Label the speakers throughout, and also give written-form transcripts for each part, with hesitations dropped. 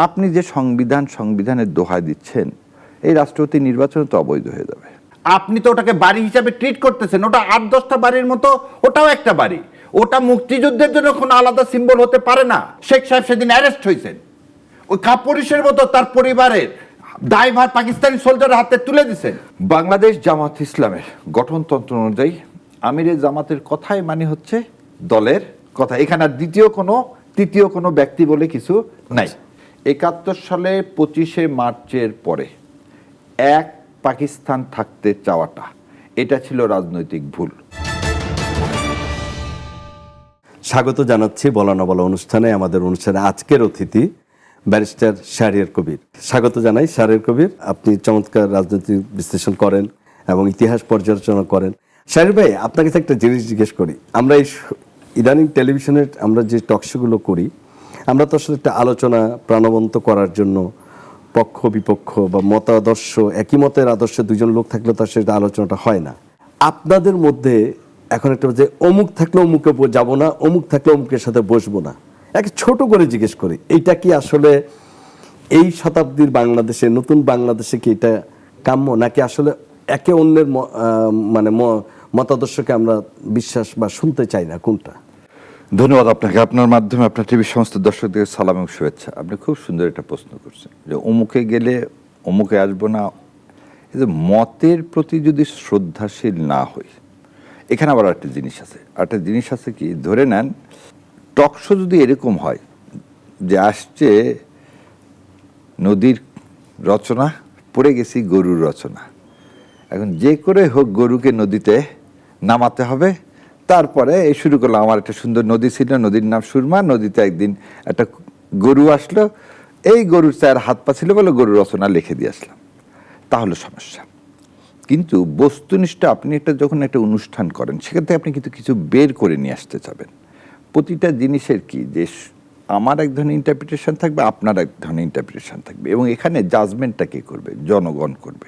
Speaker 1: আপনি যে সংবিধানের দোহাই দিচ্ছেন, এই রাষ্ট্রপতি নির্বাচন তো অবৈধ হয়ে যাবে। আপনি তো ওটাকে বাড়ি হিসাবে ট্রিট করতেছেন, ওটা 8-10টা বাড়ির মতো, ওটাও একটা বাড়ি। ওটা মুক্তিযুদ্ধের জন্য কোনো আলাদা সিম্বল হতে পারে না। শেখ সাহেব সেদিন অ্যারেস্ট হয়েছেন, ওই কাপুরুষের মতো তার পরিবারের দায়ভার পাকিস্তানি সোলজারের হাতে তুলে দিয়েছেন। বাংলাদেশ জামাত ইসলামের গঠনতন্ত্র অনুযায়ী আমিরে জামাতের কথাই মানে হচ্ছে দলের কথা। এখানে আর তৃতীয় কোনো ব্যক্তি বলে কিছু নাই। 71 সালে 25শে মার্চের পরে এক পাকিস্তান থাকতে চাওয়াটা, এটা ছিল রাজনৈতিক ভুল।
Speaker 2: স্বাগত জানাচ্ছি বলা না বলা অনুষ্ঠানে। আমাদের অনুষ্ঠানে আজকের অতিথি ব্যারিস্টার শাহরিয়ার কবির। স্বাগত জানাই শাহরিয়ার কবির। আপনি চমৎকার রাজনৈতিক বিশ্লেষণ করেন এবং ইতিহাস পর্যালোচনা করেন। শাহরিয়ার ভাই, আপনার কাছে একটা জিনিস জিজ্ঞেস করি। আমরা এই ইদানিং টেলিভিশনের আমরা যে টকশোগুলো করি, আমরা তো আসলে একটা আলোচনা প্রাণবন্ত করার জন্য পক্ষ বিপক্ষ বা মতাদর্শ, একই মতের আদর্শে দুজন লোক থাকলে তো সেটা আলোচনাটা হয় না। আপনাদের মধ্যে এখন একটা যে অমুক থাকলে অমুকে যাবো না, অমুক থাকলে অমুকের সাথে বসবো না, একটা ছোট করে জিজ্ঞেস করি, এইটা কি আসলে এই শতাব্দীর বাংলাদেশে, নতুন বাংলাদেশে কি এটা কাম্য, নাকি আসলে একে অন্যের মানে মতাদর্শকে আমরা বিশ্বাস বা শুনতে চাই না? কোনটা?
Speaker 1: ধন্যবাদ আপনাকে। আপনার মাধ্যমে আপনার টিভির সমস্ত দর্শকদের সালাম এবং শুভেচ্ছা। আপনি খুব সুন্দর একটা প্রশ্ন করছেন যে অমুকে গেলে অমুকে আসবো না। এই যে মতের প্রতি যদি শ্রদ্ধাশীল না হই, এখানে আবার একটা জিনিস আছে কি, ধরে নেন টকশো যদি এরকম হয় যে আসছে নদীর রচনা, পড়ে গেছি গরুর রচনা, এখন যে করে হোক গরুকে নদীতে নামাতে হবে। তারপরে এই শুরু করলাম, আমার একটা সুন্দর নদী ছিল, নদীর নাম সুরমা, নদীতে একদিন একটা গরু আসলো, এই গরুর 4 হাত পা ছিল বলে গরুর রচনা লিখে দিয়ে আসলাম, তাহলে সমস্যা। কিন্তু বস্তুনিষ্ঠ আপনি যখন একটা অনুষ্ঠান করেন, সেখান থেকে আপনি কিন্তু কিছু বের করে নিয়ে আসতে চাবেন। প্রতিটা জিনিসের কি যে আমার এক ধরনের ইন্টারপ্রিটেশন থাকবে, আপনার এক ধরনের ইন্টারপ্রিটেশন থাকবে, এবং এখানে জাজমেন্টটা কে করবে? জনগণ করবে।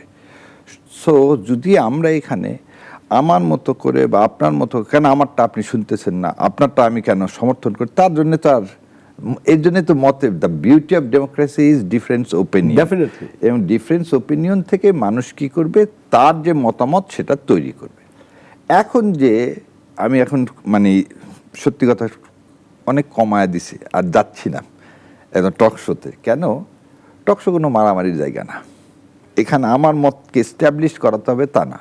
Speaker 1: সো যদি আমরা এখানে আমার মতো করে বা আপনার মতো, কেন আমারটা আপনি শুনতেছেন না, আপনারটা আমি কেন সমর্থন করি, তার জন্য তো আর, এর জন্য তো মতে, the beauty of democracy is difference opinion.
Speaker 2: Definitely.
Speaker 1: এবং ডিফারেন্স ওপিনিয়ন থেকে মানুষ কি করবে, তার যে মতামত সেটা তৈরি করবে। এখন যে আমি এখন মানে সত্যি কথা অনেক কমায় দিছি, আর যাচ্ছি না একদম টকশোতে। কেন? টকশো কোনো মারামারির জায়গা না। এখানে আমার মতকে এস্টাবলিশ করাতে হবে তা না।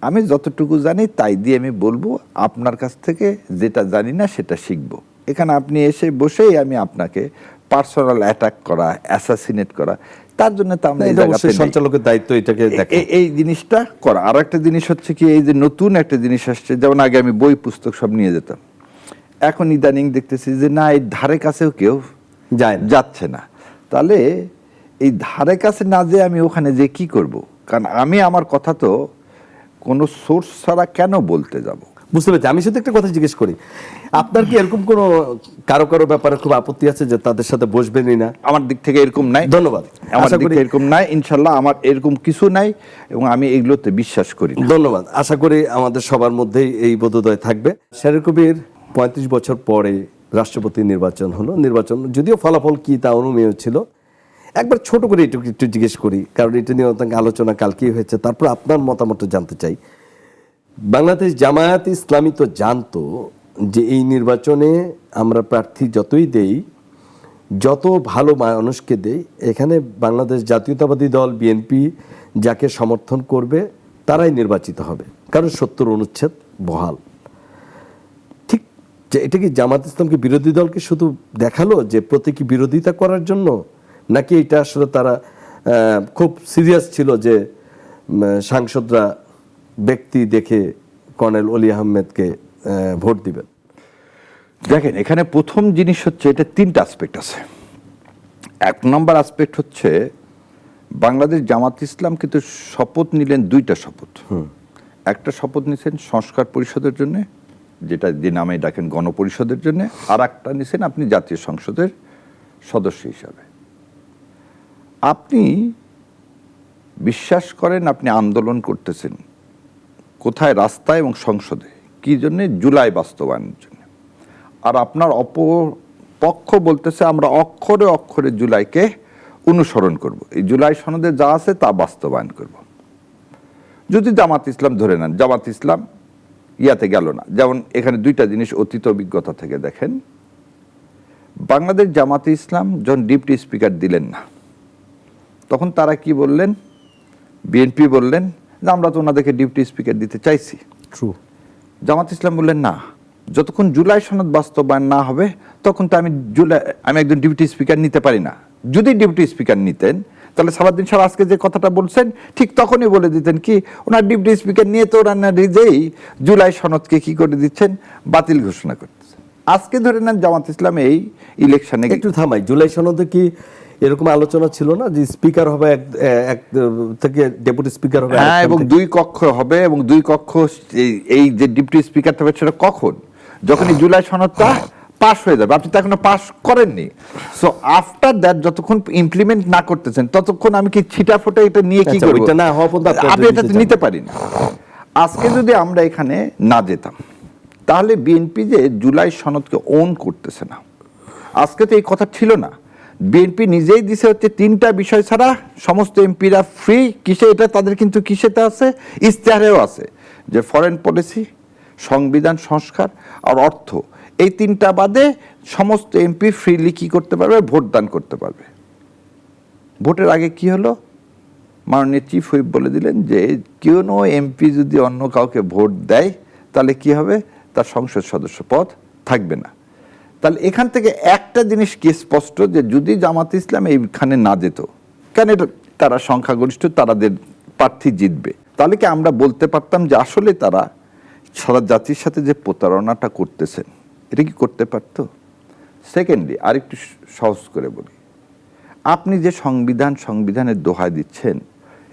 Speaker 1: আমি যতটুকু জানি তাই দিয়ে আমি বলবো, আপনার কাছ থেকে যেটা জানি না সেটা শিখবো। এখানে আপনি এসে বসেই আমি আপনাকে পার্সোনাল অ্যাটাক করা, অ্যাসাসিনেট করা, তার জন্য তো আমরা
Speaker 2: সঞ্চালকের দায়িত্ব এটাকে
Speaker 1: এই জিনিসটা করা। আর একটা জিনিস হচ্ছে কি, এই যে নতুন একটা জিনিস আসছে, যেমন আগে আমি বই পুস্তক সব নিয়ে যেতাম, এখন ইদানিং দেখতেছি যে না, এই ধারে কাছেও কেউ যাচ্ছে না। তাহলে এই ধারে কাছে না যে আমি ওখানে যে কি করব? কারণ আমি আমার কথা তো কোনো সোর্স ছাড়া কেন বলতে যাব?
Speaker 2: বুঝতে পেরেছি। আমি শুধু একটা কথা জিজ্ঞেস করি, আপনার কি এরকম কোনো কারো ব্যাপারে খুব আপত্তি আছে যে তাদের সাথে বসবেনই না?
Speaker 1: আমার দিক থেকে এরকম নাই।
Speaker 2: ধন্যবাদ।
Speaker 1: আমার দিক থেকে এরকম নাই, ইনশাল্লাহ আমার এরকম কিছু নাই, এবং আমি এগুলোতে বিশ্বাস করি।
Speaker 2: ধন্যবাদ। আশা করি আমাদের সবার মধ্যেই এই বোধোদয় থাকবে। শাহরিয়ার কবির, 35 বছর পরে রাষ্ট্রপতি নির্বাচন হলো। নির্বাচন যদিও ফলাফল কি তা অনুমেয় ছিল। একবার ছোট করে একটু জিজ্ঞেস করি, কারণ এটা নিয়ে আলোচনা কালকেই হয়েছে, তারপর আপনার মতামত জানতে চাই। বাংলাদেশ জামায়াত ইসলামী তো জানতো যে এই নির্বাচনে আমরা প্রার্থী যতই দেই, যত ভালো মানুষকে দেই, এখানে বাংলাদেশ জাতীয়তাবাদী দল বিএনপি যাকে সমর্থন করবে তারাই নির্বাচিত হবে, কারণ 70 অনুচ্ছেদ বহাল। ঠিক যে এটা কি জামাত ইসলামকে, বিরোধী দলকে শুধু দেখালো যে প্রতীকী বিরোধিতা করার জন্য, নাকি এটা আসলে তারা খুব সিরিয়াস ছিল যে সাংসদরা ব্যক্তি দেখে কর্নেল অলি আহমেদকে ভোট দিবেন?
Speaker 1: দেখেন, এখানে প্রথম জিনিস হচ্ছে, এটা 3টা অ্যাসপেক্ট আছে। 1 নম্বর অ্যাসপেক্ট হচ্ছে বাংলাদেশ জামাত ইসলাম কিন্তু শপথ নিলেন 2টা শপথ। একটা শপথ নিছেন সংস্কার পরিষদের জন্য, যেটা যে নামে ডাকেন গণপরিষদের জন্য, আর একটা নিছেন আপনি জাতীয় সংসদের সদস্য হিসাবে। আপনি বিশ্বাস করেন আপনি আন্দোলন করতেছেন কোথায়? রাস্তায় এবং সংসদে। কি জন্যে? জুলাই বাস্তবায়নের জন্য। আর আপনার অপর পক্ষ বলতেছে আমরা অক্ষরে অক্ষরে জুলাইকে অনুসরণ করব, এই জুলাই সনদে যা আছে তা বাস্তবায়ন করব। যদি জামাত ইসলাম ধরে নেন, জামাত ইসলাম ইয়াতে গেল না। যেমন এখানে দুইটা জিনিস অতীত অভিজ্ঞতা থেকে দেখেন। বাংলাদেশ জামাতে ইসলাম যখন ডিপটি স্পিকার দিলেন না, তখন তারা কি বললেন? বিএনপি বললেন যে আমরা তো ওনাদেরকে ডিপটি স্পিকার দিতে চাইছি।
Speaker 2: ট্রু।
Speaker 1: জামাত ইসলাম বললেন না, যতক্ষণ জুলাই সনদ বাস্তবায়ন না হবে তখন তো আমি একজন ডিপটি স্পিকার নিতে পারি না। যদি ডিপটি স্পিকার নিতেন তাহলে সালাউদ্দিন সাহেব আজকে যে কথাটা বলছেন ঠিক তখনই বলে দিতেন কি ওনার ডিপটি স্পিকার নিয়ে তো ওনার নিজেই জুলাই সনদকে কি করে দিচ্ছেন, বাতিল ঘোষণা করতেছেন। আজকে ধরে নেন জামাত ইসলাম এই ইলেকশনে
Speaker 2: একটু থামাই, জুলাই সনদে কি এরকম আলোচনা ছিল না যে স্পিকার হবে এক থেকে ডেপুটি স্পিকার হবে?
Speaker 1: হ্যাঁ, এবং 2 কক্ষ হবে, এবং 2 কক্ষ এই যে ডিপটি স্পিকার হবে সেটা কখন? যখন এই জুলাই সনদটা পাস হয়ে যাবে। আপনি তো এখনো পাস করেননি। সো আফটার দ্যাট যতক্ষণ ইমপ্লিমেন্ট না করতেছেন ততক্ষণ আমি কি ছিটা ফোটা এটা নিয়ে কি করব?
Speaker 2: এটা না হওয়া পর্যন্ত
Speaker 1: আপনি এটা নিতে পারি না। আজকে যদি আমরা এখানে না যেতাম তাহলে বিএনপি যে জুলাই সনদকে ওন করতেছে না, আজকে তো এই কথা ছিল না। বিএনপি নিজেই দিছে হচ্ছে 3টা বিষয় ছাড়া সমস্ত এমপিরা ফ্রি। কিসে এটা তাদের কিন্তু কিসেতে আছে, ইশতেহারেও আছে, যে ফরেন পলিসি, সংবিধান সংস্কার আর অর্থ, এই 3টা বাদে সমস্ত এমপি ফ্রিলি কি করতে পারবে, ভোট দান করতে পারবে। ভোটের আগে কি হলো, মাননীয় চিফ হুইপ বলে দিলেন যে কোনো এমপি যদি অন্য কাউকে ভোট দেয় তাহলে কি হবে, তার সংসদ সদস্য পদ থাকবে না। তাহলে এখান থেকে একটা জিনিস কি স্পষ্ট, যে যদি জামাত ইসলাম এইখানে না যেত, কেন এটা তারা সংখ্যাগরিষ্ঠ, তাদের প্রার্থী জিতবে, তাহলে কি আমরা বলতে পারতাম যে আসলে তারা সারা জাতির সাথে যে প্রতারণাটা করতেছেন এটা কি করতে পারতো? সেকেন্ডলি আরেকটু সহজ করে বলি, আপনি যে সংবিধানের দোহাই দিচ্ছেন,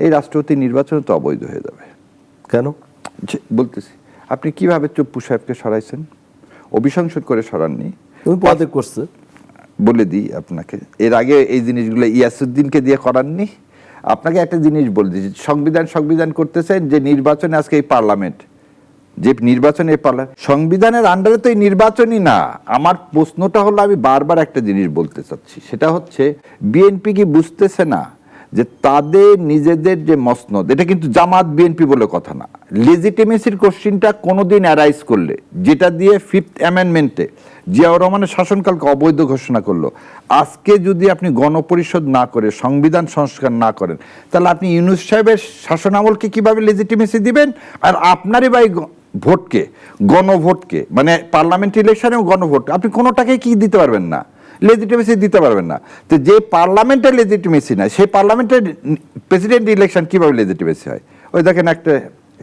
Speaker 1: এই রাষ্ট্রপতি নির্বাচন তো অবৈধ হয়ে যাবে।
Speaker 2: কেন
Speaker 1: বলতেছি, আপনি কিভাবে চপ্পু সাহেবকে সরাইছেন? অভিশংসন করে সরাননি,
Speaker 2: পদে করছে।
Speaker 1: বলে দিই আপনাকে, এর আগে এই জিনিসগুলো ইয়াসুদ্দিনকে দিয়ে করাননি। আপনাকে একটা জিনিস বলে দিই, সংবিধান করতেছেন যে নির্বাচনে আজকে এই পার্লামেন্ট, যে নির্বাচনে সংবিধানের আন্ডারে তো এই নির্বাচনই না। আমার প্রশ্নটা হলো, আমি বারবার একটা জিনিস বলতে চাচ্ছি, সেটা হচ্ছে বিএনপি কি বুঝতেছে না যে তাদের নিজেদের যে মসনদ, এটা কিন্তু জামাত বিএনপি বলে কথা না, লেজিটিমেসির কোশ্চিনটা কোনোদিন অ্যারাইজ করলে, যেটা দিয়ে 5th অ্যামেন্ডমেন্টে জিয়াউর রহমানের শাসনকালকে অবৈধ ঘোষণা করলো, আজকে যদি আপনি গণপরিষদ না করে সংবিধান সংস্কার না করেন তাহলে আপনি ইউনূস সাহেবের শাসনামলকে কিভাবে লেজিটিমেসি দিবেন? আর আপনারই বা ভোটকে, গণভোটকে, মানে পার্লামেন্ট ইলেকশনে গণভোট, আপনি কোনোটাকে কি দিতে পারবেন না, লেজিটিমেসি দিতে পারবেন না। তো যে পার্লামেন্টের লেজিটিমেসি নাই, সেই পার্লামেন্টের প্রেসিডেন্ট ইলেকশন কিভাবে লেজিটিমেসি হয়? ওই দেখেন, একটা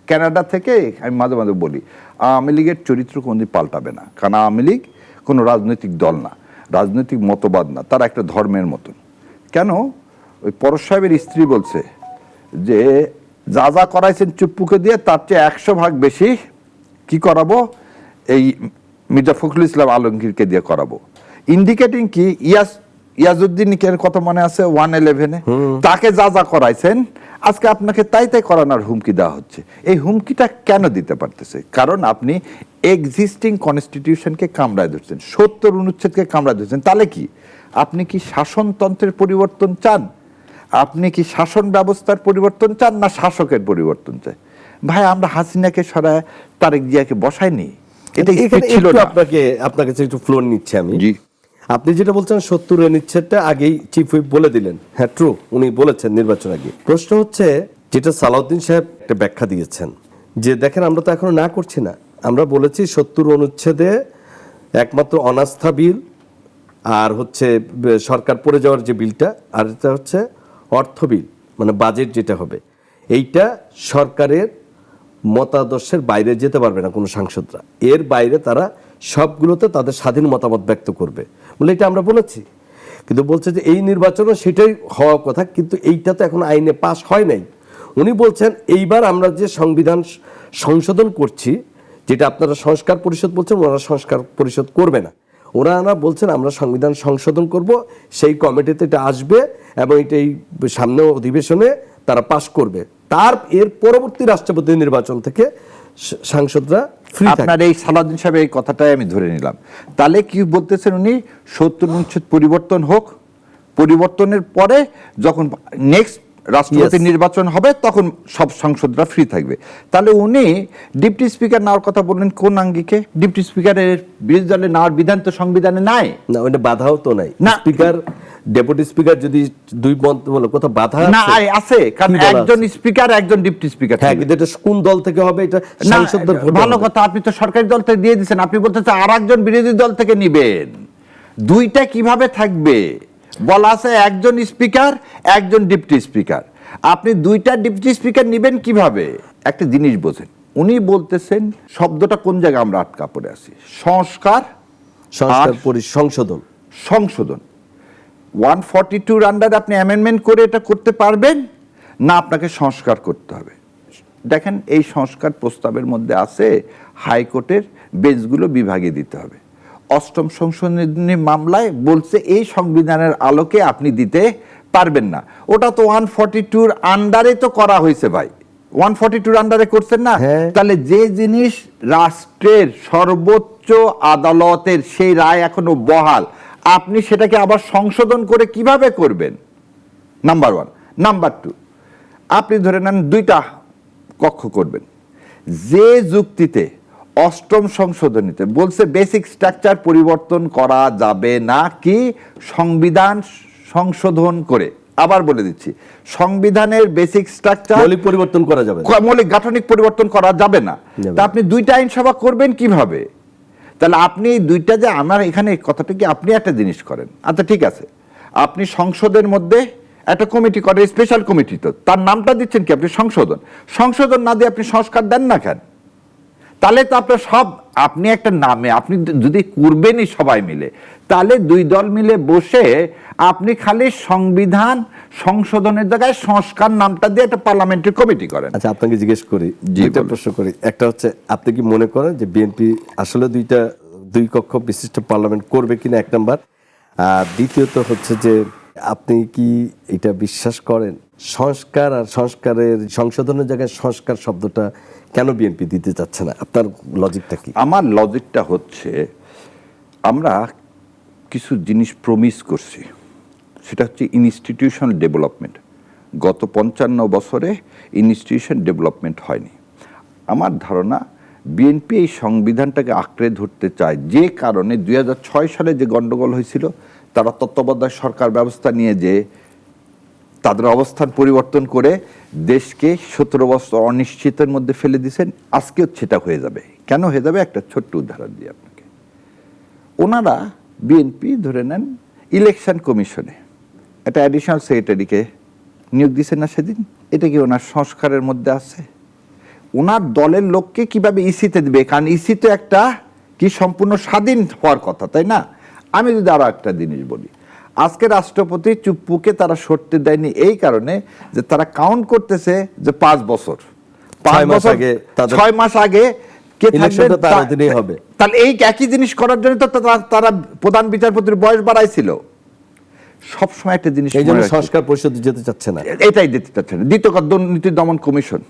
Speaker 1: কানাডা থেকে আমি মাঝে মাঝে বলি, আওয়ামী লীগের চরিত্র কোনদিন পাল্টাবে না, কারণ আওয়ামী লীগ কোনো রাজনৈতিক দল না, রাজনৈতিক মতবাদ না, তারা একটা ধর্মের মতন। কেন? ওই পরশ সাহেবের স্ত্রী বলছে যে যা যা করাইছেন চুপ্পুকে দিয়ে তার চেয়ে 100 ভাগ বেশি কি করাবো, এই মির্জা ফখরুল ইসলাম আলমগীরকে দিয়ে করাবো। ইন্ডিকেটিং কি, ইয়াজউদ্দিনের কথা মনে আছে 111-এ, তাকে যা যা করাইছেন আজকে আপনাকে তাই করানোর হুমকি দেওয়া হচ্ছে। এই হুমকিটা কেন দিতে পারতেছে? কারণ আপনি এক্সিস্টিং কনস্টিটিউশনকে কামড়ায় ধরছেন, 70 অনুচ্ছেদকে কামড়ায় ধরছেন। তাহলে কি আপনি কি শাসনতন্ত্রের পরিবর্তন চান? আপনি কি শাসন ব্যবস্থার পরিবর্তন চান, না শাসকের পরিবর্তন চাই? ভাই, আমরা হাসিনাকে সরায় তারেক জিয়াকে বসাইনি, এটা ছিল না।
Speaker 2: আপনার কাছে একটু ফ্লোর নিচ্ছে আমি।
Speaker 1: জি,
Speaker 2: আপনি যেটা বলছেন 70 নিচ্ছেটা আগেই চিফ হুইপ বলে দিলেন, হ্যাঁ ট্রু, উনি বলেছেন নির্বাচন আগে। প্রশ্ন হচ্ছে, যেটা সালাউদ্দিন সাহেব একটা ব্যাখ্যা দিয়েছেন, যে দেখেন আমরা তো এখনো না করছি না, আমরা বলেছি 70 অনুচ্ছেদে একমাত্র অনাস্থা বিল আর হচ্ছে সরকার পড়ে যাওয়ার যে বিলটা, আর এটা হচ্ছে অর্থ বিল, মানে বাজেট যেটা হবে, এইটা সরকারের মতাদর্শের বাইরে যেতে পারবে না কোনো সাংসদরা, এর বাইরে তারা সবগুলোতে তাদের স্বাধীন মতামত ব্যক্ত করবে বলে এটা আমরা বলেছি। কিন্তু বলছে যে এই নির্বাচনও সেটাই হওয়া কথা, কিন্তু এইটা তো এখন আইনে পাস হয় নাই। উনি বলছেন এইবার আমরা যে সংবিধান সংশোধন করছি, যেটা আপনারা সংস্কার পরিষদ বলছেন, ওনারা সংস্কার পরিষদ করবে না, ওনারা বলছেন আমরা সংবিধান সংশোধন করব, সেই কমিটিতে এটা আসবে এবং এটা এই সামনে অধিবেশনে তারা পাশ করবে, এর পরবর্তী রাষ্ট্রপতি নির্বাচন থেকে সাংসদরা ফ্রি থাকবে।
Speaker 1: আপনার এই সালাউদ্দিন সাহেবের এই কথাটাই আমি ধরে নিলাম। তাহলে কি বলতেছেন উনি, 70 অনুচ্ছেদ পরিবর্তন হোক, পরিবর্তনের পরে যখন নেক্সট রাষ্ট্রপতি
Speaker 2: Yes.
Speaker 1: নির্বাচন হবে তখন সব সংসদরা ফ্রি থাকবে। তাহলে উনি ডিপটি স্পিকার নেওয়ার কথা বললেন কোন আঙ্গিকে? ডিপটি স্পিকারের বিরোধী দলে নেওয়ার বিধান তো সংবিধানে নাই।
Speaker 2: না, ওটা বাধাও তো নাই।
Speaker 1: না।
Speaker 2: স্পিকার, ডেপুটি স্পিকার যদি দুই মন্তব্য কোথাও বাধা
Speaker 1: না আছে, কারণ
Speaker 2: কি বলা
Speaker 1: একজন
Speaker 2: আছে?
Speaker 1: স্পিকার একজন ডিপটি স্পিকার।
Speaker 2: হ্যাঁ, কিন্তু এটা কোন দল থেকে হবে? এটা
Speaker 1: না,
Speaker 2: সংসদের ভোটে
Speaker 1: ভালো
Speaker 2: হবে।
Speaker 1: কথা, আপনি তো সরকারি দল থেকে দিয়ে দিচ্ছেন, আপনি বলতেছেন আর একজন বিরোধী দল থেকে নিবেন। দুইটা কিভাবে থাকবে? বলা আছে একজন স্পিকার একজন ডিপটি স্পিকার। আপনি দুইটা ডিপটি স্পিকার নিবেন কিভাবে? একটা জিনিস বোঝেন, উনি বলতেছেন শব্দটা কোন জায়গায় আমরা আটকা পড়ে আছি, সংস্কার
Speaker 2: সংস্কার
Speaker 1: আর
Speaker 2: সংশোধন।
Speaker 1: সংশোধন। 142 আন্ডারে আপনি অ্যামেন্ডমেন্ট করে এটা করতে পারবেন না, আপনাকে সংস্কার করতে হবে। দেখেন এই সংস্কার প্রস্তাবের মধ্যে আছে হাইকোর্টের বেঞ্চগুলো বিভাগে দিতে হবে। অষ্টম সংশোধনী মামলায় বলছে এই সংবিধানের আলোকে আপনি দিতে পারবেন না। ওটা তো 142 আন্ডারে তো করা হয়েছে ভাই, 142 আন্ডারে করছেন না।
Speaker 2: হ্যাঁ।
Speaker 1: তাহলে যে জিনিস রাষ্ট্রের সর্বোচ্চ আদালতের সেই রায় এখনো বহাল, আপনি সেটাকে আবার সংশোধন করে কিভাবে করবেন? নাম্বার 1। নাম্বার 2, আপনি ধরে নেন দুইটা কক্ষ করবেন। যে যুক্তিতে অষ্টম সংশোধনীতে বলছে বেসিক স্ট্রাকচার পরিবর্তন করা যাবে না, কি সংবিধান সংশোধন করে। আবার বলে দিচ্ছি, সংবিধানের বেসিক স্ট্রাকচার
Speaker 2: মৌলিক পরিবর্তন করা যাবে না।
Speaker 1: মৌলিক গাঠনিক পরিবর্তন করা যাবে না।
Speaker 2: যাবে
Speaker 1: তা
Speaker 2: না।
Speaker 1: আপনি দুইটা আইনসভা করবেন কিভাবে? তাহলে আপনি দুইটা, যে আমার এখানে কথাটা কি, আপনি একটা জিনিস করেন, আচ্ছা ঠিক আছে, আপনি সংসদের মধ্যে একটা কমিটি করে, স্পেশাল কমিটি, তো তার নামটা দিচ্ছেন কি আপনি সংশোধন। সংশোধন না দিয়ে আপনি সংস্কার দেন না কেন? তাহলে তো আপনার সব, আপনি একটা নামে আপনি যদি করবেনই সবাই মিলে, তাহলে দুই দল মিলে বসে আপনি খালি সংবিধান সংশোধনের জায়গায় সংস্কার নামটা দিয়ে একটা পার্লামেন্টারি কমিটি করেন।
Speaker 2: আচ্ছা, আপনাকে জিজ্ঞেস করি,
Speaker 1: জি,
Speaker 2: দুইটা
Speaker 1: বলুন।
Speaker 2: প্রশ্ন করি। একটা হচ্ছে, আপনি কি মনে করেন যে বিএনপি আসলে দুই কক্ষ বিশিষ্ট পার্লামেন্ট করবে কিনা, এক নাম্বার। আর দ্বিতীয়ত হচ্ছে যে আপনি কি এটা বিশ্বাস করেন সংস্কার আর সংস্কারের সংশোধনের জায়গায় সংস্কার শব্দটা কেন বিএনপি দিতে চাচ্ছে না? আপনার লজিকটা কি?
Speaker 1: আমার লজিকটা হচ্ছে, আমরা কিছু জিনিস প্রমিস করছি, সেটা হচ্ছে ইনস্টিটিউশনাল ডেভেলপমেন্ট। গত 55 বছরে ইনস্টিটিউশন ডেভেলপমেন্ট হয়নি। আমার ধারণা বিএনপি এই সংবিধানটাকে আঁকড়ে ধরতে চায়, যে কারণে 2006 সালে যে গন্ডগোল হয়েছিল, তারা তত্ত্বাবধায়ক সরকার ব্যবস্থা নিয়ে যে তাদের অবস্থান পরিবর্তন করে দেশকে 17 বছর অনিশ্চিতের মধ্যে ফেলে দিয়েছেন। আজকেও সেটা হয়ে যাবে। কেন হয়ে যাবে? একটা ছোট্ট উদাহরণ দিই আপনাকে। ওনারা বিএনপি ধরে নেন ইলেকশন কমিশনে একটা অ্যাডিশনাল সেক্রেটারিকে নিয়োগ দিয়েছেন না সেদিন, এটা কি ওনার সংস্কারের মধ্যে আছে? ওনার দলের লোককে কিভাবে ইসিতে দিবে? কারণ ইসি তো একটা কি সম্পূর্ণ স্বাধীন হওয়ার কথা, তাই না? আমি যদি আরো একটা জিনিস বলি, আজকে রাষ্ট্রপতি চুপ্পুকে তারা সরতে দেয়নি এই কারণে যে তারা কাউন্ট করতেছে যে 5 বছর,
Speaker 2: 6 মাস আগে তাদের
Speaker 1: 6 মাস আগে কে থাকবে,
Speaker 2: ইলেকশনটা তার অধীনেই হবে।
Speaker 1: তাহলে এই একই জিনিস করার জন্য তো তারা প্রধান বিচারপতির বয়স বাড়াইছিল। সবসময় একটা জিনিস
Speaker 2: এই জন্য
Speaker 1: মনে রাখি,
Speaker 2: সংস্কার পরিষদ যেতে চাচ্ছে না।
Speaker 1: এটাই দিতে চাচ্ছে না। দ্বিতীয় কথা, দুর্নীতি দমন কমিশন,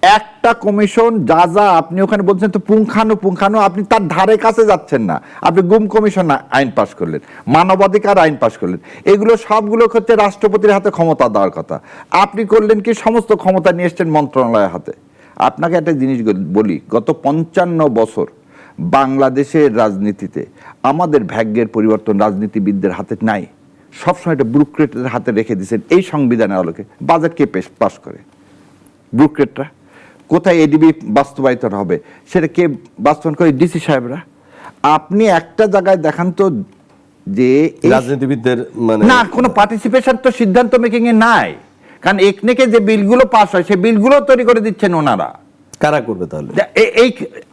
Speaker 1: একটা কমিশন যা যা আপনি ওখানে বলছেন তো পুঙ্খানু, আপনি তার ধারে কাছে যাচ্ছেন না। আপনি গুম কমিশন আইন পাশ করলেন, মানবাধিকার আইন পাশ করলেন, এগুলো সবগুলো হচ্ছে রাষ্ট্রপতির হাতে ক্ষমতা দেওয়ার কথা। আপনি করলেন কি, সমস্ত ক্ষমতা নিয়ে এসছেন মন্ত্রণালয়ের হাতে। আপনাকে একটা জিনিস বলি, গত 55 বছর বাংলাদেশের রাজনীতিতে আমাদের ভাগ্যের পরিবর্তন রাজনীতিবিদদের হাতে নাই। সবসময় এটা ব্যুরোক্রেটদের হাতে রেখে দিয়েছেন। এই সংবিধানের আলোকে বাজেট কে পাশ করে? ব্যুরোক্রেটরা। কোথায় এডিবি বাস্তবায়িত হবে সেটা কে বাস্তবায়ন করে? ডিসি সাহেবরা। আপনি একটা জায়গায় দেখান তো যে
Speaker 2: রাজনীতিবিদদের মানে
Speaker 1: না, কোনো পার্টিসিপেশন তো সিদ্ধান্ত মেকিং এ নাই। কারণ একনেকে যে বিলগুলো পাস হয় সেই বিলগুলো তৈরি করে দিচ্ছেন ওনারা।
Speaker 2: কারা করবে তাহলে?
Speaker 1: এই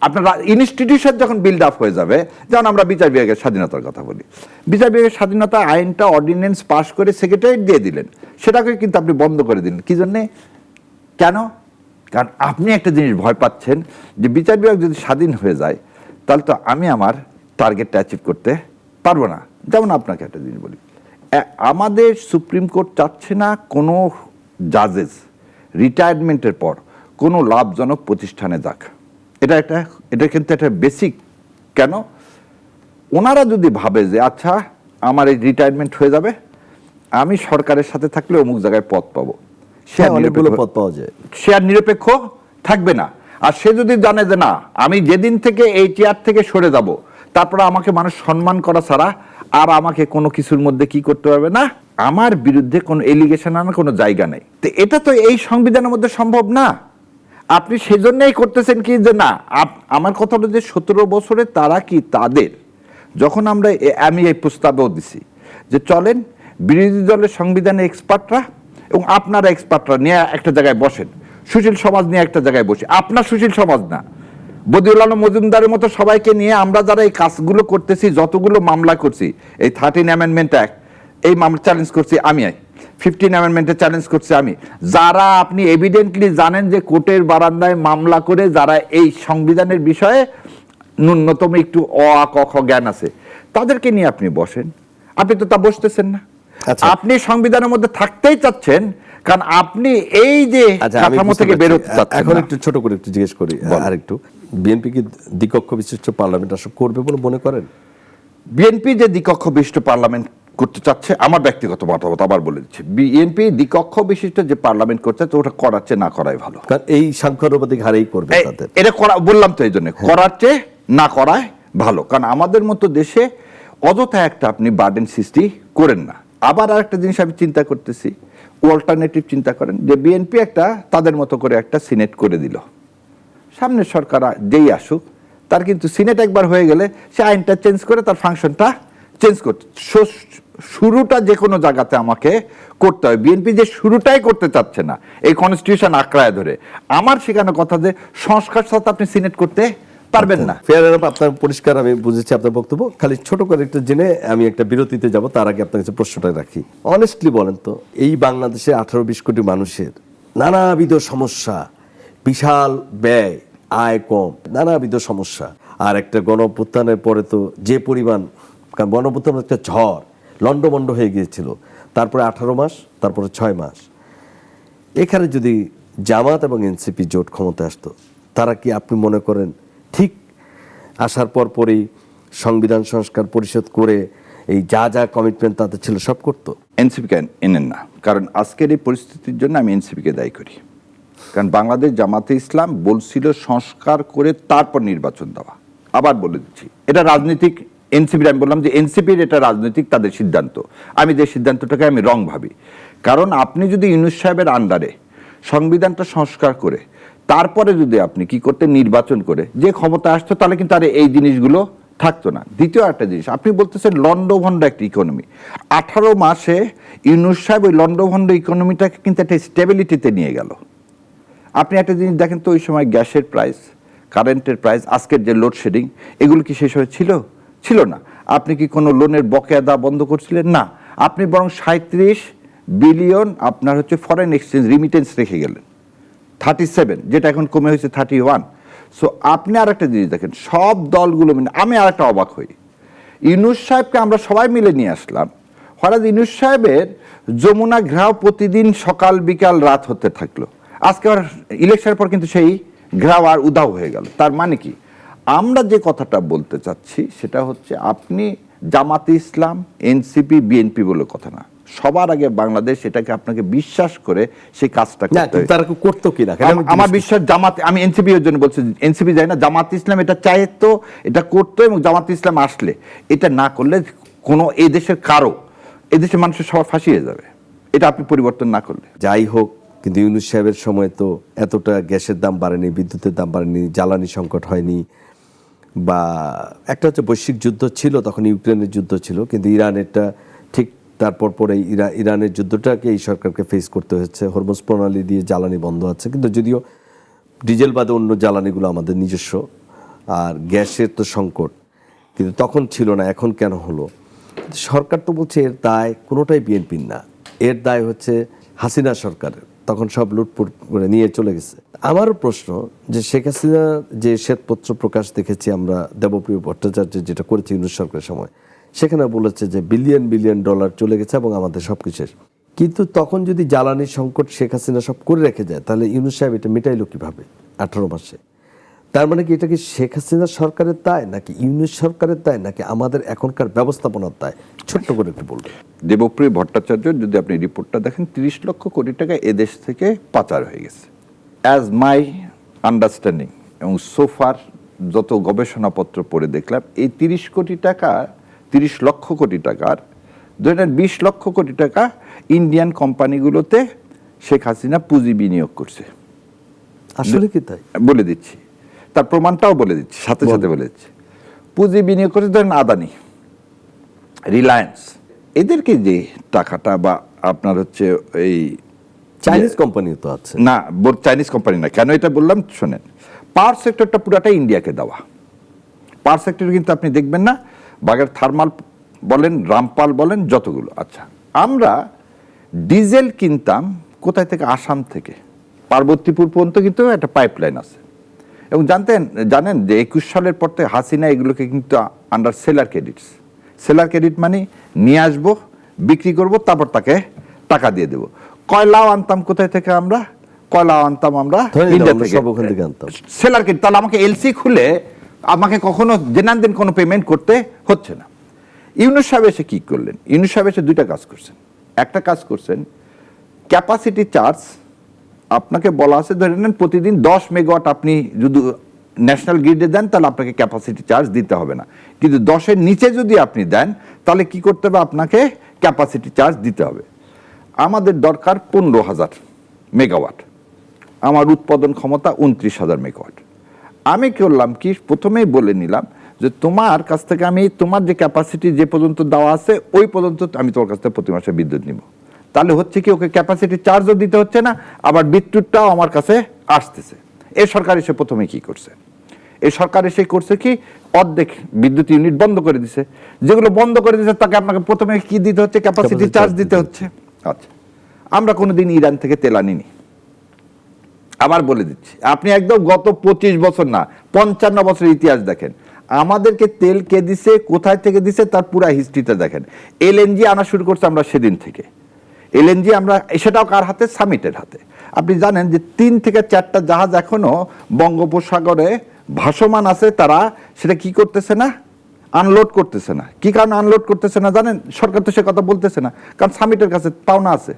Speaker 1: আপনার ইনস্টিটিউশন যখন বিল্ড আপ হয়ে যাবে, যেমন আমরা বিচার বিভাগের স্বাধীনতার কথা বলি, বিচার বিভাগের স্বাধীনতা আইনটা অর্ডিন্যান্স পাস করে সেক্রেটারিয়েট দিয়ে দিলেন, সেটাকে কিন্তু আপনি বন্ধ করে দিলেন। কি জন্যে? কেন? কারণ আপনি একটা জিনিস ভয় পাচ্ছেন যে বিচার বিভাগ যদি স্বাধীন হয়ে যায় তাহলে তো আমি আমার টার্গেটটা অ্যাচিভ করতে পারবো না। যেমন আপনাকে একটা জিনিস বলি, আমাদের সুপ্রিম কোর্ট চাচ্ছে না কোনো জাজেস রিটায়ারমেন্টের পর কোনো লাভজনক প্রতিষ্ঠানে যাক। এটা কিন্তু একটা বেসিক। কেন? ওনারা যদি ভাবে যে আচ্ছা আমার এই রিটায়ারমেন্ট হয়ে যাবে, আমি সরকারের সাথে থাকলে অমুক জায়গায় পদ পাবো, সে আর
Speaker 2: অনেকগুলো
Speaker 1: নিরপেক্ষ-
Speaker 2: পদ পাওয়া যায়।
Speaker 1: সে আর নিরপেক্ষ থাকবে না। আর সে যদি জানে যে না, আমি যেদিন থেকে এই চেয়ার থেকে সরে যাব, তারপরে আমাকে মানুষ সম্মান করা ছাড়া আর আমাকে কোনো কিছুর মধ্যে কি করতে পারবে না, আমার বিরুদ্ধে কোনো এলিগেশন আনার কোনো জায়গা নেই। তো এটা তো এই সংবিধানের মধ্যে সম্ভব না। আপনি সেজন্যই করতেছেন কি যে না, আমার কথা হলো যে 17 বছরে তারা কি তাদের, যখন আমরা আমি এই প্রস্তাবও দিছি যে চলেন বিরোধী দলের সংবিধানের এক্সপার্টরা এবং আপনারা এক্সপার্টরা নিয়ে একটা জায়গায় বসেন, সুশীল সমাজ নিয়ে একটা জায়গায় বসে, আপনার সুশীল সমাজ না, বদিউল আলম মজুমদারের মতো সবাইকে নিয়ে আমরা যারা এই কাজগুলো করতেছি, যতগুলো মামলা করছি, এই 13 অ্যামেন্ডমেন্ট অ্যাক্ট, এই মামলা চ্যালেঞ্জ করছি আমি, 15 অ্যামেন্ডমেন্টে চ্যালেঞ্জ করছি আমি, যারা আপনি এভিডেন্টলি জানেন যে কোর্টের বারান্দায় মামলা করে যারা এই সংবিধানের বিষয়ে ন্যূনতম একটু অ আ ক খ জ্ঞান আছে, তাদেরকে নিয়ে আপনি বসেন। আপনি তো তা বসতেছেন না।
Speaker 2: আচ্ছা।
Speaker 1: আপনি সংবিধানের মধ্যে থাকতেই চাচ্ছেন, কারণ আপনি এই যে
Speaker 2: আচ্ছা, আমি
Speaker 1: কাঠামো
Speaker 2: বুঝতে
Speaker 1: থেকে
Speaker 2: পারছি।
Speaker 1: বেরোতে চাচ্ছেন
Speaker 2: এখন
Speaker 1: না।
Speaker 2: একটু ছোট করে একটু জিজ্ঞেস করি আর একটু, বিএনপি কি দ্বিকক্ষ বিশিষ্ট পার্লামেন্ট আসলে করবে বলে মনে করেন?
Speaker 1: বিএনপি যে দ্বিকক্ষ বিশিষ্ট পার্লামেন্ট করতে চাচ্ছে, আমার ব্যক্তিগত মতামত আবার বলে দিচ্ছি, বিএনপি দ্বিকক্ষ বিশিষ্ট যে পার্লামেন্ট করতে চাচ্ছে ওটা করার চেয়ে না করাই ভালো।
Speaker 2: কারণ এই সংখ্যানুপাতিক হারেই করবে তাদের।
Speaker 1: এটা করা বললাম তো, এই জন্য করার চেয়ে না করাই ভালো। কারণ আমাদের মতো দেশে অযথা একটা আপনি বার্ডেন সৃষ্টি করেন না। আবার আরেকটা জিনিস আমি চিন্তা করতেছি, অল্টারনেটিভ চিন্তা করেন যে বিএনপি একটা তাদের মতো করে একটা সিনেট করে দিল, সামনের সরকার যেই আসুক তার কিন্তু সিনেট একবার হয়ে গেলে সে আইনটা চেঞ্জ করে তার ফাংশনটা চেঞ্জ করতে, শুরুটা যে কোনো জায়গাতে আমাকে করতে হয়। বিএনপি যে শুরুটাই করতে চাচ্ছে না এই কনস্টিটিউশন আঁকড়ায় ধরে, আমার সেখানে কথা যে সংস্কার সাথে আপনি সিনেট করতে পারবেন না।
Speaker 2: ফেয়ার এনাফ, আপনার পরিষ্কার, আমি বুঝেছি আপনার বক্তব্য। খালি ছোট করে একটু জেনে আমি একটা বিরতিতে যাব, তার আগে আপনার কাছে প্রশ্নটা রাখি। অনেস্টলি বলেন তো, এই বাংলাদেশে 18-20 কোটি মানুষের নানাবিধ সমস্যা, বিশাল ব্যয়, আয় কম, নানাবিধ সমস্যা, আর একটা গণঅভ্যুত্থানের পরে তো যে পরিমাণ, কারণ গণঅভ্যুত্থান একটা ঝড়, লন্ডভন্ড হয়ে গিয়েছিল, তারপরে 18 মাস, তারপরে 6 মাস। এখানে যদি জামাত এবং এনসিপি জোট ক্ষমতায় আসতো, তারা কি আপনি মনে করেন ঠিক আসার পরই সংবিধান সংস্কার পরিষদ করে এই যা যা কমিটমেন্ট তাদের ছিল সব করতো?
Speaker 1: এনসিপিকে এনেন না, কারণ আজকের এই পরিস্থিতির জন্য আমি এনসিপিকে দায়ী করি। কারণ বাংলাদেশ জামাতে ইসলাম বলছিল সংস্কার করে তারপর নির্বাচন দেওয়া। আবার বলে দিচ্ছি, এটা রাজনৈতিক, এনসিপির আমি বললাম যে এনসিপির এটা রাজনৈতিক তাদের সিদ্ধান্ত, আমি যে সিদ্ধান্তটাকে আমি রং ভাবি। কারণ আপনি যদি ইউনূস সাহেবের আন্ডারে সংবিধানটা সংস্কার করে তারপরে যদি আপনি কি করতে নির্বাচন করে যে ক্ষমতা আসতো, তাহলে কিন্তু আর এই জিনিসগুলো থাকতো না। দ্বিতীয় একটা জিনিস, আপনি বলতেছেন লন্ডভন্ড একটা ইকোনমি, 18 মাসে ইউনূস সাহেব ওই লন্ডভন্ড ইকোনমিটাকে কিন্তু একটা স্টেবিলিটিতে নিয়ে গেল। আপনি একটা জিনিস দেখেন তো, ওই সময় গ্যাসের প্রাইস, কারেন্টের প্রাইস, আজকের যে লোডশেডিং, এগুলো কি সেই সময় ছিল? ছিল না। আপনি কি কোনো লোনের বকেয়া দেওয়া বন্ধ করছিলেন? না। আপনি বরং 37 বিলিয়ন আপনার হচ্ছে ফরেন এক্সচেঞ্জ রিমিটেন্স রেখে গেলেন, 37, যেটা এখন কমে হয়েছে 31। সো আপনি আর একটা জিনিস দেখেন, সব দলগুলো মিলে, আমি আর একটা অবাক হই, ইউনূস সাহেবকে আমরা সবাই মিলে নিয়ে আসলাম, হঠাৎ ইউনূস সাহেবের যমুনা ঘেরাও প্রতিদিন সকাল বিকাল রাত হতে থাকলো। আজকে আর ইলেকশনের পর কিন্তু সেই ঘেরাও আর উধাও হয়ে গেল। তার মানে কি, আমরা যে কথাটা বলতে চাচ্ছি সেটা হচ্ছে, আপনি জামাতে ইসলাম, এনসিপি, বিএনপি বলে কথা না, সবার আগে বাংলাদেশ এটাকে আপনাকে বিশ্বাস করে সেই কাজটা করতে হবে।
Speaker 2: তারা করতো কিনা
Speaker 1: আমার বিশ্বাস জামাত, আমি এনসিপি এর জন্য বলছি, এনসিপি যায় না, জামাত ইসলাম এটা চাইতো, এটা করতো, এবং জামাত ইসলাম আসলে এটা না করলে কোনো এই দেশের কারো, এই দেশের মানুষের সবার ফাঁসি হয়ে যাবে, এটা আপনি পরিবর্তন না করলে।
Speaker 2: যাই হোক, কিন্তু ইউনূস সাহেবের সময় তো এতটা গ্যাসের দাম বাড়েনি, বিদ্যুতের দাম বাড়েনি, জ্বালানি সংকট হয়নি, বা একটা হচ্ছে বৈশ্বিক যুদ্ধ ছিল, তখন ইউক্রেনের যুদ্ধ ছিল, কিন্তু ইরানেরটা ঠিক তারপর পরে ইরানের যুদ্ধটাকে এই সরকারকে ফেস করতে হচ্ছে। হরমুজ প্রণালী দিয়ে জ্বালানি বন্ধ আছে, কিন্তু যদিও ডিজেল বাদে অন্য জ্বালানিগুলো আমাদের নিজস্ব, আর গ্যাসের তো সংকট, কিন্তু তখন ছিল না, এখন কেন হলো? সরকার তো বলছে এর দায় কোনোটাই বিএনপির না, এর দায় হচ্ছে হাসিনা সরকারের, তখন সব লুটপুট করে নিয়ে চলে গেছে। আমারও প্রশ্ন যে শেখ হাসিনা যে শ্বেতপত্র প্রকাশ দেখেছি আমরা, দেবপ্রিয় ভট্টাচার্য যেটা করেছে ইউনূস সরকারের সময়, সেখানে বলেছে যে বিলিয়ন বিলিয়ন ডলার চলে গেছে এবং আমাদের সব কিছু শেষ। কিন্তু তখন যদি জ্বালানির সংকট শেখ হাসিনা সব করে রেখে যায়, তাহলে ইউনূস সাহেব এটা মেটাইলো কিভাবে 18 মাসে? তার মানে কি এটা কি শেখ হাসিনা সরকারের দায়, নাকি ইউনূস সরকারের দায়, নাকি আমাদের এখনকার ব্যবস্থাপনার দায়? ছোট্ট করে একটু বলবেন।
Speaker 1: দেবপ্রিয় ভট্টাচার্য, যদি আপনি রিপোর্টটা দেখেন, 30 লক্ষ কোটি টাকা এদেশ থেকে পাচার হয়ে গেছে, অ্যাজ মাই আন্ডারস্ট্যান্ডিং। এবং সোফার যত গবেষণাপত্র পড়ে দেখলাম, এই 30 কোটি টাকা, 30 লক্ষ কোটি টাকার ধরেন 20 লক্ষ কোটি টাকা ইন্ডিয়ান কোম্পানিগুলোতে শেখ হাসিনা পুঁজি বিনিয়োগ করছে।
Speaker 2: আসলে কি তাই?
Speaker 1: বলে দিচ্ছি, তার প্রমাণটাও বলে দিচ্ছি, সাথে সাথে বলে দিচ্ছি। পুঁজি বিনিয়োগ করছে ধরেন আদানি, রিলায়েন্স, এদেরকে যে টাকাটা, বা আপনার হচ্ছে এই
Speaker 2: চাইনিজ কোম্পানি তো আছে
Speaker 1: না, চাইনিজ কোম্পানি না, কেন এটা বললাম শোনেন। পাওয়ার সেক্টরটা পুরাটাই ইন্ডিয়াকে দেওয়া। পাওয়ার সেক্টর কিন্তু আপনি দেখবেন না, বাগের থার্মাল বলেন, রামপাল বলেন, যতগুলো। আচ্ছা, আমরা ডিজেল কিনতাম কোথায় থেকে? আসাম থেকে পার্বতীপুর পর্যন্ত কিন্তু একটা পাইপলাইন আছে। এবং জানেন যে 21 সালের পর থেকে হাসিনা এগুলোকে কিন্তু under seller credits. Seller credit মানে নিয়ে আসবো, বিক্রি করব, তারপর তাকে টাকা দিয়ে দেবো। কয়লাও আনতাম কোথায় থেকে? আমরা কয়লাও আনতাম আমরা ইন্ডিয়া থেকে, সেলার ক্রেডিট। তাহলে আমাকে এলসি খুলে আমাকে কখনো দেন কোনো পেমেন্ট করতে হচ্ছে না। ইউনূস সাহেব এসে কি করলেন? ইউনূস সাহেব এসে দুইটা কাজ করছেন। একটা কাজ করছেন, ক্যাপাসিটি চার্জ আপনাকে বলা আছে, ধরে নেন প্রতিদিন 10 মেগাওয়াট আপনি যদি ন্যাশনাল গ্রিডে দেন, তাহলে আপনাকে ক্যাপাসিটি চার্জ দিতে হবে না। কিন্তু 10-এর নিচে যদি আপনি দেন, তাহলে কি করতে হবে? আপনাকে ক্যাপাসিটি চার্জ দিতে হবে। আমাদের দরকার 15,000 মেগাওয়াট, আমার উৎপাদন ক্ষমতা 29,000 মেগাওয়াট। আমি করলাম কি, প্রথমেই বলে নিলাম যে তোমার কাছ থেকে আমি তোমার যে ক্যাপাসিটি যে পর্যন্ত দেওয়া আছে ওই পর্যন্ত আমি তোমার কাছ থেকে প্রতি মাসে বিদ্যুৎ নিব। তাহলে হচ্ছে কি, ওকে ক্যাপাসিটি চার্জও দিতে হচ্ছে না, আবার বিদ্যুৎটাও আমার কাছে আসতেছে। এই সরকার এসে প্রথমে কি করছে? এই সরকার এসে করছে কি, অর্ধেক বিদ্যুৎ ইউনিট বন্ধ করে দিছে। যেগুলো বন্ধ করে দিছে তাকে আপনাকে প্রথমে কি দিতে হচ্ছে? ক্যাপাসিটি চার্জ দিতে হচ্ছে। আচ্ছা, আমরা কোনোদিন ইরান থেকে তেল আনিনি। আবার বলে দিচ্ছি, আপনি একদম গত 25 বছর না, 55 বছরের ইতিহাস দেখেন, আমাদেরকে তেল কে দিছে, কোথায় থেকে দিছে, তার পুরো হিস্ট্রিটা দেখেন। এলএনজি আনা শুরু করছে আমরা সেদিন থেকে। এলএনজি আমরা, সেটাও কার হাতে? সামিটের হাতে। আপনি জানেন যে 3 থেকে 4টা জাহাজ এখনো বঙ্গোপসাগরে ভাসমান আছে, তারা সেটা কি করতেছে না? আনলোড করতেছে না। কি কারণে আনলোড করতেছে না জানেন? সরকার তো সে কথা বলতেছে না, কারণ সামিটের কাছে পাওনা আছে।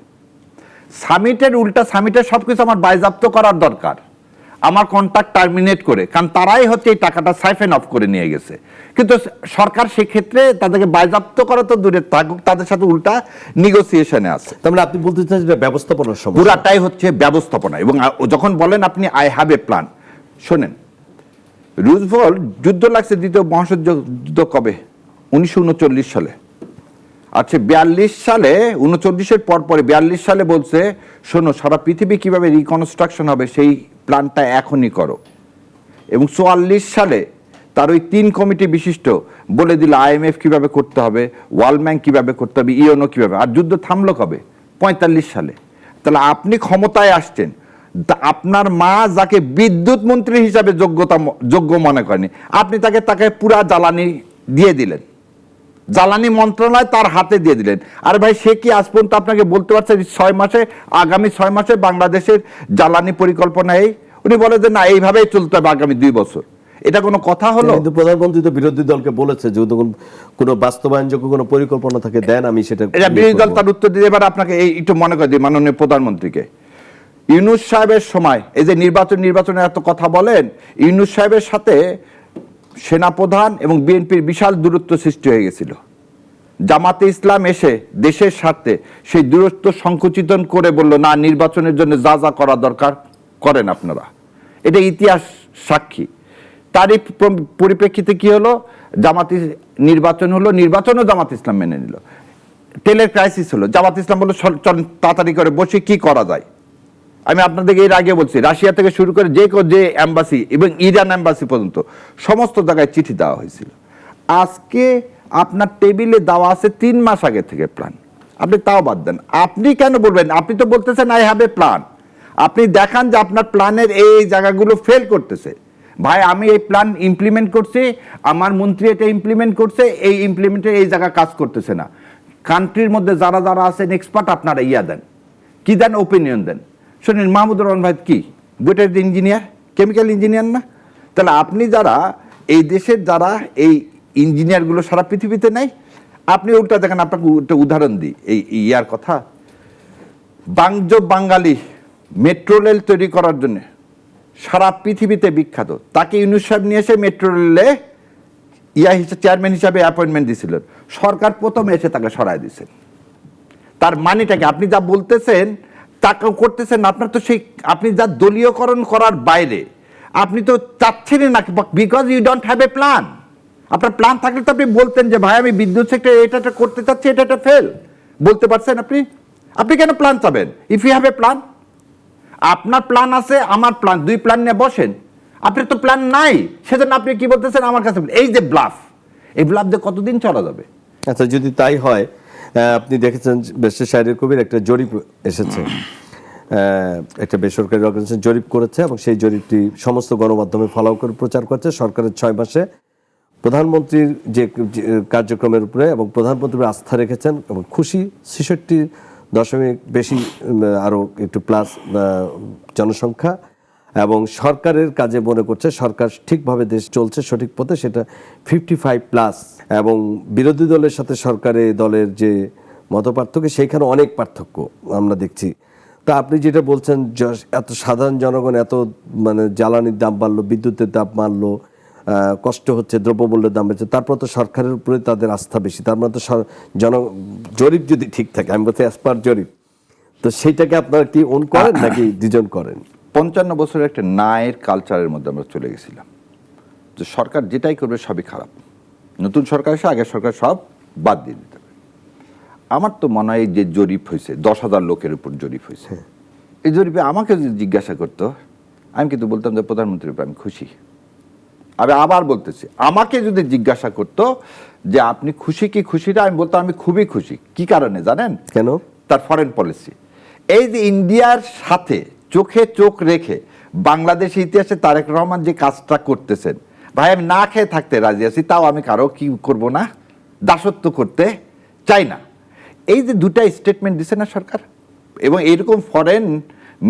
Speaker 1: সামিটের উল্টা, সামিটের সবকিছু আমার বাজেয়াপ্ত করার দরকার, আমার কন্ট্রাক্ট টার্মিনেট করে, কারণ তারাই হচ্ছে এই টাকাটা সাইফেন অফ করে নিয়ে গেছে। কিন্তু সরকার সেক্ষেত্রে তাদেরকে বাজেয়াপ্ত করা তো দূরে থাকুক, তাদের সাথে উল্টা নেগোসিয়েশনে আছে।
Speaker 2: তার মানে আপনি বলতে চান যে ব্যবস্থাপনার সমস্যা,
Speaker 1: পুরাটাই হচ্ছে ব্যবস্থাপনা। এবং যখন বলেন আপনি আই হ্যাভ এ প্ল্যান, শোনেন, রুজভেল্ট যুদ্ধ লাগছে দ্বিতীয় মহাযুদ্ধ কবে? 1939 সালে। আচ্ছা, 42 সালে, 39-এর পর পরে 42 সালে বলছে, শোনো, সারা পৃথিবী কিভাবে রিকনস্ট্রাকশন হবে সেই প্ল্যানটা এখনই করো। এবং 44 সালে তার ওই 3 কমিটি বিশিষ্ট বলে দিল IMF কিভাবে করতে হবে, ওয়ার্ল্ড ব্যাংক কিভাবে করতে হবে, ইউএনও কিভাবে। আর যুদ্ধ থামলো কবে? 45 সালে। তাহলে আপনি ক্ষমতায় আসছেন, আপনার মা যাকে বিদ্যুৎ মন্ত্রী হিসাবে যোগ্য মনে করেনি, আপনি তাকে পুরা জ্বালানি দিয়ে দিলেন, জ্বালানি মন্ত্রণালয় তার হাতে দিয়ে দিলেন। আর ভাই, সে কি আজ পর্যন্ত আপনাকে বলতে পারছে 6 মাসে, আগামী 6 মাসে বাংলাদেশের জ্বালানি পরিকল্পনা এই? উনি বলে যে না, এইভাবেই চলতে হবে আগামী 2 বছর। এটা কোনো কথা হলো?
Speaker 2: কিন্তু প্রধানমন্ত্রী তো বিরোধী দলকে বলেছে যে কোনো বাস্তবায়নযোগ্য কোনো পরিকল্পনা থাকে দেন, আমি সেটা।
Speaker 1: এটা বিরোধী দল তার উত্তর দিয়ে। এবার আপনাকে এই একটু মনে করে দিই, মাননীয় প্রধানমন্ত্রীকে, ইউনূস সাহেবের সময় এই যে নির্বাচনের এত কথা বলেন, ইউনূস সাহেবের সাথে সেনাপ্রধান এবং বিএনপির বিশাল দূরত্ব সৃষ্টি হয়ে গেছিল। জামাতে ইসলাম এসে দেশের স্বার্থে সেই দূরত্ব সংকুচিত করে বলল, না, নির্বাচনের জন্য যা যা করা দরকার করেন আপনারা। এটা ইতিহাস সাক্ষী। তারই পরিপ্রেক্ষিতে কি হলো? নির্বাচন হলো, নির্বাচনও জামাত ইসলাম মেনে নিল। তেলের ক্রাইসিস হলো, জামাত ইসলাম বললো তাড়াতাড়ি করে বসে কি করা যায়। আমি আপনাদেরকে এর আগে বলছি, রাশিয়া থেকে শুরু করে যে এম্বাসি এবং ইরান এম্বাসি পর্যন্ত সমস্ত জায়গায় চিঠি দেওয়া হয়েছিল। আজকে আপনার টেবিলে দেওয়া আছে 3 মাস আগে থেকে প্ল্যান, আপনি তাও বাদ দেন। আপনি কেন বলবেন? আপনি তো বলতেছেন আই হ্যাভ এ প্ল্যান। আপনি দেখান যে আপনার প্ল্যানের এই জায়গাগুলো ফেল করতেছে। ভাই, আমি এই প্ল্যান ইমপ্লিমেন্ট করছি, আমার মন্ত্রী এটা ইমপ্লিমেন্ট করছে, এই ইমপ্লিমেন্টের এই জায়গা কাজ করতেছে না। কান্ট্রির মধ্যে যারা যারা আছেন এক্সপার্ট, আপনারা দেন, কি দেন? ওপিনিয়ন দেন। শোনেন, মাহমুদুর রহমান ভাই কি বুয়েটের ইঞ্জিনিয়ার, কেমিক্যাল ইঞ্জিনিয়ার না? তাহলে আপনি যারা এই দেশের যারা এই ইঞ্জিনিয়ারগুলো সারা পৃথিবীতে নেই, আপনি উল্টা দেখেন, আপনাকে একটা উদাহরণ দিই এই ইয়ার কথা। বাঙালি মেট্রো রেল তৈরি করার জন্য সারা পৃথিবীতে বিখ্যাত, তাকে ইউনুস সাহেব নিয়ে এসে মেট্রো রেলে চেয়ারম্যান হিসাবে অ্যাপয়েন্টমেন্ট দিয়েছিলেন। সরকার প্রথমে এসে তাকে সরায় দিয়েছেন। তার মানেটাকে আপনি যা বলতেছেন তাকে করতেছেন, আপনার তো সেই আপনি যা দলীয়করণ করার বাইরে আপনি তো চাচ্ছেনই না, because you don't have a plan. আপনার প্ল্যান থাকলে তো আপনি বলতেন যে ভাই আমি বিদ্যুৎ সেক্টরে এটা করতে চাচ্ছি, এটা ফেল, বলতে পারছেন আপনি? আপনি কেন প্ল্যান চাবেন? If you have a plan, আপনার প্ল্যান আছে, আমার প্ল্যান, দুই প্ল্যান নিয়ে বসেন। আপনার তো প্ল্যান নাই, সেজন্য আপনি কি বলতেছেন আমার কাছে? এই যে ব্লাফ, এই ব্লাফ দিয়ে কতদিন চলা যাবে?
Speaker 2: আচ্ছা, যদি তাই হয়, আপনি দেখেছেন বেশি শায়রের কবির একটা জরিপ এসেছে, একটা বেসরকারি অর্গানাইজেশন জরিপ করেছে এবং সেই জরিপটি সমস্ত গণমাধ্যমে ফলো করে প্রচার করছে। সরকারের 6 মাসে প্রধানমন্ত্রীর যে কার্যক্রমের উপরে এবং প্রধানমন্ত্রীর আস্থা রেখেছেন এবং খুশি 66 বেশি, আরও একটু প্লাস জনসংখ্যা, এবং সরকারের কাজে মনে করছে সরকার ঠিকভাবে দেশ চলছে সঠিক পথে, সেটা 55+। এবং বিরোধী দলের সাথে সরকারের দলের যে মতপার্থক্য, সেইখানে অনেক পার্থক্য আমরা দেখছি। তা আপনি যেটা বলছেন, এত সাধারণ জনগণ এত মানে জ্বালানির দাম বাড়লো, বিদ্যুতের দাম বাড়লো, কষ্ট হচ্ছে, দ্রব্যমূল্যের দাম বেড়েছে, তারপর তো সরকারের উপরে তাদের আস্থা বেশি। তার মানে তো জরিপ যদি ঠিক থাকে, আমি বলছি অ্যাজ পার জরিপ, তো সেইটাকে আপনারা কি ওন করেন নাকি দুজন করেন?
Speaker 1: 55 বছরের একটা ন্যায়ের কালচারের মধ্যে আমরা চলে গেছিলাম, যে সরকার যেটাই করবে সবই খারাপ, নতুন সরকার এসে আগের সরকার সব বাদ দিয়ে দিতে হবে। আমার তো মনে হয় যে জরিপ হয়েছে 10,000 লোকের উপর জরিপ হয়েছে, এই জরিপে আমাকে যদি জিজ্ঞাসা করতো, আমি কিন্তু বলতাম যে প্রধানমন্ত্রীর উপর আমি খুশি। আমি আবার বলতেছি, আমাকে যদি জিজ্ঞাসা করতো যে আপনি খুশি কি খুশি না, আমি বলতাম আমি খুবই খুশি। কি কারণে জানেন?
Speaker 2: কেন?
Speaker 1: তার ফরেন পলিসি। এই যে ইন্ডিয়ার সাথে চোখে চোখ রেখে বাংলাদেশের ইতিহাসে তারেক রহমান যে কাজটা করতেছেন, ভাই আমি না খেয়ে থাকতে রাজি আছি, তাও আমি কারো কি করব না, দাসত্ব করতে চাই না। এই যে দুটা স্টেটমেন্ট দিছে না সরকার, এবং এইরকম ফরেন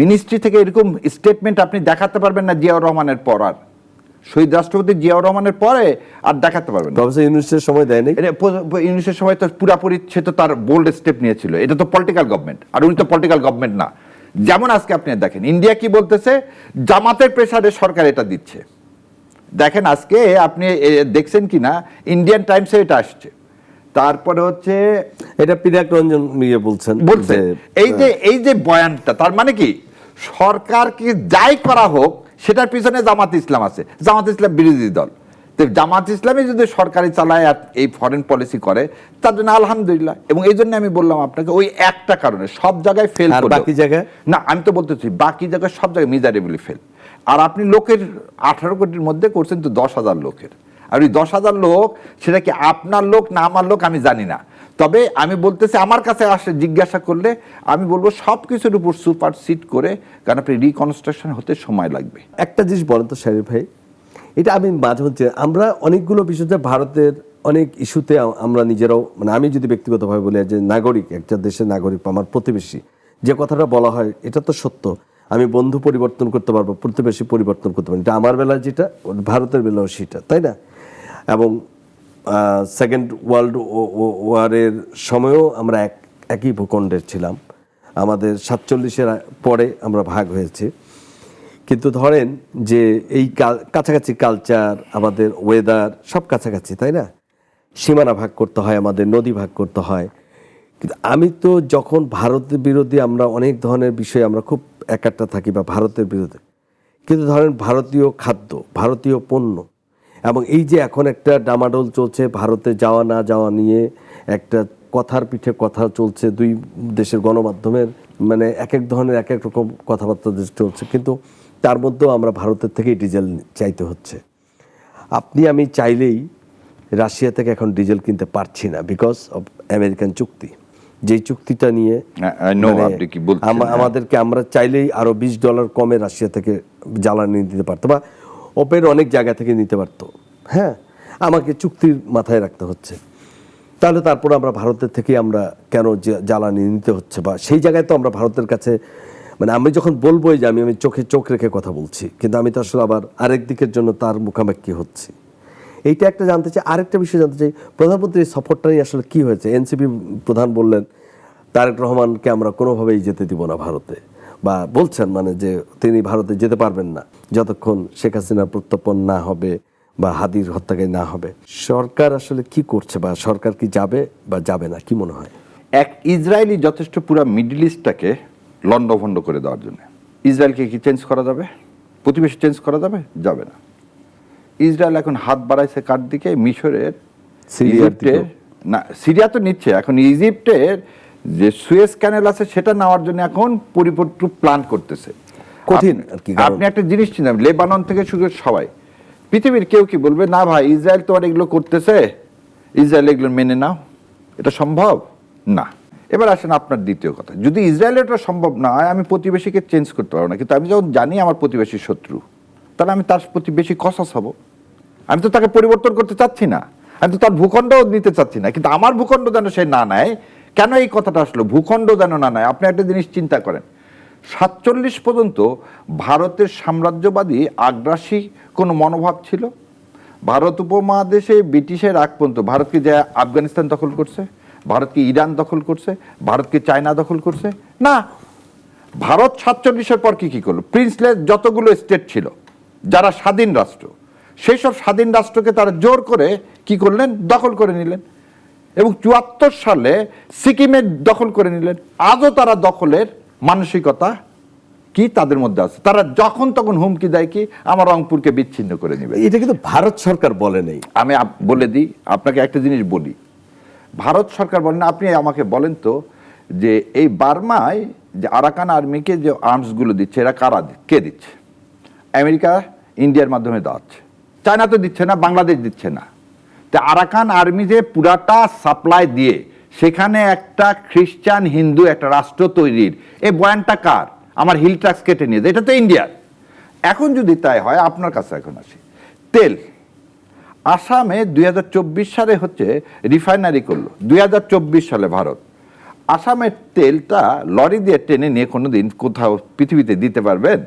Speaker 1: মিনিস্ট্রি থেকে এরকম স্টেটমেন্ট আপনি দেখাতে পারবেন না জিয়াউর রহমানের পর, আর শহীদ রাষ্ট্রপতি জিয়াউর রহমানের পরে আর দেখাতে পারবেন না।
Speaker 2: প্রফেসর ইউনূসের সময় দেয়নি।
Speaker 1: ইউনূসের সময় তো পুরাপুরি সে তো তার বোল্ড স্টেপ নিয়েছিল, এটা তো পলিটিক্যাল গভর্নমেন্ট, আর উনি তো পলিটিক্যাল গভর্নমেন্ট না। যেমন আজকে আপনি দেখেন ইন্ডিয়া কি বলতেছে, জামাতের প্রেসারে সরকার এটা দিচ্ছে। দেখেন আজকে আপনি দেখছেন কিনা, ইন্ডিয়ান টাইমসে এটা আসছে। তারপরে হচ্ছে
Speaker 2: এটা পিনাক রঞ্জন বলছেন,
Speaker 1: এই যে বয়ানটা, তার মানে কি সরকারকে যাই করা হোক সেটার পিছনে জামাত ইসলাম আছে, জামাত ইসলাম বিরোধী দল। তো জামাত ইসলামী যদি সরকারি চালায় আর এই ফরেন পলিসি করে, তার জন্য আলহামদুলিল্লাহ। এবং এই জন্য আমি বললাম আপনাকে, ওই একটা কারণে সব জায়গায় ফেল,
Speaker 2: বাকি জায়গায়
Speaker 1: না। আমি তো বলতেছি বাকি জায়গায় সব জায়গায় মিজারেবলি ফেল। আর আপনি লোকের 18 কোটির মধ্যে করছেন তো 10,000 লোকের, আর ওই 10,000 লোক, সেটা কি আপনার লোক না আমার লোক আমি জানি না। তবে আমি বলতেছি, আমার কাছে আসে জিজ্ঞাসা করলে আমি বলবো সব কিছুর উপর সুপারসিড করে, কারণ আপনি রিকনস্ট্রাকশন হতে সময় লাগবে।
Speaker 2: একটা জিনিস বলেন তো শাহরির ভাই, এটা আমি মাঝে মধ্যে, আমরা অনেকগুলো বিষয়ে ভারতের অনেক ইস্যুতে আমরা নিজেরাও, মানে আমি যদি ব্যক্তিগতভাবে বলি, যে নাগরিক, একটা দেশের নাগরিক, আমার প্রতিবেশী, যে কথাটা বলা হয় এটা তো সত্য, আমি বন্ধু পরিবর্তন করতে পারবো, প্রতিবেশী পরিবর্তন করতে পারবো, এটা আমার বেলায় যেটা, ভারতের বেলাও সেটা, তাই না? এবং সেকেন্ড ওয়ার্ল্ড ওয়ারের সময়ও আমরা একই ভূখণ্ডের ছিলাম, আমাদের 47-এর পরে আমরা ভাগ হয়েছে। কিন্তু ধরেন যে এই কাছাকাছি কালচার, আমাদের ওয়েদার সব কাছাকাছি, তাই না? সীমানা ভাগ করতে হয়, আমাদের নদী ভাগ করতে হয়। কিন্তু আমি তো যখন ভারতের বিরোধী, আমরা অনেক ধরনের বিষয়ে আমরা খুব একাট্টা থাকি বা ভারতের বিরোধী, কিন্তু ধরেন ভারতীয় খাদ্য, ভারতীয় পণ্য, এবং এই যে এখন একটা ডামাডোল চলছে ভারতে যাওয়া না যাওয়া নিয়ে, একটা কথার পিঠে কথা চলছে, দুই দেশের গণমাধ্যমের মানে এক এক ধরনের এক এক রকম কথাবার্তা চলছে, কিন্তু তার মধ্যেও আমরা ভারতের থেকেই ডিজেল চাইতে হচ্ছে। আমি চাইলেই রাশিয়া থেকে এখন ডিজেল কিনতে পারছি না, বিকজ অফ আমেরিকান চুক্তি। যেই চুক্তিটা নিয়ে আমাদেরকে, আমরা চাইলেই আরো $20 কমে রাশিয়া থেকে জ্বালানি দিতে পারতো, বা ওপের অনেক জায়গা থেকে নিতে পারতো। হ্যাঁ, আমাকে চুক্তির মাথায় রাখতে হচ্ছে। তাহলে তারপর আমরা ভারতের থেকে আমরা কেন জ্বালানি নিতে হচ্ছে, বা সেই জায়গায় তো আমরা ভারতের কাছে মানে আমি যখন বলবো যে আমি চোখে চোখ রেখে কথা বলছি, কিন্তু আমি তো আসলে আবার আরেক দিকের জন্য তার মুখামুখি হচ্ছি। এইটা একটা জানতে চাই। আরেকটা বিষয় জানতে চাই, প্রধানমন্ত্রীর সফরটা নিয়ে আসলে কি হয়েছে? এনসিপি প্রধান বললেন তারেক রহমানকে আমরা কোনোভাবেই যেতে দিব না ভারতে, বা বলছেন মানে যে তিনি ভারতে যেতে পারবেন না যতক্ষণ শেখ হাসিনার প্রত্যর্পণ না হবে বা হাদির হত্যাকারী না হবে। সরকার আসলে কি করছে, বা সরকার কি যাবে বা যাবে না, কি মনে হয়?
Speaker 1: এক ইসরায়েলি যথেষ্ট পুরো মিডল ইস্টটাকে লন্ডভন্ড করে দেওয়ার জন্য। ইসরায়েলকে কি চেঞ্জ করা যাবে? প্রতিবেশী চেঞ্জ করা যাবে? যাবে না। ইসরায়েল এখন হাত বাড়াইছে কার দিকে? মিশরের, ইজিপ্টের। না, সিরিয়া তো নিচ্ছে, এখন ইজিপ্টের যে সুয়েজ ক্যানেল আছে সেটা নেওয়ার জন্য এখন পরিপূর্ণ প্ল্যান করতেছে।
Speaker 2: কঠিন আর কি।
Speaker 1: আপনি একটা জিনিস চিন্তা, লেবানন থেকে শুরু করে সবাই, পৃথিবীর কেউ কি বলবে না ভাই ইসরায়েল তোমার এগুলো করতেছে, ইসরায়েল এগুলো মেনে নাও? এটা সম্ভব না। এবার আসেন আপনার দ্বিতীয় কথা, যদি ইসরায়েলের এটা সম্ভব না হয়, আমি প্রতিবেশীকে চেঞ্জ করতে পারবো না, কিন্তু আমি যখন জানি আমার প্রতিবেশী শত্রু, তাহলে আমি তার প্রতি বেশি কসাস হব। আমি তো তাকে পরিবর্তন করতে চাচ্ছি না, আমি তো তার ভূখণ্ডও নিতে চাচ্ছি না, কিন্তু আমার ভূখণ্ড যেন সে না নেয়। কেন এই কথাটা আসলো, ভূখণ্ড যেন না নেয়? আপনি একটা জিনিস চিন্তা করেন, 47 পর্যন্ত ভারতের সাম্রাজ্যবাদী আগ্রাসী কোনো মনোভাব ছিল? ভারত উপমহাদেশে ব্রিটিশের আগ পর্যন্ত ভারতকে যে আফগানিস্তান দখল করছে, ভারতকে ইরান দখল করছে, ভারতকে চায়না দখল করছে না। ভারত 47-এর পর কি করলো? প্রিন্সলেস যতগুলো স্টেট ছিল যারা স্বাধীন রাষ্ট্র, সেই সব স্বাধীন রাষ্ট্রকে তারা জোর করে কি করলেন? দখল করে নিলেন। এবং 74 সালে সিকিমের দখল করে নিলেন। আজও তারা দখলের মানসিকতা কি তাদের মধ্যে আছে। তারা যখন তখন হুমকি দেয় কি আমার রংপুরকে বিচ্ছিন্ন করে নেবে।
Speaker 2: এটা কিন্তু ভারত সরকার বলে নেই।
Speaker 1: আমি বলে দিই আপনাকে একটা জিনিস বলি, ভারত সরকার বলেন না। আপনি আমাকে বলেন তো যে এই বার্মায় যে আরাকান আর্মিকে যে আর্মসগুলো দিচ্ছে, এরা কারা, কে দিচ্ছে? আমেরিকা ইন্ডিয়ার মাধ্যমে দেওয়াচ্ছে। চায়না তো দিচ্ছে না, বাংলাদেশ দিচ্ছে না। তো আরাকান আর্মি যে পুরাটা সাপ্লাই দিয়ে সেখানে একটা খ্রিস্টান হিন্দু একটা রাষ্ট্র তৈরির এই বয়ানটা কার? আমার হিল ট্যাক্স কেটে নিয়ে যায়, এটা তো ইন্ডিয়ার। এখন যদি তাই হয়, আপনার কাছে এখন আসি, তেল আসামে 2024 সালে হচ্ছে রিফাইনারি করলো, 2024 সালে ভারত। আসামের তেলটা লরি দিয়ে টেনে নিয়ে কোনোদিন কোথাও পৃথিবীতে দিতে পারবেন?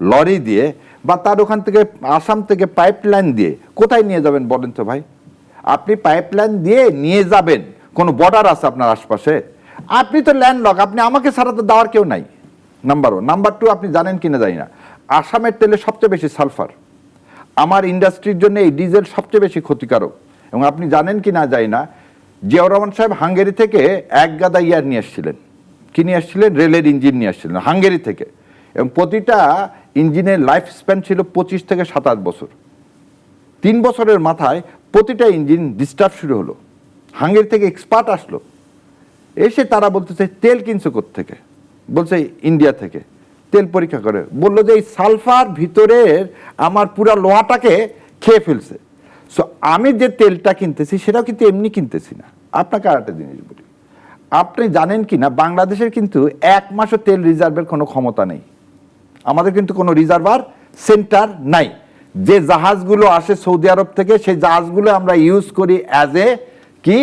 Speaker 1: লরি দিয়ে বা তার ওখান থেকে আসাম থেকে পাইপলাইন দিয়ে কোথায় নিয়ে যাবেন বলেন তো ভাই? আপনি পাইপলাইন দিয়ে নিয়ে যাবেন, কোনো বর্ডার আছে আপনার আশপাশে? আপনি তো ল্যান্ডলক, আপনি আমাকে ছাড়া তো দেওয়ার কেউ নাই, নাম্বার 1। নাম্বার 2, আপনি জানেন কিনা জানি না, আসামের তেলে সবচেয়ে বেশি সালফার। আমার ইন্ডাস্ট্রির জন্য এই ডিজেল সবচেয়ে বেশি ক্ষতিকারক। এবং আপনি জানেন কি না জানি না, জিয়াউর রহমান সাহেব হাঙ্গেরি থেকে এক গাদা ইয়ার নিয়ে আসছিলেন। কি নিয়ে আসছিলেন? রেলের ইঞ্জিন নিয়ে আসছিলেন হাঙ্গেরি থেকে। এবং প্রতিটা ইঞ্জিনের লাইফ স্প্যান ছিল 25 থেকে 27 বছর। 3 বছরের মাথায় প্রতিটা ইঞ্জিন ডিস্টার্ব শুরু হলো। হাঙ্গেরি থেকে এক্সপার্ট আসলো, এসে তারা বলতেছে তেল কিনছো কোত্থেকে? বলছে ইন্ডিয়া থেকে। তেল পরীক্ষা করে বললো যে এই সালফার ভিতরের আমার পুরা লোহাটাকে খেয়ে ফেলছে। সো আমি যে তেলটা কিনতেছি সেটাও কিন্তু এমনি কিনতেছি না। আপনাকে আর একটা জিনিস বলি, আপনি জানেন কি না বাংলাদেশের কিন্তু 1 মাসও তেল রিজার্ভের কোনো ক্ষমতা নেই। আমাদের কিন্তু কোনো রিজার্ভার সেন্টার নাই। যে জাহাজগুলো আসে সৌদি আরব থেকে, সেই জাহাজগুলো আমরা ইউজ করি অ্যাজ এ কি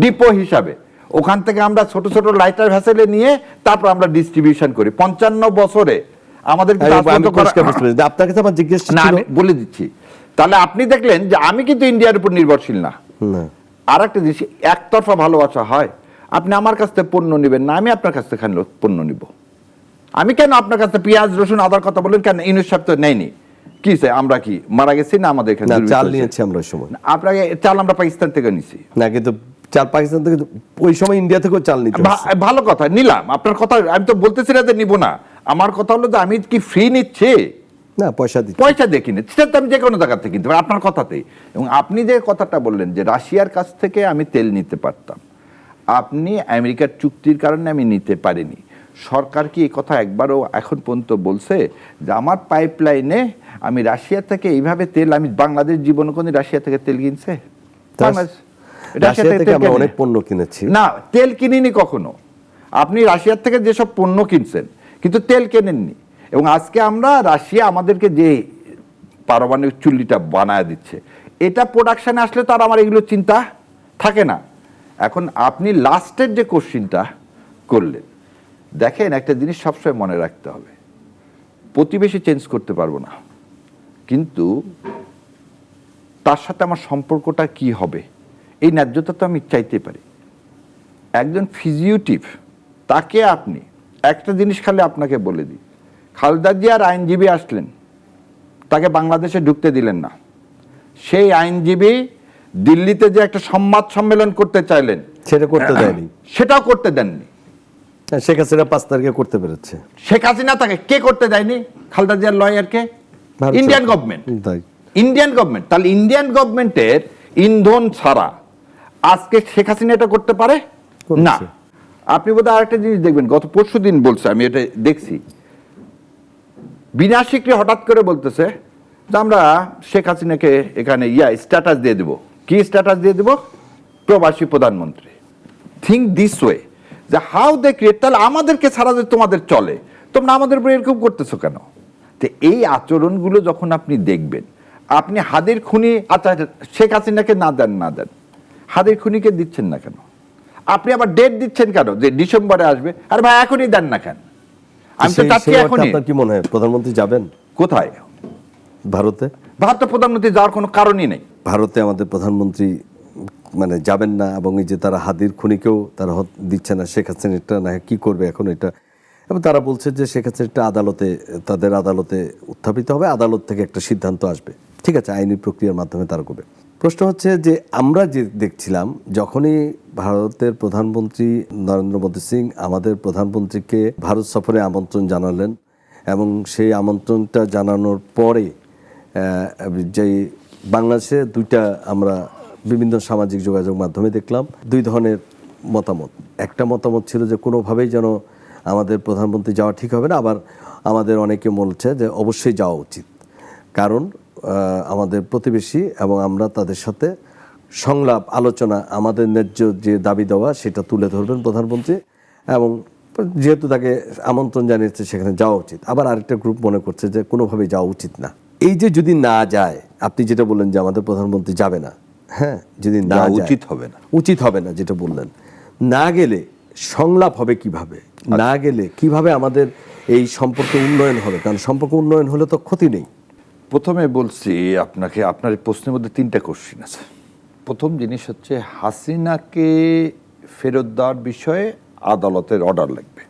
Speaker 1: ডিপো হিসাবে। ওখান থেকে আমরা ছোট ছোট লাইটার ভেসেলে নিয়ে তারপর আমরা ডিস্ট্রিবিউশন করি। 55 বছরে আমাদের
Speaker 2: আপনার কাছে আমার জিজ্ঞেস
Speaker 1: না, আমি বলে দিচ্ছি। তাহলে আপনি দেখলেন যে আমি কিন্তু ইন্ডিয়ার উপর নির্ভরশীল না। আর একটা জিনিস, একতরফা ভালোবাসা হয়। আপনি আমার কাছ থেকে পণ্য নেবেন না, আমি আপনার কাছ থেকে পণ্য নিব। আমি কেন আপনার কাছে পেঁয়াজ রসুন আদার কথা বলেন কেন? ইউনুস সাহেব তো নেয়নি। কি আমরা কি মারা গেছি না? আমাদের এখানে
Speaker 2: চাল নিয়েছি আমরা ওই সময়।
Speaker 1: আপনাকে চাল আমরা পাকিস্তান থেকে নিছি
Speaker 2: না, কিন্তু চাল পাকিস্তান থেকে ওই সময় ইন্ডিয়া থেকেও চাল নিতে।
Speaker 1: ভালো কথা, নিলাম। আপনার কথা আমি তো বলতেছি না যে নিব না। আমার কথা হলো যে আমি কি ফ্রি নিচ্ছি?
Speaker 2: না, পয়সা দিচ্ছি,
Speaker 1: পয়সা দিয়ে কিনে, সেটা তো আমি যে কোনো জায়গা থেকে কিনতে পারি আপনার কথাতেই। এবং আপনি যে কথাটা বললেন যে রাশিয়ার কাছ থেকে আমি তেল নিতে পারতাম, আপনি আমেরিকার চুক্তির কারণে আমি নিতে পারিনি। সরকার কি এই কথা একবারও এখন পর্যন্ত বলছে যে আমার পাইপলাইনে আমি রাশিয়া থেকে এইভাবে তেল, আমি বাংলাদেশ জীবনে কোনো রাশিয়া থেকে তেল কিনছে?
Speaker 2: অনেক পণ্য কিনেছি
Speaker 1: না, তেল কিনিনি কখনো। আপনি রাশিয়ার থেকে যেসব পণ্য কিনছেন কিন্তু তেল কেনেননি। এবং আজকে আমরা রাশিয়া আমাদেরকে যে পারমাণবিক চুল্লিটা বানায় দিচ্ছে, এটা প্রোডাকশনে আসলে তো আর আমার এগুলো চিন্তা থাকে না। এখন আপনি লাস্টের যে কোশ্চিনটা করলেন দেখেন, একটা জিনিস সবসময় মনে রাখতে হবে, প্রতিবেশী চেঞ্জ করতে পারবো না, কিন্তু তার সাথে আমার সম্পর্কটা কি হবে এই ন্যায্যতা তো আমি চাইতে পারি। একজন ফিজিউটিভ, তাকে আপনি একটা জিনিস খালি আপনাকে বলে দিই, খালেদা জিয়ার আইনজীবী আসলেন, তাকে বাংলাদেশে ঢুকতে দিলেন না। সেই আইনজীবী দিল্লিতে যে একটা সংবাদ সম্মেলন করতে চাইলেন,
Speaker 2: সেটা করতে দেয়নি,
Speaker 1: সেটাও করতে দেননি।
Speaker 2: শেখ হাসিনা 5 তারিখে করতে পেরেছে।
Speaker 1: শেখ হাসিনা তাকে কে করতে দেয়নি? খালেদা জিয়ার লয়ারকে,
Speaker 2: ভারত
Speaker 1: ইন্ডিয়ান
Speaker 2: সরকার।
Speaker 1: গভর্নমেন্ট।
Speaker 2: তাই
Speaker 1: ইন্ডিয়ান গভর্নমেন্ট। তাহলে ইন্ডিয়ান গভর্নমেন্টের ইন্ধন ছাড়া আজকে শেখ হাসিনা এটা করতে পারে না।
Speaker 2: করছে।
Speaker 1: আপনি বোধহয় আরেকটা জিনিস দেখবেন, গত পরশু দিন বলছে, আমি এটা দেখছি, বিনা স্বীকৃতি হঠাৎ করে বলতেছে যে আমরা শেখ হাসিনাকে এখানে স্ট্যাটাস দিয়ে দেব। কি স্ট্যাটাস দিয়ে দেব? প্রবাসী প্রধানমন্ত্রী। থিঙ্ক দিস ওয়ে, যে হাউ দে ক্রিয়েট। তাহলে আমাদেরকে ছাড়া যে তোমাদের চলে, তোমরা আমাদের উপরে এরকম করতেছো কেন? তো এই আচরণগুলো যখন আপনি দেখবেন, আপনি হাদির খুনি, আচ্ছা শেখ হাসিনাকে না দেন, হাদির খুনিকে দিচ্ছেন না কেন? আপনি আবার ডেট দিচ্ছেন কেন যে ডিসেম্বরে আসবে? আর ভাই এখনই দেন না কেন? আমি তো চাচ্ছি
Speaker 2: সেই অর্থে
Speaker 1: এখনই।
Speaker 2: আপনার কি মনে হয় প্রধানমন্ত্রী যাবেন
Speaker 1: কোথায়?
Speaker 2: ভারতে?
Speaker 1: ভারতের প্রধানমন্ত্রী যাওয়ার কোনো কারণই নেই।
Speaker 2: ভারতে আমাদের প্রধানমন্ত্রী মানে যাবেন না, এবং এই যে তারা হাদির খুনিকেও তারা দিচ্ছে না, শেখ হাসিনাটা না কি করবে এখন এটা, এবং তারা বলছে যে শেখ হাসিনাটা আদালতে, তাদের আদালতে উত্থাপিত হবে, আদালত থেকে একটা সিদ্ধান্ত আসবে। ঠিক আছে, আইনি প্রক্রিয়ার মাধ্যমে তারা করবে। প্রশ্ন হচ্ছে যে আমরা যে দেখছিলাম, যখনই ভারতের প্রধানমন্ত্রী নরেন্দ্র মোদী সিং আমাদের প্রধানমন্ত্রীকে ভারত সফরে আমন্ত্রণ জানালেন, এবং সেই আমন্ত্রণটা জানানোর পরে যে বাংলাদেশে দুইটা আমরা বিভিন্ন সামাজিক যোগাযোগ মাধ্যমে দেখলাম 2 ধরনের মতামত। একটা মতামত ছিল যে কোনোভাবেই যেন আমাদের প্রধানমন্ত্রী যাওয়া ঠিক হবে না, আবার আমাদের অনেকে বলছে যে অবশ্যই যাওয়া উচিত, কারণ আমাদের প্রতিবেশী এবং আমরা তাদের সাথে সংলাপ আলোচনা, আমাদের ন্যায্য যে দাবি দেওয়া সেটা তুলে ধরবেন প্রধানমন্ত্রী, এবং যেহেতু তাকে আমন্ত্রণ জানিয়েছে সেখানে যাওয়া উচিত। আবার আরেকটা গ্রুপ মনে করছে যে কোনোভাবেই যাওয়া উচিত না। এই যে যদি না যায়, আপনি যেটা বললেন যে আমাদের প্রধানমন্ত্রী যাবে না, হ্যাঁ, যদি না যায়,
Speaker 1: উচিত হবে না,
Speaker 2: উচিত হবে না যেটা বললেন, না গেলে সংলাপ হবে কিভাবে? না গেলে কিভাবে আমাদের এই সম্পর্ক উন্নয়ন হবে? কারণ সম্পর্ক উন্নয়ন হলে তো ক্ষতি নেই।
Speaker 1: প্রথমে বলছি আপনাকে, আপনার এই প্রশ্নের মধ্যে 3টা কোশ্চিন আছে। প্রথম জিনিস হচ্ছে হাসিনাকে ফেরত দেওয়ার বিষয়ে আদালতের অর্ডার লাগবে।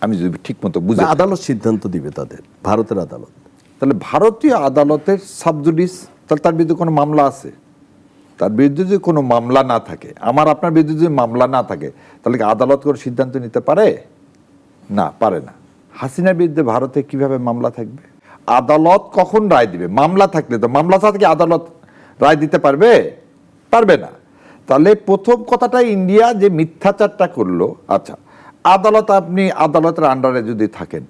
Speaker 1: আমি যদি ঠিক মতো বুঝি,
Speaker 2: আদালত সিদ্ধান্ত দিবে, তাদের ভারতের আদালত।
Speaker 1: তাহলে ভারতীয় আদালতের সাবজুডিস, তাহলে তার বিরুদ্ধে কোনো মামলা আছে? তার বিরুদ্ধে যদি কোনো মামলা না থাকে, আমার আপনার বিরুদ্ধে যদি মামলা না থাকে, তাহলে কি আদালত কোনো সিদ্ধান্ত নিতে পারে? না, পারে না। হাসিনার বিরুদ্ধে ভারতে কিভাবে মামলা থাকবে? আদালত কখন রায় দিবে? মামলা থাকলে তো, মামলা ছাড়া কি আদালত রায় দিতে পারবে? পারবে না। তাহলে প্রথম কথাটা, ইন্ডিয়া যে মিথ্যাচারটা করলো, আচ্ছা আদালত, আপনি আদালতের আন্ডারে যদি থাকেন,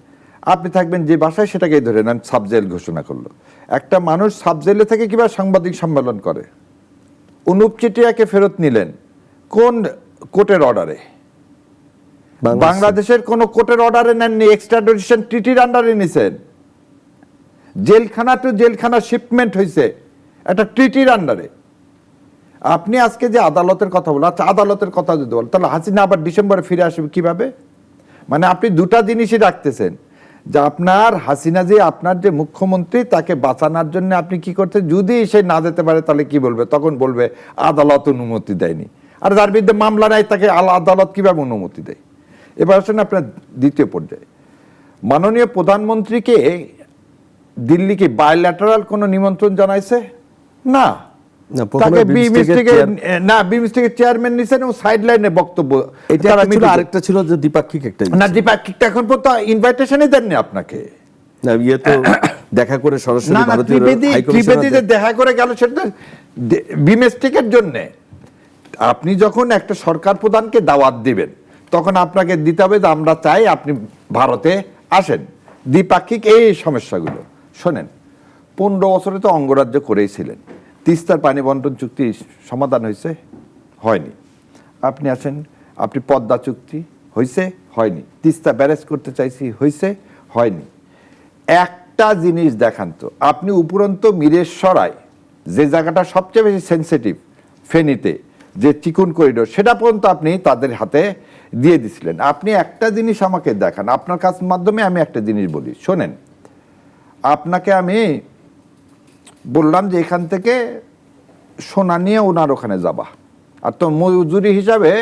Speaker 1: আপনি থাকবেন যে বাসায়, সেটাকেই ধরে নেন সাবজেল ঘোষণা করলো। একটা মানুষ সাবজেলে থেকে কিভাবে সাংবাদিক সম্মেলন করে? অনুপ চেটিয়াকে ফেরত নিলেন কোন কোর্টের অর্ডারে? বাংলাদেশের কোন কোর্টের অর্ডারে নেননি, এক্সট্রাডিশন ট্রিটির আন্ডারে নিছেন। জেলখানা টু জেলখানা শিপমেন্ট হয়েছে একটা ট্রিটির আন্ডারে। আপনি আজকে যে আদালতের কথা বলেন, আচ্ছা আদালতের কথা যদি বলেন, তাহলে হাসিনা আবার ডিসেম্বরে ফিরে আসবে কিভাবে? মানে আপনি দুটা জিনিসই রাখতেছেন, যে আপনার হাসিনা যে আপনার যে মুখ্যমন্ত্রী, তাকে বাঁচানোর জন্য আপনি কি করতে, যদি সে না যেতে পারে তাহলে কি বলবে? তখন বলবে আদালত অনুমতি দেয়নি। আর যার বিরুদ্ধে মামলা নেয় তাকে আদালত কিভাবে অনুমতি দেয়? এবার আসেন আপনার দ্বিতীয় পর্যায়ে, মাননীয় প্রধানমন্ত্রীকে দিল্লিকে বায়োল্যাটারাল কোনো নিমন্ত্রণ জানাইছে? না। তাকে বিমস্টেকের চেয়ারম্যান নিছেন এবং সাইডলাইনে বক্তব্য।
Speaker 2: আরেকটা ছিল যে দ্বিপাক্ষিক একটা,
Speaker 1: না দ্বিপাক্ষিক এখন পর্যন্ত ইনভাইটেশনই দেননি আপনাকে।
Speaker 2: তো দেখা করে সরাসরি
Speaker 1: ত্রিবেদী যে দেখা করে গেল, সেটা বিমস্টেকের জন্য। আপনি যখন একটা সরকার প্রধানকে দাওয়াত দিবেন, তখন আপনাকে দিতে হবে যে আমরা চাই আপনি ভারতে আসেন, দ্বিপাক্ষিক এই সমস্যাগুলো শোনেন। 15 বছরে তো অঙ্গরাজ্য করেইছিলেন। তিস্তার পানি বন্টন চুক্তি সমাধান হয়েছে? হয়নি। আপনি আসেন, আপনি পদ্মা চুক্তি হয়েছে? হয়নি। তিস্তা ব্যারেজ করতে চাইছি, হয়েছে? হয়নি। একটা জিনিস দেখান তো, আপনি উপরন্ত মিরেশ্বরায় যে জায়গাটা সবচেয়ে বেশি সেন্সিটিভ, ফেনীতে যে চিকুন করিডোর, সেটা পর্যন্ত আপনি তাদের হাতে দিয়ে দিছিলেন। আপনি একটা জিনিস আমাকে দেখান, আপনার কাছ মাধ্যমে আমি একটা জিনিস বলি, শোনেন। আপনাকে আমি বললাম যে এখান থেকে সোনা নিয়ে ওনার ওখানে যাবা, আর তো মজুরি হিসাবে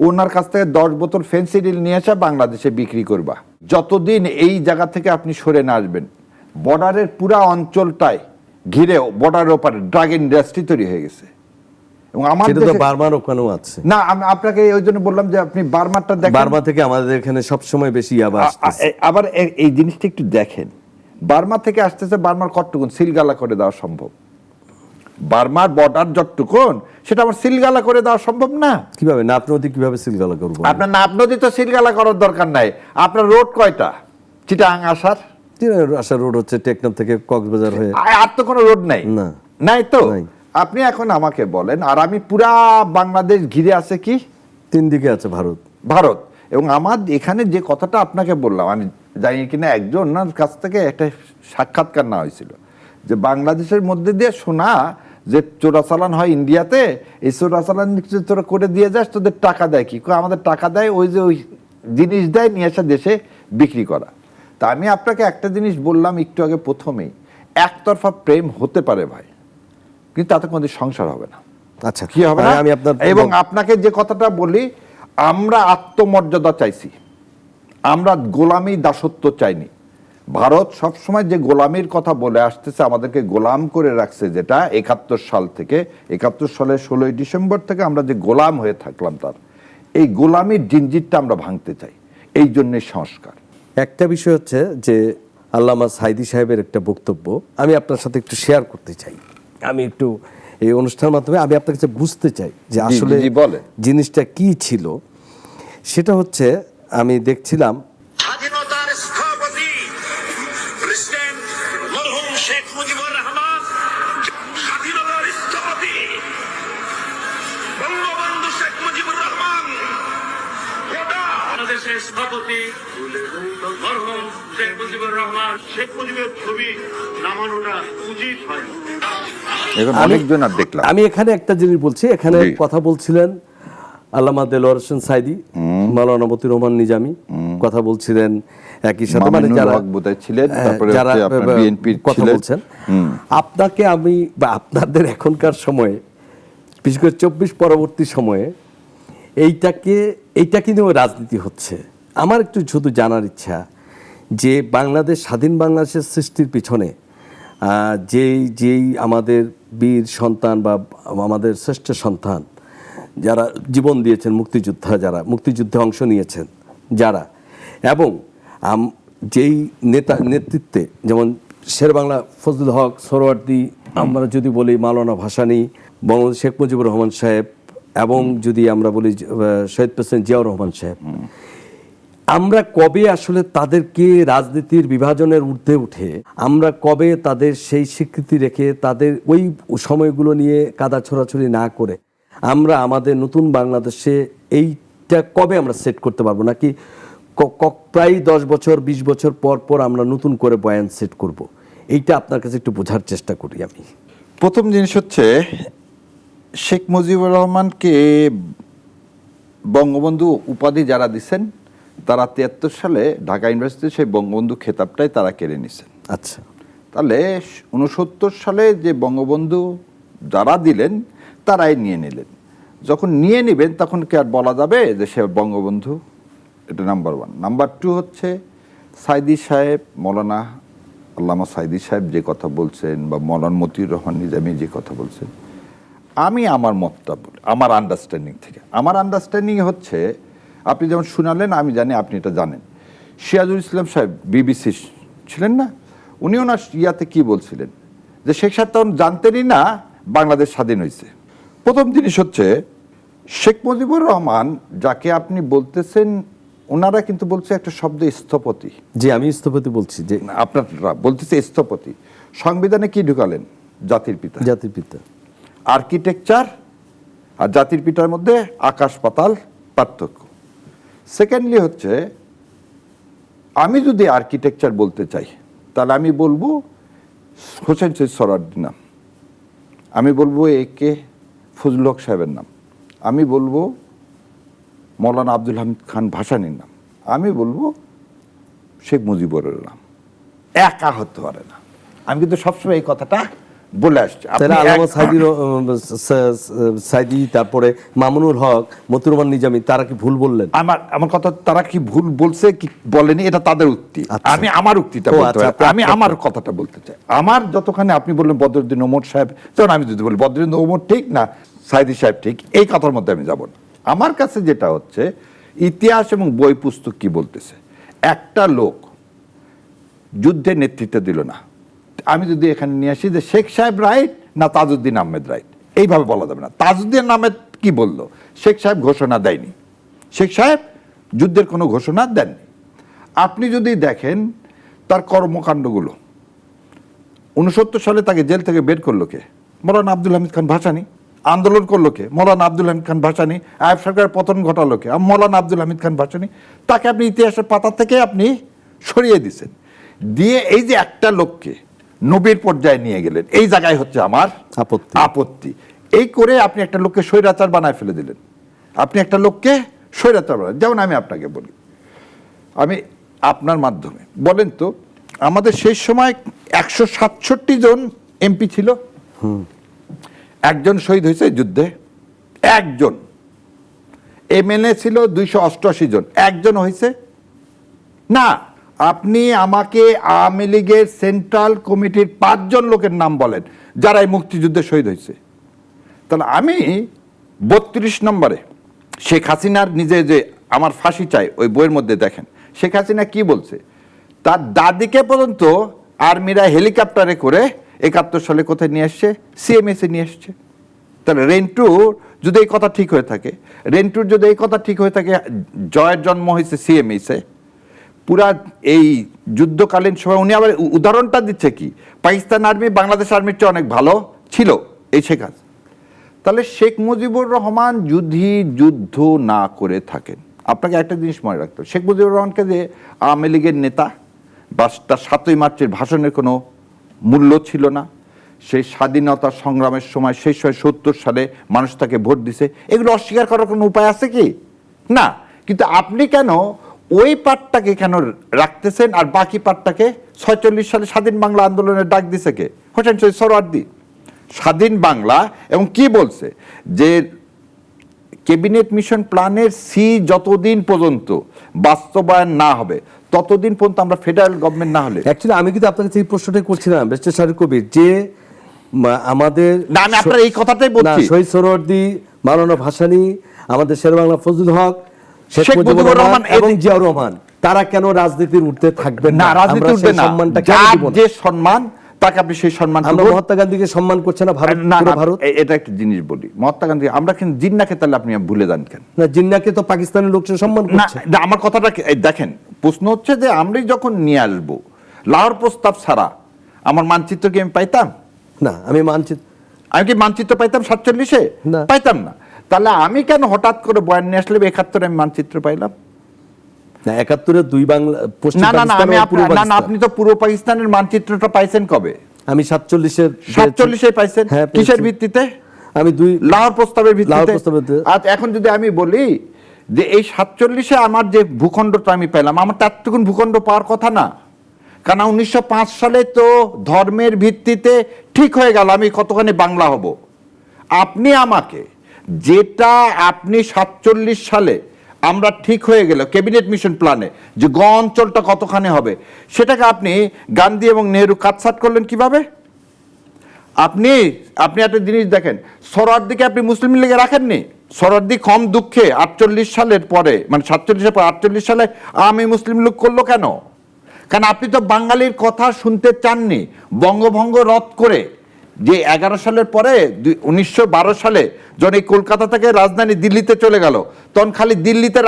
Speaker 1: ওনার কাছ থেকে 10 বোতল ফেন্সিডিল নিয়ে এসে বাংলাদেশে বিক্রি করবা। যতদিন এই জায়গা থেকে আপনি সরে না আসবেন, বর্ডারের পুরা অঞ্চলটায় ঘিরে বর্ডারের ওপারে ড্রাগ ইন্ডাস্ট্রি তৈরি হয়ে গেছে। এবং আমার
Speaker 2: সেটা তো
Speaker 1: দেশে-
Speaker 2: বার্মার ওখানেও আছে।
Speaker 1: না, আমি আপনাকে ওই জন্য বললাম যে আপনি বার্মারটা দেখেন।
Speaker 2: বার্মা থেকে আমাদের এখানে সবসময় বেশি ইয়াবা আসতেছে।
Speaker 1: আবার এই জিনিসটা একটু দেখেন, বার্মা থেকে আসতেছে, বার্মার কতটুকুন সিলগালা করে দেওয়া সম্ভব? বার্মার বর্ডার যতটুকুন সেটা আমার সিলগালা করে দেওয়া সম্ভব না।
Speaker 2: কিভাবে নাপ নদী কিভাবে সিলগালা করবো?
Speaker 1: আপনার নাপ নদী তো সিলগালা করার দরকার নাই। আপনার রোড কয়টা চিটাগাং আসার?
Speaker 2: আসার রোড হচ্ছে টেকনাফ থেকে কক্সবাজার হয়ে।
Speaker 1: আর তো কোনো রোড নাই।
Speaker 2: না।
Speaker 1: নাই তো।
Speaker 2: নাই।
Speaker 1: আপনি এখন আমাকে বলেন, আর আমি পুরা বাংলাদেশ ঘিরে আছে কি?
Speaker 2: 3 দিকে আছে ভারত।
Speaker 1: ভারত। এবং আমার এখানে যে কথাটা আপনাকে বললাম, আমি জানি কিনা একজন না কাছ থেকে একটা সাক্ষাৎকার নেওয়া হয়েছিল যে বাংলাদেশের মধ্যে দিয়ে শোনা যে চোরাচালান হয় ইন্ডিয়াতে, এই চোরাচালান তোরা করে দিয়ে যাস, তোদের টাকা দেয় কি? আমাদের টাকা দেয় ওই যে ওই জিনিস দেয় নিয়ে আসা দেশে বিক্রি করা। তা আমি আপনাকে একটা জিনিস বললাম একটু আগে প্রথমেই, একতরফা প্রেম হতে পারে ভাই, কিন্তু তাতে কোনোদিন সংসার হবে না।
Speaker 2: আচ্ছা,
Speaker 1: কি হবে না?
Speaker 2: আমি আপনার
Speaker 1: এবং আপনাকে যে কথাটা বলি, আমরা আত্মমর্যাদা চাইছি, আমরা গোলামি দাসত্ব চাইনি। ভারত সবসময় যে গোলামির কথা বলে আসতেছে, আমাদেরকে গোলাম করে রাখছে, যেটা 71 সাল থেকে, 71 সালের 16ই ডিসেম্বর থেকে আমরা যে গোলাম হয়ে থাকলাম, তার এই গোলামির জিঞ্জিরটা আমরা ভাঙতে চাই। এই জন্যে সংস্কার।
Speaker 2: একটা বিষয় হচ্ছে যে আল্লামা সাইদি সাহেবের একটা বক্তব্য আমি আপনার সাথে একটু শেয়ার করতে চাই। আমি একটু এই অনুষ্ঠানের মাধ্যমে আমি আপনার কাছে বুঝতে চাই যে আসলে
Speaker 1: বলেন
Speaker 2: জিনিসটা কি ছিল। সেটা হচ্ছে আমি দেখছিলাম
Speaker 3: স্বাধীনতার স্থপতি প্রেসিডেন্ট মরহুম শেখ মুজিবুর রহমান, স্বাধীনতার স্থপতি বঙ্গবন্ধু শেখ মুজিবুর রহমান, গোটা বাংলাদেশের স্থপতি মরহুম শেখ মুজিবুর রহমান। শেখ মুজিবের ছবি নামানোটা উচিত হয়।
Speaker 1: এখন অনেকজন আর দেখলাম।
Speaker 2: আমি এখানে একটা জিনিস বলছি, এখানে
Speaker 1: জি।
Speaker 2: কথা বলছিলেন আল্লামা দেলোয়ার হোসেন সাইদি, মাওলানা মতিউর রহমান নিজামী কথা বলছিলেন, একই সাথে মানে
Speaker 1: মামুনুল
Speaker 2: যারা
Speaker 1: হক বোধহয় ছিলেন, তারপরে
Speaker 2: যারা
Speaker 1: হচ্ছে আপনার বিএনপির
Speaker 2: কথা
Speaker 1: ছিলেন।
Speaker 2: বলছেন। আপনাকে আমি বা আপনাদের এখনকার সময়ে, বিশেষ করে 24 পরবর্তী সময়ে এইটাকে নিয়েও রাজনীতি হচ্ছে। আমার একটু শুধু জানার ইচ্ছা যে বাংলাদেশ, স্বাধীন বাংলাদেশের সৃষ্টির পিছনে যেই আমাদের বীর সন্তান বা আমাদের শ্রেষ্ঠ সন্তান যারা জীবন দিয়েছেন, যারা মুক্তিযুদ্ধে অংশ নিয়েছেন যারা, এবং যেই নেতৃত্বে, যেমন শেরবাংলা ফজলুল হক সোহরাওয়ার্দী, আমরা যদি বলি মাওলানা ভাসানী, বঙ্গবন্ধু শেখ মুজিবুর রহমান সাহেব, এবং যদি আমরা বলি শহীদ প্রেসিডেন্ট জিয়াউর রহমান সাহেব, আমরা কবে আসলে তাদেরকে রাজনীতির বিভাজনের ঊর্ধ্বে উঠে আমরা কবে তাদের সেই স্বীকৃতি রেখে তাদের ওই সময়গুলো নিয়ে কাদা ছোড়াছুড়ি না করে আমরা আমাদের নতুন বাংলাদেশে এইটা কবে আমরা সেট করতে পারবো, নাকি প্রায় 10 বছর 20 বছর পর পর আমরা নতুন করে বয়ান সেট করব? এইটা আপনার কাছে একটু বোঝার চেষ্টা করি আমি।
Speaker 1: প্রথম জিনিস হচ্ছে, শেখ মুজিবুর রহমানকে বঙ্গবন্ধু উপাধি যারা দিচ্ছেন, তারা 73 সালে ঢাকা ইউনিভার্সিটি সেই বঙ্গবন্ধু খেতাবটাই তারা কেড়ে নিছেন।
Speaker 2: আচ্ছা,
Speaker 1: তাহলে 69 সালে যে বঙ্গবন্ধু যারা দিলেন তারাই নিয়ে নিলেন। যখন নিয়ে নেবেন তখন কি আর বলা যাবে যে সে বঙ্গবন্ধু? এটা নাম্বার 1। নাম্বার 2 হচ্ছে সাইদি সাহেব, মৌলানা আল্লামা সাইদি সাহেব যে কথা বলছেন, বা মৌলানা মতিউর রহমান নিজামী যে কথা বলছেন, আমি আমার মতটা বলি আমার আন্ডারস্ট্যান্ডিং থেকে। আমার আন্ডারস্ট্যান্ডিং হচ্ছে, আপনি যেমন শুনালেন, আমি জানি আপনি এটা জানেন, সিরাজুল ইসলাম সাহেব বিবিসি ছিলেন না, উনি ওনার ইয়াতে কি বলছিলেন যে শেখ সাহেব তখন জানতেনই না বাংলাদেশ স্বাধীন হয়েছে। প্রথম জিনিস হচ্ছে, শেখ মুজিবুর রহমান যাকে আপনি বলতেছেন, ওনারা কিন্তু বলছে একটা শব্দ স্থপতি।
Speaker 2: যে আমি স্থপতি বলছি, যে
Speaker 1: আপনারা বলতেছে স্থপতি। সংবিধানে কি ঢুকালেন? জাতির পিতা।
Speaker 2: জাতির পিতা।
Speaker 1: আর্কিটেকচার আর জাতির পিতার মধ্যে আকাশ পাতাল পার্থক্য। সেকেন্ডলি হচ্ছে, আমি যদি আর্কিটেকচার বলতে চাই, তাহলে আমি বলবো হোসেন শহীদ সোহরাওয়ার্দীর নাম, আমি বলবো একে ফজলুল হক সাহেবের নাম, আমি বলবো মৌলানা আব্দুল হামিদ খান ভাসানীর নাম, আমি বলবো শেখ মুজিবুরের নাম। একা হতে পারে না। আমি কিন্তু সবসময় এই কথাটা বলে আসছি। আপনি
Speaker 2: তাহলে আল্লামা
Speaker 1: এক-
Speaker 2: সাইদি, তারপরে মামুনুল হক, মতিউর রহমান নিজামী, তারা কি ভুল বললেন?
Speaker 1: আমার কথা, তারা কি ভুল বলছে কি বলেনি এটা তাদের উক্তি।
Speaker 2: আচ্ছা।
Speaker 1: আমি আমার উক্তিটা
Speaker 2: ও,
Speaker 1: বলতে
Speaker 2: আচ্ছা,
Speaker 1: পারি। আমি আমার কথাটা বলতে চাই। আমার যতখানি আপনি বললেন বদরুদ্দিন ওমর সাহেব, যেমন আমি যদি বলি বদরুদ্দিন ওমর ঠিক না, সাইদি সাহেব ঠিক, এই কথার মধ্যে আমি যাব না। আমার কাছে যেটা হচ্ছে ইতিহাস এবং বই পুস্তক কি বলতেছে, একটা লোক যুদ্ধে নেতৃত্ব দিল না। আমি যদি এখানে নিয়ে আসি যে শেখ সাহেব রাইট না তাজউদ্দিন আহমেদ রাইট, এইভাবে বলা যাবে না। তাজউদ্দিন আহমেদ কি বলল? শেখ সাহেব ঘোষণা দেয়নি, শেখ সাহেব যুদ্ধের কোনো ঘোষণা দেননি। আপনি যদি দেখেন তার কর্মকাণ্ডগুলো, 69 সালে তাকে জেল থেকে বের করলো কে? মৌলানা আব্দুল হামিদ খান ভাসানী। আন্দোলন করলো কে? মৌলানা আব্দুল হামিদ খান ভাসানী। আইয়ুব সরকারের পতন ঘটালো কে? মৌলানা আব্দুল হামিদ খান ভাসানী। তাকে আপনি ইতিহাসের পাতা থেকে আপনি সরিয়ে দিচ্ছেন, দিয়ে এই যে একটা লোককে নবীর পর্যায়ে নিয়ে গেলেন, এই জায়গায় হচ্ছে আমার আপত্তি। এই করে আপনি একটা লোককে স্বৈরাচার বানায় ফেলে দিলেন। আপনি একটা লোককে স্বৈরাচার বানায়, যেমন আমি আপনাকে বলি, আমি আপনার মাধ্যমে বলেন তো, আমাদের সেই সময় 167 জন এমপি ছিল, একজন শহীদ হয়েছে যুদ্ধে, একজন। এমএলএ ছিল 288 জন, একজন হয়েছে না। আপনি আমাকে আওয়ামী লীগের সেন্ট্রাল কমিটির 5 জন লোকের নাম বলেন যারা এই মুক্তিযুদ্ধে শহীদ হয়েছে। তাহলে আমি 32 নম্বরে শেখ হাসিনার নিজে যে আমার ফাঁসি চাই ওই বইয়ের মধ্যে দেখেন শেখ হাসিনা কি বলছে। তার দাদিকে পর্যন্ত আর্মিরা হেলিকপ্টারে করে 71 সালে কোথায় নিয়ে আসছে? সিএমএসে নিয়ে আসছে। তাহলে রেন্টুর যদি এই কথা ঠিক হয়ে থাকে, রেন্টুর যদি এই কথা ঠিক হয়ে থাকে, জয়ের জন্ম হয়েছে সিএমএসে, পুরা এই যুদ্ধকালীন সময় উনি আবার উদাহরণটা দিচ্ছে কি, পাকিস্তান আর্মি বাংলাদেশ আর্মির চেয়ে অনেক ভালো ছিল এই শেখ হাসিনা। তাহলে শেখ মুজিবুর রহমান যদি যুদ্ধ না করে থাকেন, আপনাকে একটা জিনিস মনে রাখতে হবে, শেখ মুজিবুর রহমানকে যে আওয়ামী লীগের নেতা বা তার 7ই মার্চের ভাষণের কোনো মূল্য ছিল না, সেই স্বাধীনতা সংগ্রামের সময় সেই 70 সালে মানুষ তাকে ভোট দিছে, এগুলো অস্বীকার করার কোনো উপায় আছে কি? না। কিন্তু আপনি কেন ওই পার্টটাকে কেন রাখতেছেন আর বাকি পার্টটাকে? 46 সালে স্বাধীন বাংলা আন্দোলনের ডাক দিছে কে? হোসেন শহীদ সোহরাওয়ার্দী। স্বাধীন বাংলা এবং কি বলছে যে ক্যাবিনেট মিশন প্ল্যানের সি যতদিন পর্যন্ত বাস্তবায়ন না হবে ততদিন পর্যন্ত আমরা ফেডারেল গভর্নমেন্ট না হলে।
Speaker 2: অ্যাকচুয়ালি আমি কিন্তু আপনাকে এই প্রশ্নটাই করছিলাম ব্যারিস্টার শাহরিয়ার কবির, যে আমাদের
Speaker 1: না, আমি আপনার এই কথাটাই বলছি।
Speaker 2: শহীদ সোহরাওয়ার্দী, মাওলানা ভাসানী, আমাদের শেরেবাংলা ফজলুল হক, শেখ
Speaker 1: শেখ
Speaker 2: মুজিবুর রহমান এবং
Speaker 1: এদের-
Speaker 2: জিয়াউর রহমান, তারা কেন রাজনীতির উঠতে থাকবেন
Speaker 1: না, রাজনীতি উঠবে না।
Speaker 2: সম্মানটা কেন
Speaker 1: যার
Speaker 2: দিব না?
Speaker 1: যে সম্মান তাকে আপনি সেই সম্মান
Speaker 2: আমরা মহাত্মা গান্ধীকে সম্মান করছে না ভারত,
Speaker 1: না,
Speaker 2: পুরো
Speaker 1: না,
Speaker 2: ভারত?
Speaker 1: এটা একটা জিনিস বলি, মহাত্মা গান্ধী আমরা কিন্তু জিন্নাকে তাহলে আপনি ভুলে যান কেন?
Speaker 2: না, জিন্নাকে তো পাকিস্তানের লোকজন সম্মান
Speaker 1: না,
Speaker 2: করছে।
Speaker 1: না, আমার কথাটা এই দেখেন, প্রশ্ন হচ্ছে যে আমরা যখন নিয়ে আসবো লাহোর প্রস্তাব ছাড়া আমার মানচিত্র কি আমি পাইতাম?
Speaker 2: না, আমি মানচিত্র,
Speaker 1: আমি কি মানচিত্র পাইতাম 47-এ?
Speaker 2: না।
Speaker 1: পাইতাম না। তাহলে আমি কেন হঠাৎ করে বয়ান নিয়ে আসলে 71 আমি মানচিত্র পাইলাম?
Speaker 2: না, 71-এ 2 বাংলা, পশ্চিম
Speaker 1: না, না, না,
Speaker 2: পাকিস্তান
Speaker 1: আমি
Speaker 2: ও পূর্ব
Speaker 1: না, না,
Speaker 2: পাকিস্তান।
Speaker 1: আপনি তো পূর্ব পাকিস্তানের মানচিত্রটা পাইছেন কবে?
Speaker 2: আমি 47-এর
Speaker 1: 47-এ পাইছেন?
Speaker 2: হ্যাঁ,
Speaker 1: কিসের
Speaker 2: পেয়েছি।
Speaker 1: ভিত্তিতে?
Speaker 2: আমি
Speaker 1: লাহোর প্রস্তাবের
Speaker 2: লাহোর
Speaker 1: ভিত্তিতে।
Speaker 2: প্রস্তাবের ভিত্তিতে।
Speaker 1: আচ্ছা, এখন যদি আমি বলি যে এই 47-এ আমার যে ভূখণ্ডটা আমি পেলাম, আমার তার টুকুন ভূখণ্ড পাওয়ার কথা না, কারণ 1905 সালে তো ধর্মের ভিত্তিতে ঠিক হয়ে গেল আমি কতখানি বাংলা হব। আপনি আমাকে যেটা আপনি 47 সালে আমরা ঠিক হয়ে গেল ক্যাবিনেট মিশন প্ল্যানে যে গ অঞ্চলটা কতখানি হবে, সেটাকে আপনি গান্ধী এবং নেহরু কাটছাট করলেন কিভাবে? আপনি একটা জিনিস দেখেন, সোহরাওয়ার্দীকে আপনি মুসলিম লীগে রাখেননি। সোহরাওয়ার্দী কম দুঃখে 48 সালের পরে, মানে 47-এর পর 48 সালে আমি মুসলিম লীগ করলো কেন? কারণ আপনি তো বাঙালির কথা শুনতে চাননি। বঙ্গভঙ্গ রদ করে যে 11 সালের পরে 1912 সালে যখন এই কলকাতা থেকে রাজধানী দিল্লিতে চলে গেল, তখন খালি দিল্লিতে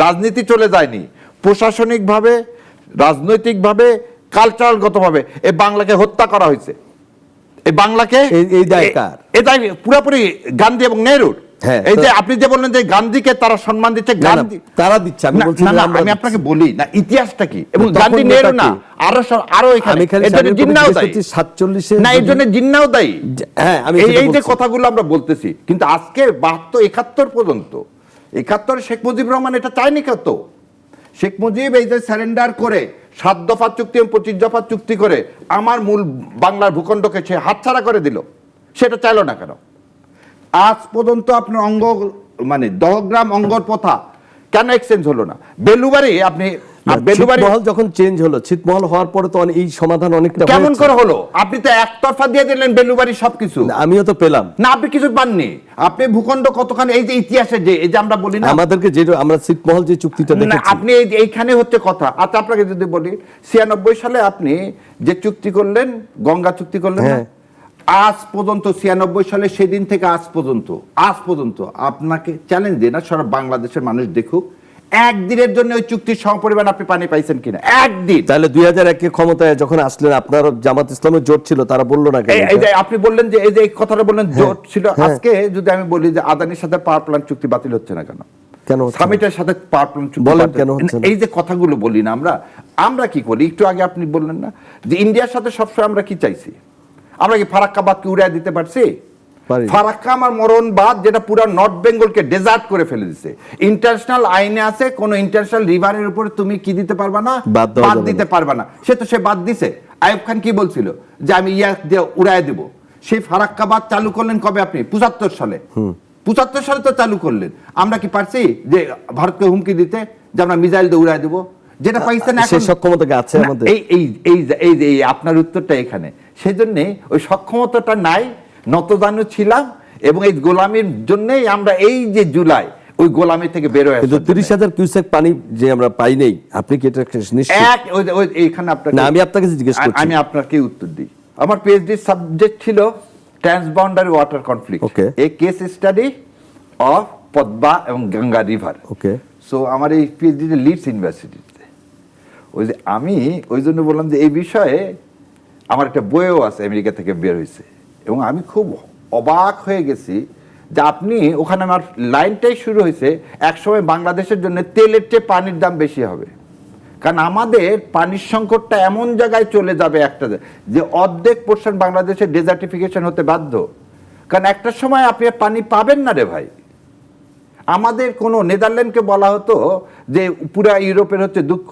Speaker 1: রাজনীতি চলে যায়নি, প্রশাসনিকভাবে, রাজনৈতিকভাবে, কালচারালগতভাবে এই বাংলাকে হত্যা করা হয়েছে। এই বাংলাকে
Speaker 2: এই দায় কার?
Speaker 1: এই দায় পুরোপুরি গান্ধী এবং নেহরুর।
Speaker 2: হ্যাঁ,
Speaker 1: এই যে আপনি যে বললেন যে গান্ধীকে তারা সম্মান দিচ্ছে,
Speaker 2: না, না,
Speaker 1: গান্ধী
Speaker 2: তারা দিচ্ছে, আমি
Speaker 1: না,
Speaker 2: বলছি
Speaker 1: না,
Speaker 2: যে
Speaker 1: না,
Speaker 2: আমরা
Speaker 1: আমি আপনাকে বলি না ইতিহাসটা কি, এবং
Speaker 2: তখন
Speaker 1: গান্ধী নেহরু
Speaker 2: নেতা
Speaker 1: না,
Speaker 2: কি?
Speaker 1: আরো এখানে
Speaker 2: আমি খালি
Speaker 1: এর জন্য
Speaker 2: শাহরিয়ার কবির
Speaker 1: জিন্নাও
Speaker 2: জিজ্ঞেস
Speaker 1: দায়ী।
Speaker 2: করছি, 47-এ
Speaker 1: না, এর জন্য জিন্নাও দায়ী।
Speaker 2: হ্যাঁ, আমি
Speaker 1: এই
Speaker 2: সেটা
Speaker 1: এই যে
Speaker 2: বলছি।
Speaker 1: কথাগুলো আমরা বলতেছি, কিন্তু আজকে 72 71 পর্যন্ত 71 শেখ মুজিবুর রহমান এটা চায়নি কত। শেখ মুজিব এই যে স্যারেন্ডার করে 7 দফা চুক্তি এবং 25 দফা চুক্তি করে আমার মূল বাংলার ভূখণ্ডকে সে হাতছাড়া করে দিল, সেটা চাইলো না কেন? আজ পর্যন্ত আপনার অঙ্গ মানে দহগ্রাম অঙ্গর প্রথা কেন এক্সচেঞ্জ হলো না? বেলুবাড়ি আপনি বেলুবাড়ি
Speaker 2: ছিটমহল যখন চেঞ্জ হলো, ছিটমহল হওয়ার পরে তো এই সমাধান অনেকটা
Speaker 1: কেমন
Speaker 2: হয়েছে।
Speaker 1: করে হলো? আপনি তো একতরফা দিয়ে দিলেন বেলুবাড়ি সবকিছু।
Speaker 2: আমিও তো পেলাম
Speaker 1: না, আপনি কিছু পাননি। আপনি ভূখণ্ড কতখানি, এই যে ইতিহাসে যে এই যে আমরা বলি না
Speaker 2: আমাদেরকে যে আমরা ছিটমহল যে চুক্তিটা
Speaker 1: না,
Speaker 2: দেখেছি,
Speaker 1: আপনি এইখানে হচ্ছে কথা। আচ্ছা আপনাকে যদি বলি 96 সালে আপনি যে চুক্তি করলেন, গঙ্গা চুক্তি করলেন না?
Speaker 2: হ্যাঁ।
Speaker 1: আজ পর্যন্ত 96 সালে সেদিন থেকে আজ পর্যন্ত আপনাকে চ্যালেঞ্জ দিই না, সারা বাংলাদেশের মানুষ দেখুক একদিনের জন্য ওই চুক্তির সমপরিমাণ আপনি পানি পাইছেন কিনা একদিন।
Speaker 2: তাহলে 2001 ক্ষমতায় যখন আসলেন আপনার জামাত ইসলামের জোট ছিল, তারা বললো না কেন?
Speaker 1: এই যে আপনি বললেন যে এই যে এই কথাটা বললেন জোট ছিল, আজকে যদি আমি বলি যে আদানির সাথে পাওয়ার প্ল্যান্ট চুক্তি বাতিল হচ্ছে না কেন?
Speaker 2: কেন হচ্ছে না?
Speaker 1: সামিটের সাথে পাওয়ার প্ল্যান্ট চুক্তি
Speaker 2: বলেন
Speaker 1: বাতিল-
Speaker 2: কেন হচ্ছে না?
Speaker 1: এই যে কথাগুলো বলি না আমরা কি করি? একটু আগে আপনি বললেন না যে ইন্ডিয়ার সাথে সবসময় আমরা কি চাইছি? আমরা কি ফারাক্কাবাদকে উড়াই দিতে পারছি?
Speaker 2: পারি।
Speaker 1: ফারাক্কা আমার মরণবাদ, যেটা পুরো নর্থ বেঙ্গলকে ডেজার্ট করে ফেলে দিছে। ইন্টারন্যাশনাল আইনে আছে কোন ইন্টারন্যাশনাল রিভারের উপরে তুমি কি দিতে পারবা না,
Speaker 2: বাদ দেওয়া
Speaker 1: বাদ
Speaker 2: যাবে
Speaker 1: দিতে পারবা না। সে বাদ দিছে। আইয়ুব খান কি বলছিল যে আমি ইয়া দিয়ে উড়াই দেব। সেই ফারাক্কাবাদ চালু করলেন কবে আপনি? 75 সালে। 75 সালে তো চালু করলেন। আমরা কি পারছি যে ভারতকে হুমকি দিতে যে আমরা মিসাইল দিয়ে উড়াই দেব? যেটা পাকিস্তান
Speaker 2: সেই
Speaker 1: এখন
Speaker 2: সক্ষমতা কি আছে
Speaker 1: না,
Speaker 2: আমাদের?
Speaker 1: এই আপনার উত্তরটা এখানে। সেজন্য ওই সক্ষমতাটা নাই, নতজানু ছিলাম, এবং এই গোলামির জন্যই আমরা এই যে জুলাই ওই গোলামি থেকে বের হয়ে
Speaker 2: কিন্তু 30,000 কিউসেক পানি যে আমরা পাই নেই, আপনি কি এটা নিশ্চিত?
Speaker 1: এইখানে আপনাকে
Speaker 2: না, আমি আপনাকে জিজ্ঞেস করছি।
Speaker 1: আমি আপনাকে উত্তর দিই। আমার পিএইচডি সাবজেক্ট ছিল transboundary water conflict,
Speaker 2: Okay.
Speaker 1: A case study of Padma এবং গঙ্গা রিভার।
Speaker 2: ওকে।
Speaker 1: সো আমার এই পিএইচডি লিডস ইউনিভার্সিটিতে, ওই যে আমি ওই জন্য বললাম যে এই বিষয়ে আমার একটা বইও আছে, আমেরিকা থেকে বের হয়েছে, এবং আমি খুব অবাক হয়ে গেছি যে আপনি ওখানে, আমার লাইনটাই শুরু হয়েছে একসময় বাংলাদেশের জন্য তেলের চেয়ে পানির দাম বেশি হবে, কারণ আমাদের পানির সংকটটা এমন জায়গায় চলে যাবে একটা যে অর্ধেক পোর্শন বাংলাদেশের ডেজার্টিফিকেশন হতে বাধ্য, কারণ একটা সময় আপনি আর পানি পাবেন না রে ভাই। আমাদের কোনো নেদারল্যান্ডকে বলা হতো যে পুরা ইউরোপের হচ্ছে দুঃখ,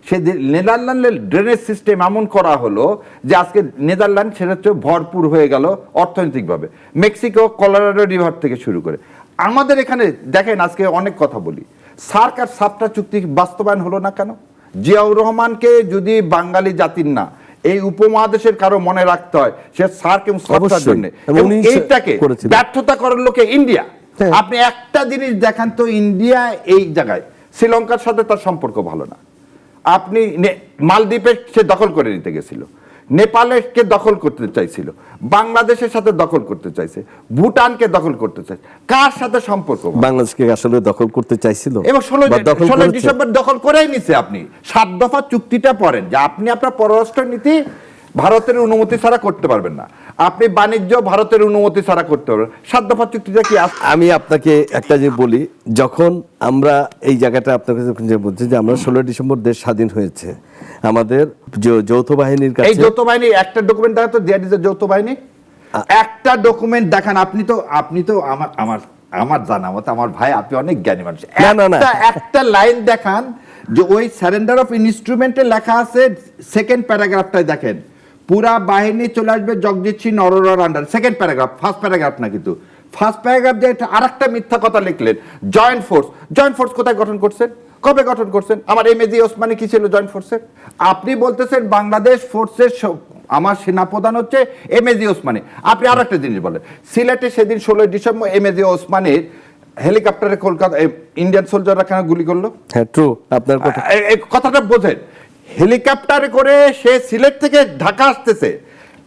Speaker 1: সে নেদারল্যান্ডের ড্রেনেজ সিস্টেম এমন করা হলো যে আজকে নেদারল্যান্ড সেটা হচ্ছে ভরপুর হয়ে গেল অর্থনৈতিকভাবে, মেক্সিকো কলোরাডো রিভার থেকে শুরু করে। আমাদের এখানে দেখেন, আজকে অনেক কথা বলি, সার্ক আর সাপটা চুক্তি বাস্তবায়ন হলো না কেন? জিয়াউর রহমানকে যদি বাঙালি জাতির না, এই উপমহাদেশের কারো মনে রাখতে হয়, সে সার্ক এবং সাপটার জন্য, এবং এইটাকে ব্যর্থতা করার লোকে ইন্ডিয়া। আপনি একটা জিনিস দেখান তো, ইন্ডিয়া এই জায়গায় শ্রীলঙ্কার সাথে তার সম্পর্ক ভালো না। আপনি মালদ্বীপে সে দখল করে নিতে গেছিল, নেপালকে দখল করতে চাইছিল, বাংলাদেশের সাথে দখল করতে চাইছে, ভুটানকে দখল করতে চাইছে। কার সাথে সম্পর্ক?
Speaker 2: বাংলাদেশকে আসলে দখল করতে চাইছিল,
Speaker 1: এবং 16 ডিসেম্বর দখল করেই নিছে। আপনি 7 দফা চুক্তিটা পড়েন যে আপনি আপনার পররাষ্ট্র নীতি ভারতের অনুমতি ছাড়া করতে পারবেন না, আপনি বাণিজ্য ভারতের অনুমতি ছাড়া করতে পারবেন। 7 দফা চুক্তিটা কি?
Speaker 2: আমি আপনাকে একটা যে বলি, যখন আমরা এই জায়গাটা আপনাকে যখন যে বলছি যে আমরা 16 ডিসেম্বর দেশ স্বাধীন হয়েছে, আমাদের যৌথ বাহিনীর
Speaker 1: এই
Speaker 2: কাছে
Speaker 1: যৌথ বাহিনী একটা ডকুমেন্ট দেখা তো, দেয়ার ইজ এ যৌথ বাহিনী, একটা ডকুমেন্ট দেখান। আপনি তো আমার জানা মতো, আমার ভাই আপনি অনেক জ্ঞানী মানুষ, একটা লাইন দেখান যে ওই সারেন্ডার অফ ইনস্ট্রুমেন্টে লেখা আছে, সেকেন্ড প্যারাগ্রাফটাই দেখেন, পুরা বাহিনী চলে আসবে জগজিৎ সিং নরোয়ার under. Second paragraph, first paragraph না, কিন্তু ফার্স্ট প্যারাগ্রাফ যে আরেকটা মিথ্যা কথা লিখলেন, জয়েন্ট ফোর্স কোথায় গঠন করছেন, কবে গঠন করছেন? আমার এমএজি ওসমানী কি ছিল জয়েন্ট ফোর্সের? আপনি বলতেছেন বাংলাদেশ ফোর্সের আমার সেনাপ্রধান হচ্ছে এমএজি ওসমানী। আপনি আর একটা জিনিস বলেন, সিলেটে সেদিন 16 ডিসেম্বর এমএজি ওসমানীর হেলিকপ্টারে কলকাতা ইন্ডিয়ান সোলজাররা কেন গুলি করলো?
Speaker 2: হ্যাঁ, ট্রু, আপনার কথা।
Speaker 1: এই কথাটা বোঝেন, হেলিকপ্টারে করে সে সিলেট থেকে ঢাকা আসতেছে,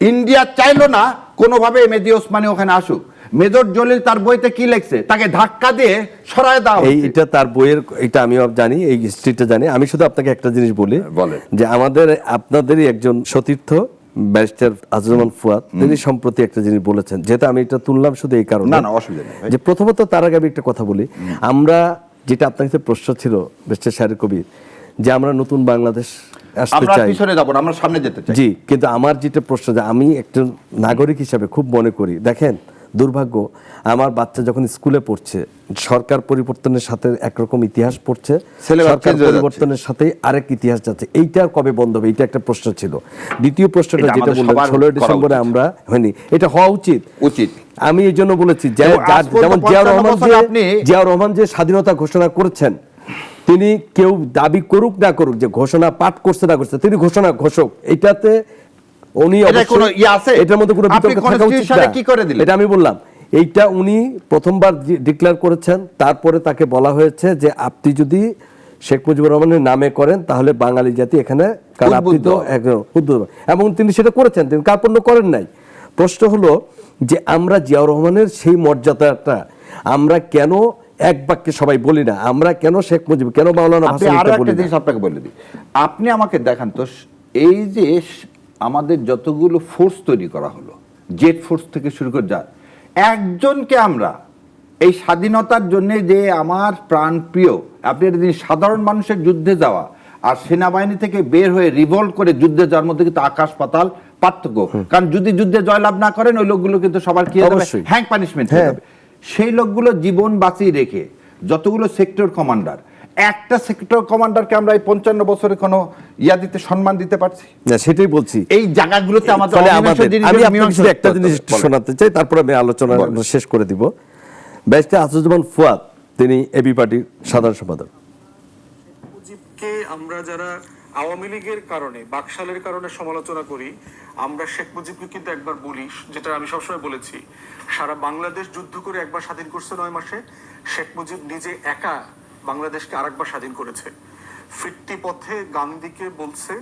Speaker 1: ইন্ডিয়া চাইলো না কোনোভাবে এমএজি ওসমানী ওখানে আসুক। মেজর জলিল তার বইতে কি লিখছে, তাকে ধাক্কা দিয়ে সরায় দাও।
Speaker 2: এটা তার বইয়ের, এটা আমিও জানি, এই হিস্ট্রিটা জানি। আমি শুধু আপনাকে একটা জিনিস বলি, যে আপনাদেরই একজন সতীর্থ ব্যারিস্টার আজমান ফুয়াদ, তিনি সম্প্রতি একটা জিনিস বলেছেন, যেটা আমি এটা তুললাম শুধু এই কারণে,
Speaker 1: না অসুবিধা নেই,
Speaker 2: যে প্রথমত তার আগে আমি একটা কথা বলি। আমরা যেটা আপনার কাছে প্রশ্ন ছিল ব্যারিস্টার শাহের কবির, যে আমরা নতুন বাংলাদেশ আসতে চাই,
Speaker 1: পিছনে যাব না, আমরা সামনে যেতে চাই।
Speaker 2: জি, কিন্তু আমার যেটা প্রশ্ন, যে আমি একজন নাগরিক হিসাবে খুব মনে করি, দেখেন দুর্ভাগ্য আমার বাচ্চা যখন স্কুলে পড়ছে সরকার পরিবর্তনের সাথে একরকম ইতিহাস পড়ছে,
Speaker 1: Syllabus
Speaker 2: সরকার
Speaker 1: change হয়ে যাচ্ছে।
Speaker 2: পরিবর্তনের সাথে আরেক ইতিহাস যাচ্ছে। এইটা আর কবে বন্ধ হবে, এটা একটা প্রশ্ন ছিল। দ্বিতীয় প্রশ্নটা
Speaker 1: এটা
Speaker 2: যেটা
Speaker 1: আমাদের
Speaker 2: বললাম
Speaker 1: সবার
Speaker 2: 16
Speaker 1: করা
Speaker 2: ডিসেম্বরে
Speaker 1: উচিত।
Speaker 2: আমরা হয়নি, এটা হওয়া উচিত।
Speaker 1: উচিত।
Speaker 2: আমি এই জন্য বলেছি যে
Speaker 1: এবং আজ পর্যন্ত
Speaker 2: যেমন জিয়াউর
Speaker 1: 55
Speaker 2: রহমান
Speaker 1: বছর
Speaker 2: জিয়াউর রহমান যে স্বাধীনতা ঘোষণা করেছেন, তিনি কেউ দাবি করুক না করুক যে ঘোষণা পাঠ করছে না করছে, তিনি ঘোষণা ঘোষক। এটাতে উনি
Speaker 1: এটা
Speaker 2: অবশ্যই-
Speaker 1: কোনো ইয়ে আছে?
Speaker 2: এটার মধ্যে কোনো
Speaker 1: আপনি
Speaker 2: বিতর্ক থাকা উচিত
Speaker 1: constitution-এ
Speaker 2: না।
Speaker 1: কি করে দিলেন?
Speaker 2: এটা আমি বললাম, এইটা উনি প্রথমবার ডিক্লেয়ার করেছেন, তারপরে তাকে বলা হয়েছে যে আপনি যদি শেখ মুজিবুর রহমানের নামে করেন তাহলে বাঙালি জাতি এখানে, কারণ আপনি তো
Speaker 1: উদ্বুদ্ধ।
Speaker 2: একজন উদ্বুদ্ধ, এবং তিনি সেটা করেছেন, তিনি কার্পণ্য করেন নাই। প্রশ্ন হলো যে আমরা জিয়াউর রহমানের সেই মর্যাদাটা আমরা কেন এক বাক্যে সবাই বলি না, আমরা কেন শেখ মুজিব, কেন মাওলানা
Speaker 1: আপনি
Speaker 2: ভাসানী
Speaker 1: আরো
Speaker 2: বলি
Speaker 1: একটা
Speaker 2: না?
Speaker 1: জিনিস আপনাকে বলে দিই, আপনি আমাকে দেখান তো এই যে আমাদের যতগুলো ফোর্স তৈরি করা হলো, জেট ফোর্স থেকে শুরু করে যা, একজনকে আমরা এই স্বাধীনতার জন্য যে আমার প্রাণ প্রিয়, আপনি একটা জিনিস, সাধারণ মানুষের যুদ্ধে যাওয়া আর সেনাবাহিনী থেকে বের হয়ে রিভল্ট করে যুদ্ধে যাওয়ার মধ্যে কিন্তু আকাশ পাতাল পার্থক্য। কারণ যদি যুদ্ধে জয়লাভ না করেন ওই লোকগুলো কিন্তু সবার কি হবে,
Speaker 2: অবশ্যই।
Speaker 1: হ্যাং পানিশমেন্ট হয়ে
Speaker 2: হ্যাঁ।
Speaker 1: যাবে। সেই লোকগুলো জীবন বাঁচিয়ে রেখে যতগুলো সেক্টর কমান্ডার, একটা সেক্টর কমান্ডারকে আমরা এই 55 বছরে কোনো ইয়া দিতে, সম্মান দিতে পারছি?
Speaker 2: না, সেটাই বলছি।
Speaker 1: এই জায়গাগুলোতে আমাদের
Speaker 2: ফলে
Speaker 1: অমীমাংসিত
Speaker 2: আমাদের,
Speaker 1: জিনিসগুলো
Speaker 2: আমি আপনাকে
Speaker 1: মীমাংসা
Speaker 2: শুধু একটা
Speaker 1: করতে
Speaker 2: জিনিস
Speaker 1: হবে।
Speaker 2: একটু
Speaker 1: বলেন।
Speaker 2: শোনাতে চাই, তারপরে আমি আলোচনা
Speaker 1: বলেন।
Speaker 2: শেষ করে দিব। ব্যারিস্টার আসিফুজ্জামান ফুয়াদ, তিনি এবি পার্টির সাধারণ সম্পাদক।
Speaker 4: মুজিবকে আমরা যারা আওয়ামী লীগের কারণে, বাকশালের কারণে সমালোচনা করি, আমরা শেখ মুজিবকে কিন্তু একবার বলি, যেটা আমি সবসময় বলেছি, সারা বাংলাদেশ যুদ্ধ করে একবার স্বাধীন করছে 9 মাসে, শেখ মুজিব নিজে একা বাংলাদেশকে আরেকবার স্বাধীন করেছে। ফিরতি পথে গান্ধীকে বলছে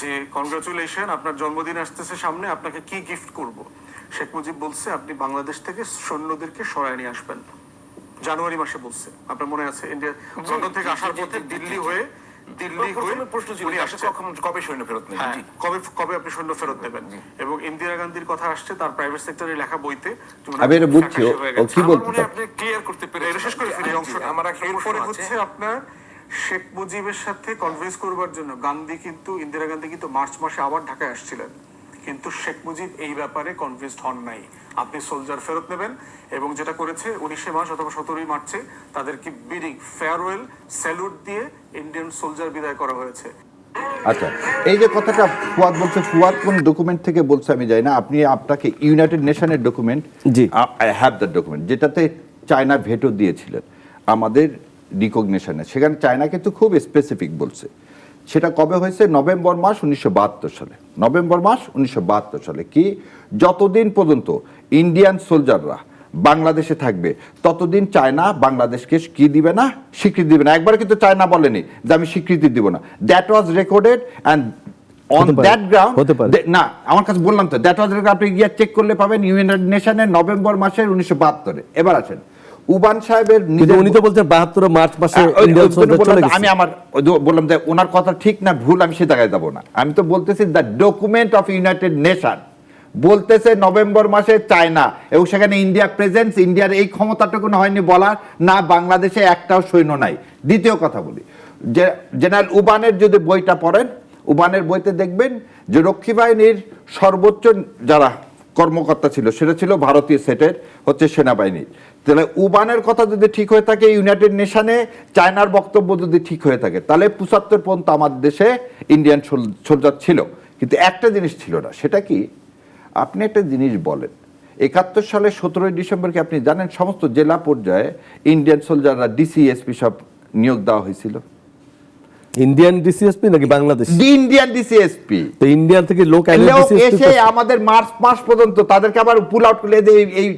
Speaker 4: যে কনগ্রাচুলেশন, আপনার জন্মদিন আসতেছে সামনে, আপনাকে কি গিফট করব। শেখ মুজিব বলছে আপনি বাংলাদেশ থেকে সৈন্যদেরকে সরায় নিয়ে আসবেন। জানুয়ারি মাসে বলছে, আপনার মনে আছে? ইন্ডিয়া লন্ডন থেকে আসার পথে দিল্লি হয়ে
Speaker 5: প্রশ্ন ছিল
Speaker 4: উনি
Speaker 5: যে
Speaker 4: আসছে।
Speaker 5: কবে সৈন্য ফেরত নেবেন?
Speaker 4: হ্যাঁ,
Speaker 5: জি।
Speaker 4: কবে আপনি সৈন্য ফেরত নেবেন। এবং ইন্দিরা গান্ধীর কথা আসছে তার প্রাইভেট সেক্টরে লেখা বইতে।
Speaker 1: আমি এটা বুঝছি, ও কি
Speaker 5: আমার
Speaker 1: বলতে
Speaker 5: মনে হয়
Speaker 1: চায়?
Speaker 5: আপনি ক্লিয়ার করতে পেরেছেন।
Speaker 4: এটা শেষ করে ফেলি অংশটা।
Speaker 5: আমার একটা
Speaker 4: এরপরে
Speaker 5: প্রশ্ন
Speaker 4: হচ্ছে
Speaker 5: আছে।
Speaker 4: আপনার শেখ মুজিবের সাথে কনভিন্স করবার জন্য ইন্দিরা গান্ধী কিন্তু মার্চ মাসে আবার ঢাকায় আসছিলেন, কিন্তু শেখ মুজিব এই ব্যাপারে কনভিন্সড হন নাই। আপনি সোলজার ফেরত নেবেন, এবং যেটা করেছে 19 মার্চ অথবা 17 মার্চে তাদেরকে বিডিং ফেয়ারওয়েল স্যালুট দিয়ে ইন্ডিয়ান সোলজার বিদায় করা হয়েছে।
Speaker 1: আচ্ছা, এই যে কথাটা ফুয়াদ বলছে, ফুয়াদ কোন ডকুমেন্ট থেকে বলছে আমি জানি না, আপনি আপনাকে ইউনাইটেড নেশনের ডকুমেন্ট,
Speaker 2: জি।
Speaker 1: আই হ্যাভ দ্য ডকুমেন্ট, যেটাতে চায়না ভেটো দিয়েছিলেন আমাদের রিকগনিশনে, সেখানে চায়না কিন্তু খুব স্পেসিফিক বলছে। সেটা কবে হয়েছে? নভেম্বর মাস 1972 সালে। নভেম্বর মাস 1972 সালে কি, যতদিন পর্যন্ত ইন্ডিয়ান সোলজাররা বাংলাদেশে থাকবে ততদিন চায়না বাংলাদেশকে কি দিবে না, স্বীকৃতি দিবে না। একবার কিন্তু চায়না বলেনি যে আমি স্বীকৃতি দিব না। That was recorded and on
Speaker 2: হতে পারে,
Speaker 1: দ্যাট গ্রাউন্ড,
Speaker 2: হতে পারে।
Speaker 1: না আমার কাছে বললাম তো, দ্যাট ওয়াজ রেকর্ড, আপনি গিয়ে চেক করলে পাবেন, ইউনাইটেড নেশনের নভেম্বর মাসের 1972-এ। এবার আসেন উবান সাহেবের
Speaker 2: কিন্তু
Speaker 1: নিজের,
Speaker 2: উনি তো বলছেন 72 মার্চ মাসে
Speaker 1: ওই
Speaker 2: ইন্ডিয়ান সোলজার চলে
Speaker 1: আমি
Speaker 2: গেছে।
Speaker 1: আমার বললাম যে ওনার কথা ঠিক না ভুল, আমি সে জায়গায় যাবো না। আমি তো বলতেছি the document of United nation বলতেছে নভেম্বর মাসে চায়না, এবং সেখানে ইন্ডিয়া প্রেজেন্স, ইন্ডিয়ার এই ক্ষমতাটুকু হয়নি বলার, না বাংলাদেশে একটাও সৈন্য নাই। দ্বিতীয় কথা বলি, যে জেনারেল উবানের যদি বইটা পড়েন, উবানের বইতে দেখবেন যে রক্ষী বাহিনীর সর্বোচ্চ যারা কর্মকর্তা ছিল সেটা ছিল ভারতীয় সেটের হচ্ছে সেনাবাহিনী। তাহলে উবানের কথা যদি ঠিক হয়ে থাকে, ইউনাইটেড নেশনে চায়নার বক্তব্য যদি ঠিক হয়ে থাকে, তাহলে 75 পর্যন্ত আমাদের দেশে ইন্ডিয়ান সোলজার ছিল। কিন্তু একটা জিনিস ছিল না, সেটা কি, আপনি একটা জিনিস বলেন, 71 সালে 17 ডিসেম্বর কি আপনি জানেন সমস্ত জেলা পর্যায়ে ইন্ডিয়ান সোলজাররা ডিসিএসপি সব নিয়োগ দেওয়া হয়েছিল?
Speaker 2: ইন্ডিয়ান ডিসিএসপি নাকি বাংলাদেশ?
Speaker 1: Indian DCSP.
Speaker 2: তো ইন্ডিয়ান থেকে লোক
Speaker 1: লোক এসে আমাদের মার্চ মাস পর্যন্ত তাদেরকে আবার পুল আউট করে দেয়। এই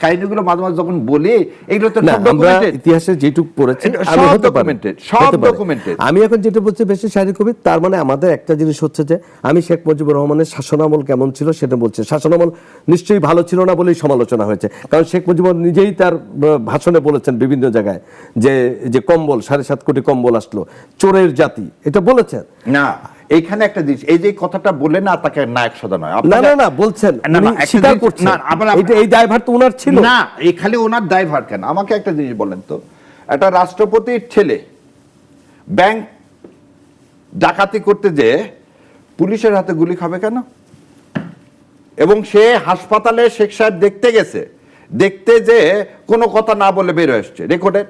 Speaker 1: কাহিনীগুলো মাঝে মাঝে যখন বলি, এগুলো তো
Speaker 2: না,
Speaker 1: সব
Speaker 2: আমরা
Speaker 1: documented।
Speaker 2: ইতিহাসে যেটুক পড়েছি
Speaker 1: এটা
Speaker 2: আমি
Speaker 1: সব
Speaker 2: হতে পারে,
Speaker 1: documented, সব
Speaker 2: হতে পারে।
Speaker 1: documented।
Speaker 2: আমি এখন যেটা বলছি বেশি শারীরিক কবি, তার মানে আমাদের একটা জিনিস হচ্ছে যে আমি শেখ মুজিবুর রহমানের শাসনামল কেমন ছিল সেটা বলছি। শাসনামল নিশ্চয়ই ভালো ছিল না বলেই সমালোচনা হয়েছে, কারণ শেখ মুজিবুর নিজেই তার ভাষণে বলেছেন বিভিন্ন জায়গায় যে কম্বল 7.5 কোটি কম্বল আসলো, চোরের জাতি, এটা বলেছেন।
Speaker 1: না, এইখানে একটা জিনিস, এই যে কথাটা বলে না তাকে নায়ক সদা নয়,
Speaker 2: না না না বলছেন,
Speaker 1: না,
Speaker 2: উনি
Speaker 1: একটা
Speaker 2: স্বীকার
Speaker 1: জিনিস-
Speaker 2: করছেন,
Speaker 1: না, আবার
Speaker 2: এই দায়ভার তো ওনার ছিল
Speaker 1: না, এই খালি ওনার দায়ভার কেন? আমাকে একটা জিনিস বলেন তো, একটা রাষ্ট্রপতির ছেলে ব্যাংক ডাকাতি করতে যে পুলিশের হাতে গুলি খাবে কেন? এবং সে হাসপাতালে শেখ সাহেব দেখতে গেছে, দেখতে যে কোনো কথা না বলে বের হয়ে আসছে রেকর্ডেড।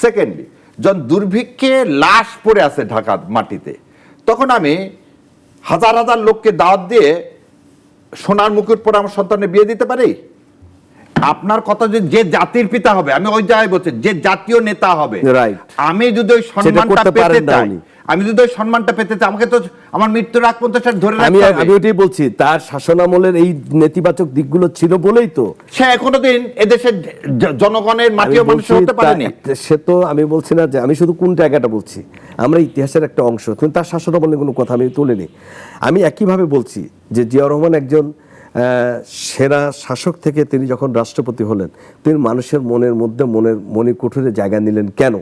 Speaker 1: সেকেন্ডলি, যখন দুর্ভিক্ষে লাশ পড়ে আছে ঢাকার মাটিতে, তখন আমি হাজার হাজার লোককে দাওয়াত দিয়ে সোনার মুকুট পরে আমার সন্তানের বিয়ে দিতে পারি? আপনার কথা যে জাতির পিতা হবে, আমি ওই জায়গায় বলছি যে জাতীয় নেতা হবে,
Speaker 2: Right.
Speaker 1: আমি যদি ওই
Speaker 2: সেটা
Speaker 1: সম্মানটা
Speaker 2: করতে
Speaker 1: পেতে
Speaker 2: পারেন না
Speaker 1: চাই,
Speaker 2: উনি।
Speaker 1: আমি যদি ওই সম্মানটা পেতে চাই, আমাকে তো আমার মৃত্যুর আগ পর্যন্ত সেটা ধরে
Speaker 2: আমি
Speaker 1: রাখতে হবে।
Speaker 2: ওইটাই বলছি, তার শাসনামলের এই নেতিবাচক দিকগুলো ছিল বলেই তো
Speaker 1: সে কোনোদিন এদেশের জনগণের
Speaker 2: আমি
Speaker 1: মাটিও মানুষ
Speaker 2: বলছি
Speaker 1: হতে পারেনি।
Speaker 2: সে তো আমি বলছি না যে, আমি শুধু কোন জায়গাটা বলছি, আমরা ইতিহাসের একটা অংশ, কিন্তু তার শাসনামলের কোনো কথা আমি তুলিনি। আমি একইভাবে বলছি যে জিয়াউর রহমান একজন সেরা শাসক থেকে তিনি যখন রাষ্ট্রপতি হলেন, তিনি মানুষের মনের মধ্যে মনের কুঠুরে জায়গা নিলেন কেন?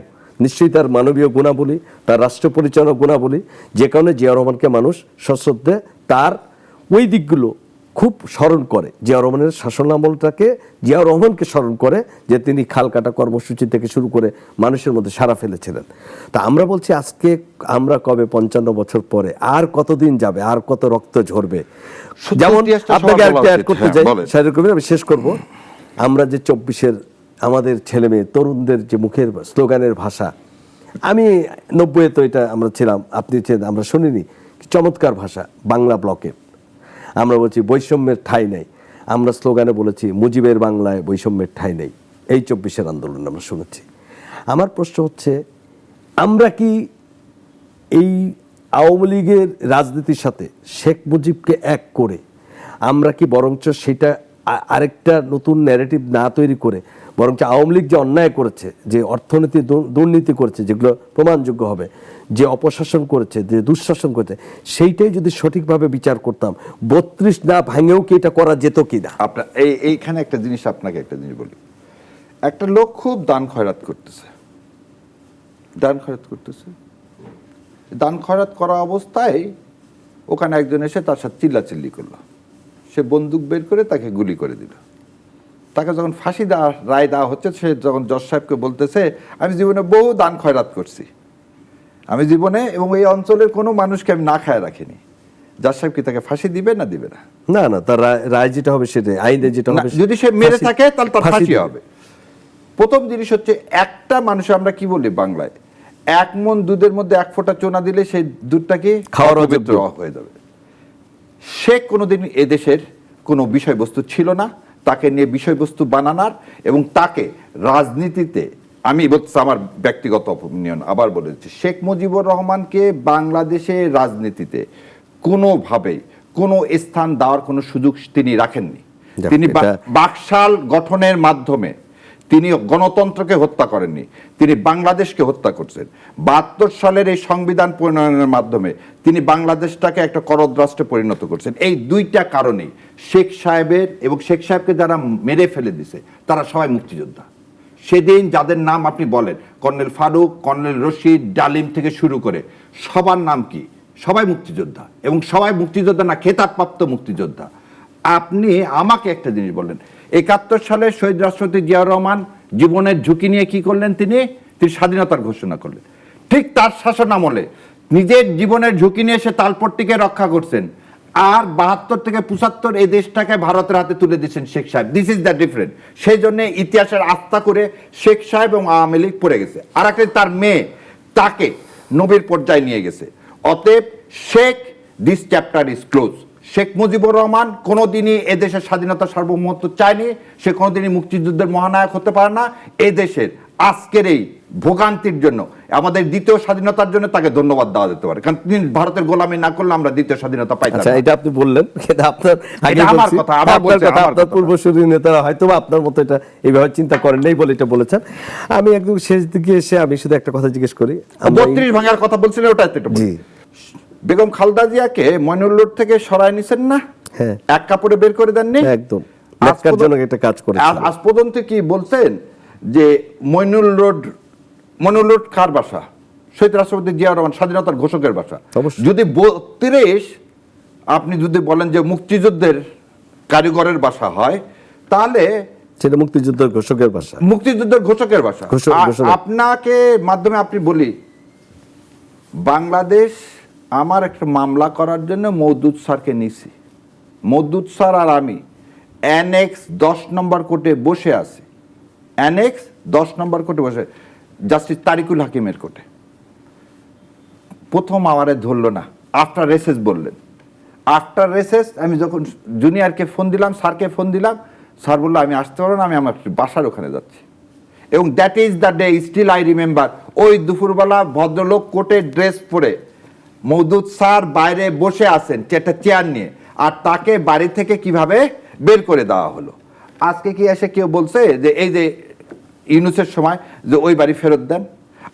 Speaker 2: নিশ্চয়ই তার মানবীয় গুণাবলী, তার রাষ্ট্র পরিচালনা গুণাবলী, যে কারণে জিয়াউর রহমানকে মানুষ সশ্রদ্ধে তার ওই দিকগুলো খুব স্মরণ করে। জিয়াউর রহমানের শাসনামলটাকে জিয়াউর রহমানকে স্মরণ করে, যে তিনি খাল কাটা কর্মসূচি থেকে শুরু করে মানুষের মধ্যে সাড়া ফেলেছিলেন। তা আমরা বলছি, আজকে আমরা কবে 55 বছর পরে আর কতদিন যাবে, আর কত রক্ত ঝরবে? যেমন আপনাকে একটা অ্যাড করতে চাই, শাহরুখ কবির, আমি শেষ করব। আমরা যে 24-এর আমাদের ছেলে মেয়ে তরুণদের যে মুখের স্লোগানের ভাষা, আমি 90-এ তো এটা আমরা ছিলাম, আপনি ছিলেন, আমরা শুনিনি, চমৎকার ভাষা বাংলা ব্লকের। আমরা বলছি বৈষম্যের ঠাঁই নেই, আমরা স্লোগানে বলেছি মুজিবের বাংলায় বৈষম্যের ঠাঁই নেই। এই 24-এর আন্দোলন আমরা শুনেছি। আমার প্রশ্ন হচ্ছে, আমরা কি এই আওয়ামী লীগের রাজনীতির সাথে শেখ মুজিবকে এক করে আমরা কি বরঞ্চ সেটা আরেকটা নতুন ন্যারেটিভ না তৈরি করে, বরঞ্চ আওয়ামী লীগ যে অন্যায় করেছে, যে অর্থনীতি দুর্নীতি করেছে, যেগুলো প্রমাণযোগ্য হবে, যে অপশাসন করেছে, যে দুঃশাসন করেছে, সেইটাই যদি সঠিকভাবে বিচার করতাম, 32 না ভাঙেও কি এটা করা যেত কিনা?
Speaker 1: আপনার এইখানে একটা জিনিস, আপনাকে একটা জিনিস বলি। একটা লোক খুব দান খয়রাত করতেছে, দান খয়রাত করা অবস্থায় ওখানে একজন এসে তার সাথে চিল্লাচিল্লি করলো। সে বন্দুক বের করে তাকে গুলি করে দিল। তাকে যখন ফাঁসি রায় দেওয়া হচ্ছে, সে যখন জজ সাহেবকে বলতেছে, আমি জীবনে বহু দান খয়রাত করছি, আমি জীবনে এবং এই অঞ্চলের কোনো মানুষকে আমি না খায় রাখিনি। জজ সাহেব কি তাকে ফাঁসি দিবে না দিবে না?
Speaker 2: না না, তার রায় যেটা হবে সেটাই, আইনে যেটা হবে,
Speaker 1: যদি সে মেরে থাকে তাহলে তার ফাঁসি
Speaker 2: দিবে।
Speaker 1: হবে। প্রথম জিনিস হচ্ছে, একটা মানুষ, আমরা কি বলি বাংলায়, 1 মণ দুধের মধ্যে 1 ফোঁটা চুনা দিলে সেই দুধটা কি
Speaker 2: খাওয়ার
Speaker 1: অপবিত্র হয়ে যাবে। সে কোনোদিন এদেশের কোনো বিষয়বস্তু ছিল না, তাকে নিয়ে বিষয়বস্তু বানানোর এবং তাকে রাজনীতিতে, আমি বলছি আমার ব্যক্তিগত অপিনিয়ন, আবার বলেছি, শেখ মুজিবুর রহমানকে বাংলাদেশের রাজনীতিতে কোনোভাবেই কোনো স্থান দেওয়ার কোনো সুযোগ তিনি রাখেননি। তিনি বাকশাল গঠনের মাধ্যমে তিনি গণতন্ত্রকে হত্যা করেননি, তিনি বাংলাদেশকে হত্যা করছেন। 72 সালের এই সংবিধান প্রণয়নের মাধ্যমে তিনি বাংলাদেশটাকে একটা করদ রাষ্ট্রে পরিণত করছেন। এই দুইটা কারণেই শেখ সাহেবের এবং শেখ সাহেবকে যারা মেরে ফেলে দিছে তারা সবাই মুক্তিযোদ্ধা। সেদিন যাদের নাম আপনি বলেন, কর্নেল ফারুক, কর্নেল রশিদ, ডালিম থেকে শুরু করে সবার নাম কি? সবাই মুক্তিযোদ্ধা, এবং সবাই মুক্তিযোদ্ধা না, খেতাবপ্রাপ্ত মুক্তিযোদ্ধা। আপনি আমাকে একটা জিনিস বলেন, 71 সালে শহীদ রাষ্ট্রপতি জিয়াউর রহমান জীবনের ঝুঁকি নিয়ে কি করলেন? তিনি স্বাধীনতার ঘোষণা করলেন। ঠিক তার শাসন আমলে নিজের জীবনের ঝুঁকি নিয়ে সে তালপট্টিকে রক্ষা করছেন, আর 72 থেকে 75 এই দেশটাকে ভারতের হাতে তুলে দিয়েছেন শেখ সাহেব। This is the different. সেই জন্য ইতিহাসের আস্থা করে শেখ সাহেব এবং আওয়ামী লীগ পড়ে গেছে। আর একটা তার মেয়ে তাকে নবীর পর্যায়ে নিয়ে গেছে। অতএব Sheikh, this chapter is close. Sheikh Mujibur Rahman কোনোদিনই এদেশের স্বাধীনতা সার্বভৌমত্ব চায়নি, সে কোনোদিনই মুক্তিযুদ্ধের মহানায়ক হতে পারে না। এদেশের আজকের এই ভোগান্তির জন্য, আমাদের দ্বিতীয় স্বাধীনতার জন্য তাকে ধন্যবাদ দেওয়া যেতে পারে, কারণ তিনি ভারতের গোলামি না করলে আমরা দ্বিতীয় স্বাধীনতা পাইতাম না।
Speaker 2: এটা আপনি বললেন, কিন্তু আপনার
Speaker 1: আমার কথা,
Speaker 2: আপনার পূর্বসূরি নেতারা হয়তো আপনার মতো এটা এইভাবে চিন্তা করেন নাই বলে এটা বলেছেন। আমি একদম শেষ দিকে এসে আমি শুধু একটা কথা জিজ্ঞেস করি,
Speaker 1: 32 ভাঙার কথা বলছিলেন, ওটা একটু
Speaker 2: জি,
Speaker 1: বেগম খালেদা জিয়াকে মইনুল রোড থেকে সরায় নিছেন না?
Speaker 2: হ্যাঁ,
Speaker 1: এক কাপড়ে বের করে দেননি?
Speaker 2: একদম ন্যাক্কারজনক একটা কাজ করেছেন।
Speaker 1: আজ পর্যন্ত কি বলছেন যে মইনুল রোড কার বাসা? শহীদ রাষ্ট্রপতি জিয়াউর রহমান, স্বাধীনতার ঘোষকের বাসা। যদি 32 আপনি যদি বলেন যে মুক্তিযুদ্ধের কারিগরের বাসা হয়, তাহলে
Speaker 2: সেটা মুক্তিযুদ্ধের ঘোষকের বাসা,
Speaker 1: মুক্তিযুদ্ধের ঘোষকের বাসা। আপনাকে মাধ্যমে আপনি বলি, বাংলাদেশ আমার একটা মামলা করার জন্য মওদুদ স্যারকে নিছি। মওদুদ স্যার আর আমি অ্যানেক্স 10 নম্বর কোর্টে বসে আছে, অ্যানেক্স 10 নম্বর কোর্টে বসে, জাস্টিস তারিকুল হাকিমের কোর্টে। প্রথম আওয়ারে ধরলো না, আফটার রেসেস বললেন। আফটার রেসেস আমি যখন জুনিয়রকে ফোন দিলাম, স্যারকে ফোন দিলাম, স্যার বললো আমি আসতে পারবো না, আমি আমার বাসার ওখানে যাচ্ছি। এবং that is the day, still I remember, ওই দুপুরবেলা ভদ্রলোক কোর্টের ড্রেস পরে মওদুদ স্যার বাইরে বসে আছেন একটা চেয়ার নিয়ে, আর তাকে বাড়ি থেকে কিভাবে বের করে দেওয়া হলো। আজকে কি এসে কেউ বলছে যে এই যে ইউনুসের সময় যে ওই বাড়ি ফেরত দেন?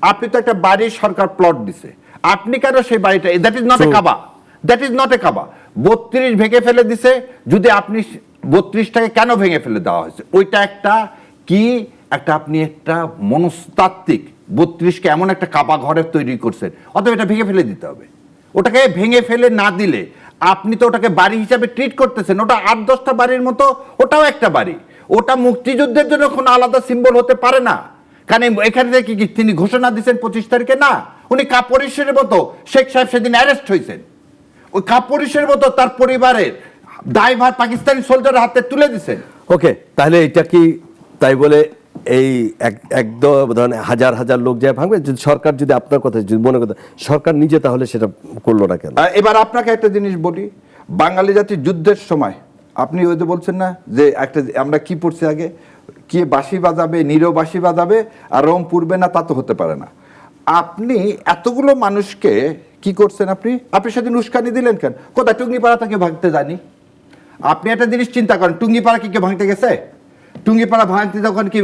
Speaker 1: আপনি তো একটা বাড়ির সরকার প্লট দিছে, আপনি কেন সেই বাড়িটা, that is not a Kaaba, that is not a Kaaba. 32 ভেঙে ফেলে দিছে, যদি আপনি 32টাকে কেন ভেঙে ফেলে দেওয়া হয়েছে? ওইটা একটা কি একটা আপনি একটা মনস্তাত্ত্বিক 32কে এমন একটা কাবা ঘরে তৈরি করছেন, অতএব এটা ভেঙে ফেলে দিতে হবে। ওটাকে ভেঙে ফেলে না দিলে আপনি তো ওটাকে বাড়ি হিসাবে ট্রিট করতেছেন, ওটা 8-10টা বাড়ির মতো, ওটাও একটা বাড়ি। ওটা মুক্তিযুদ্ধের জন্য কোনো আলাদা সিম্বল হতে পারে না। কারণ এখানে থেকে কি তিনি ঘোষণা দিচ্ছেন 25 তারিখে? না, উনি কাপুরুষের মতো শেখ সাহেব সেদিন অ্যারেস্ট হয়েছেন, ওই কাপুরুষের মতো তার পরিবারের দায়ভার পাকিস্তানি সোলজারের হাতে তুলে দিচ্ছেন।
Speaker 2: ওকে, তাহলে এটা কি তাই বলে এই একদম ধরেন হাজার হাজার লোক যায় ভাঙবে? যদি সরকার, যদি আপনার কথা যদি মনে করতে সরকার নিজে, তাহলে সেটা করলো না কেন?
Speaker 1: এবার আপনাকে একটা জিনিস বলি, বাঙালি জাতির যুদ্ধের সময় আপনি ওই যে বলছেন না যে একটা আমরা কি পড়ছি আগে, কি বাঁশি বাজাবে, নীরব বাঁশি বাজাবে আর রোম পুড়বে না, তা তো হতে পারে না। আপনি এতগুলো মানুষকে কি করছেন? আপনি সেদিন উস্কানি দিলেন কেন? কোথায় টুঙ্গিপাড়া থেকে ভাঙতে জানি? আপনি একটা জিনিস চিন্তা করেন, টুঙ্গিপাড়া কি কেউ ভাঙতে গেছে? টুঙ্গিপাড়া ভাঙতে তখন কি